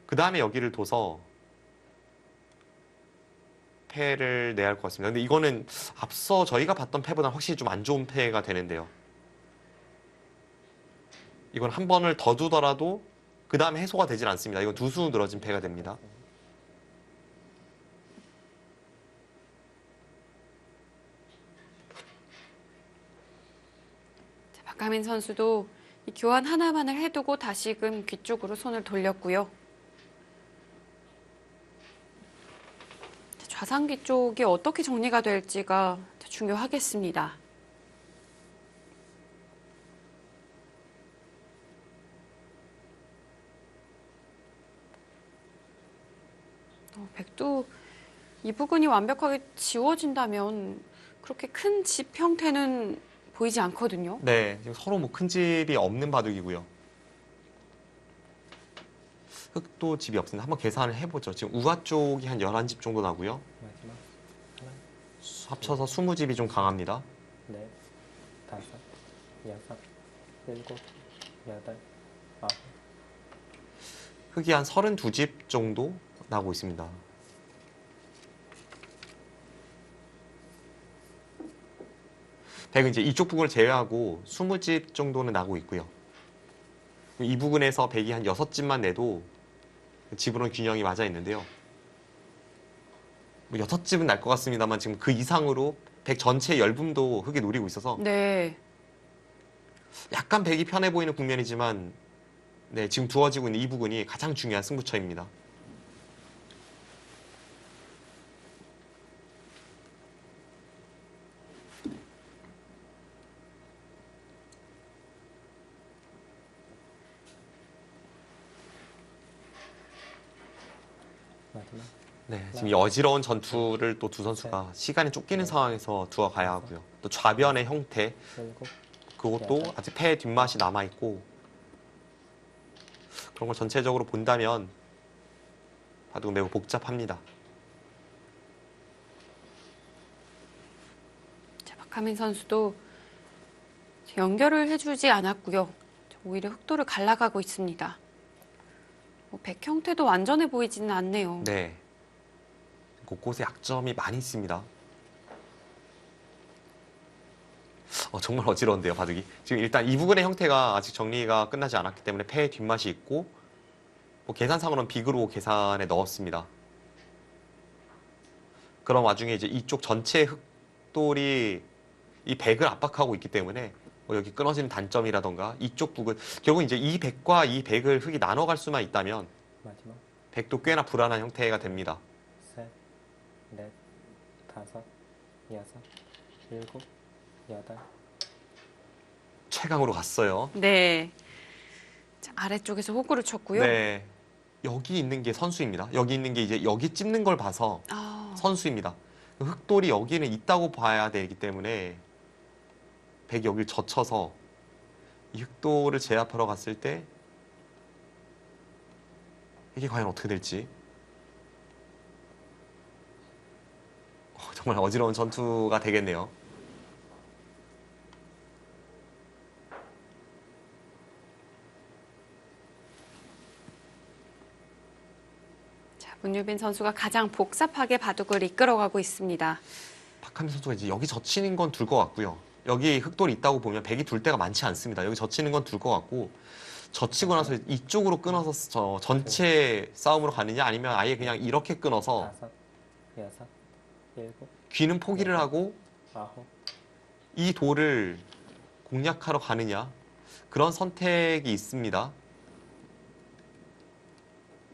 그 다음에 여기를 둬서 패를 내야 할 것 같습니다. 근데 이거는 앞서 저희가 봤던 패보다 확실히 좀 안 좋은 패가 되는데요. 이건 한 번을 더 두더라도 그 다음에 해소가 되질 않습니다. 이건 두 수 늘어진 패가 됩니다. 자, 박가민 선수도 이 교환 하나만을 해두고 다시금 귀 쪽으로 손을 돌렸고요. 자, 좌상귀 쪽이 어떻게 정리가 될지가 중요하겠습니다. 백도 이 부분이 완벽하게 지워진다면 그렇게 큰 집 형태는 보이지 않거든요. 네, 지금 서로 뭐 큰 집이 없는 바둑이고요. 흑도 집이 없습니다. 한번 계산을 해보죠. 지금 우화 쪽이 한 11집 정도 나고요. 마지막 하나, 합쳐서 20집이 좀 강합니다. 넷, 다섯, 여섯, 일곱, 여덟, 아홉. 흑이 한 32집 정도 나고 있습니다. 백은 이제 이쪽 부분을 제외하고 20집 정도는 나고 있고요. 이 부분에서 백이 한 6집만 내도 집으로는 균형이 맞아 있는데요. 뭐 6집은 날 것 같습니다만 지금 그 이상으로 백 전체의 열분도 흑이 노리고 있어서 네. 약간 백이 편해 보이는 국면이지만 네, 지금 두어지고 있는 이 부분이 가장 중요한 승부처입니다. 마지막 네, 지금 이 어지러운 전투를 또 두 선수가 시간이 쫓기는 상황에서 두어 가야 하고요. 또 좌변의 형태, 일곱, 그것도 아직 패의 뒷맛이 남아있고 그런 걸 전체적으로 본다면 바둑은 매우 복잡합니다. 자, 박하민 선수도 연결을 해주지 않았고요. 오히려 흑도를 갈라가고 있습니다. 백 형태도 완전해 보이지는 않네요. 네, 곳곳에 약점이 많이 있습니다. 정말 어지러운데요, 바둑이. 지금 일단 이 부분의 형태가 아직 정리가 끝나지 않았기 때문에 패의 뒷맛이 있고 뭐 계산상으로는 빅으로 계산에 넣었습니다. 그런 와중에 이제 이쪽 전체 흑돌이 이 백을 압박하고 있기 때문에 뭐 여기 끊어지는 단점이라던가 이쪽 부분 결국 이제 이 백과 이 백을 흑이 나눠갈 수만 있다면 마지막 백도 꽤나 불안한 형태가 됩니다. 셋, 넷, 다섯, 여섯, 일곱, 여덟. 최강으로 갔어요. 네. 자, 아래쪽에서 호구를 쳤고요. 네. 여기 있는 게 선수입니다. 여기 있는 게 이제 여기 찝는 걸 봐서 아, 선수입니다. 흑돌이 여기는 있다고 봐야 되기 때문에 백이 여기를 젖혀서 이 흑돌을 제압하러 갔을 때 이게 과연 어떻게 될지 정말 어지러운 전투가 되겠네요. 자, 문유빈 선수가 가장 복잡하게 바둑을 이끌어가고 있습니다. 박하민 선수가 이제 여기 젖히는 건 둘 것 같고요. 여기 흑돌이 있다고 보면 백이 둘 데가 많지 않습니다. 여기 젖히는 건 둘 것 같고 젖히고 나서 이쪽으로 끊어서 전체 싸움으로 가느냐 아니면 아예 그냥 이렇게 끊어서 다섯, 여섯, 일곱, 귀는 포기를 하고 아홉. 이 돌을 공략하러 가느냐 그런 선택이 있습니다.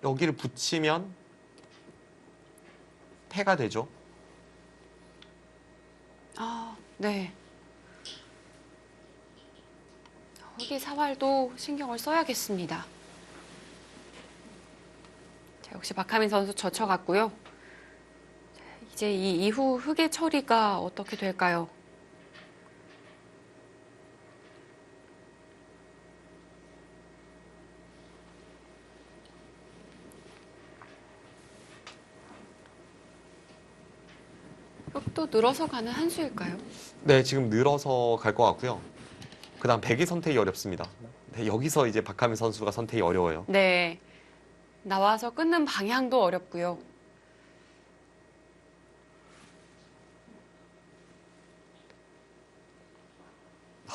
여기를 붙이면 패가 되죠. 아, 네. 흑이 사활도 신경을 써야겠습니다. 자, 역시 박하민 선수 젖혀갔고요. 자, 이제 이 이후 흑의 처리가 어떻게 될까요? 흑도 늘어서 가는 한 수일까요? 네, 지금 늘어서 갈 것 같고요. 그다음 백이 선택이 어렵습니다. 네, 여기서 이제 박하민 선수가 선택이 어려워요. 네. 나와서 끊는 방향도 어렵고요.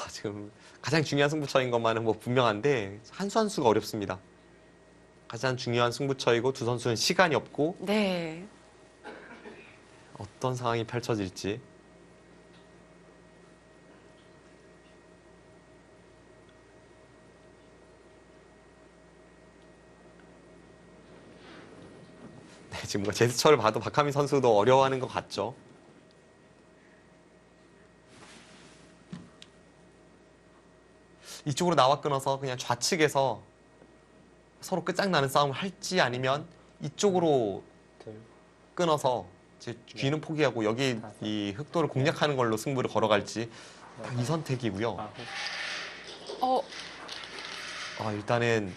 지금 가장 중요한 승부처인 것만은 뭐 분명한데 한 수 한 수가 어렵습니다. 가장 중요한 승부처이고 두 선수는 시간이 없고 네. 어떤 상황이 펼쳐질지. 네, 지금 뭔가 제스처를 봐도 박하민 선수도 어려워하는 것 같죠. 이쪽으로 나와 끊어서 그냥 좌측에서 서로 끝장나는 싸움을 할지 아니면 이쪽으로 둘, 끊어서 이제 귀는 포기하고 여기 이 흑도를 공략하는 걸로 승부를 걸어갈지 딱 이 선택이고요. 아홉, 일단은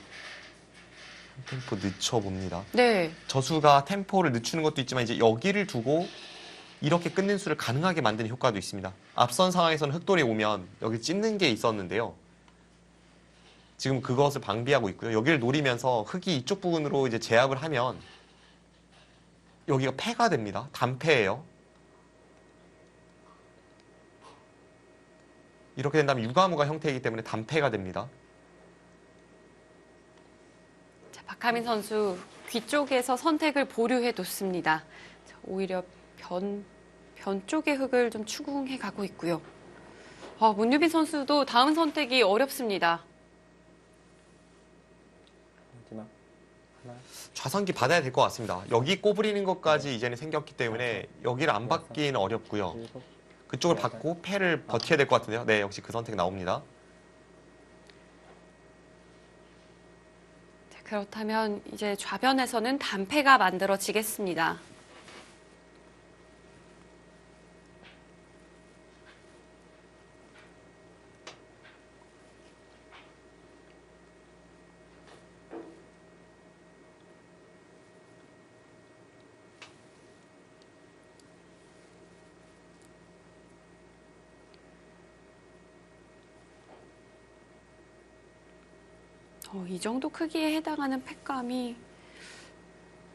한 템포 늦춰봅니다. 네. 저수가 템포를 늦추는 것도 있지만 이제 여기를 두고 이렇게 끊는 수를 가능하게 만드는 효과도 있습니다. 앞선 상황에서는 흑돌이 오면 여기 찝는 게 있었는데요. 지금 그것을 방비하고 있고요. 여기를 노리면서 흑이 이쪽 부분으로 이제 제압을 하면 여기가 패가 됩니다. 단패예요. 이렇게 된다면 유가무가 형태이기 때문에 단패가 됩니다. 자, 박하민 선수 귀 쪽에서 선택을 보류해 뒀습니다. 자, 오히려 변 쪽의 흙을 좀 추궁해 가고 있고요. 문유빈 선수도 다음 선택이 어렵습니다. 마지막 하나, 좌선기 받아야 될 것 같습니다. 여기 꼬부리는 것까지 이제는 생겼기 때문에 여기를 안 받기는 어렵고요. 일곱, 그쪽을 받고 패를 버텨야 될 것 같은데요. 네, 역시 그 선택 나옵니다. 자, 그렇다면 이제 좌변에서는 단패가 만들어지겠습니다. 이 정도 크기에 해당하는 팩감이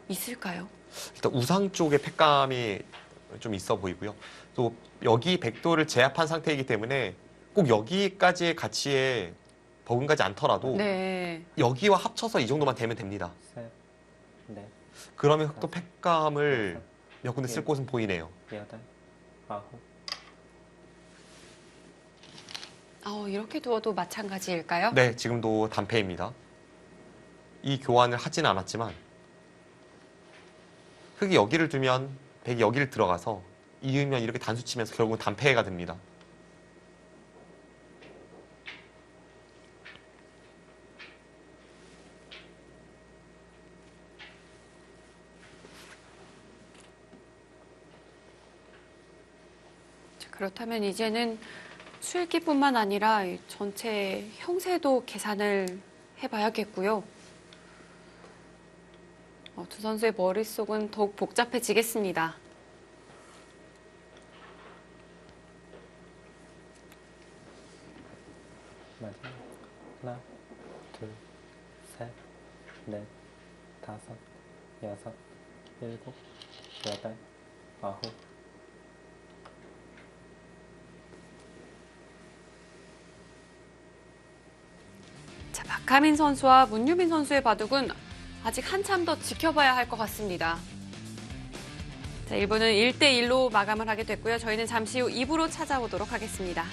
있을까요? 일단 우상 쪽에 팩감이 좀 있어 보이고요. 또 여기 백도를 제압한 상태이기 때문에 꼭 여기까지의 가치에 버금가지 않더라도 네. 여기와 합쳐서 이 정도만 되면 됩니다. 셋, 넷, 그러면 흑도 팩감을 몇 군데 쓸 곳은 보이네요. 여덟, 아홉, 이렇게 두어도 마찬가지일까요? 네, 지금도 단패입니다. 이 교환을 하지는 않았지만 흑이 여기를 두면 백이 여기를 들어가서 이으면 이렇게 단수 치면서 결국은 단패가 됩니다. 자, 그렇다면 이제는 수익기뿐만 아니라 이 전체 형세도 계산을 해봐야겠고요. 두 선수의 머릿속은 더욱 복잡해지겠습니다. 마지막 하나, 둘, 셋, 넷, 다섯, 여섯, 일곱, 여덟, 아홉, 자, 박하민 선수와 문유빈 선수의 바둑은 아직 한참 더 지켜봐야 할 것 같습니다. 자, 1부는 1대1로 마감을 하게 됐고요. 저희는 잠시 후 2부로 찾아오도록 하겠습니다.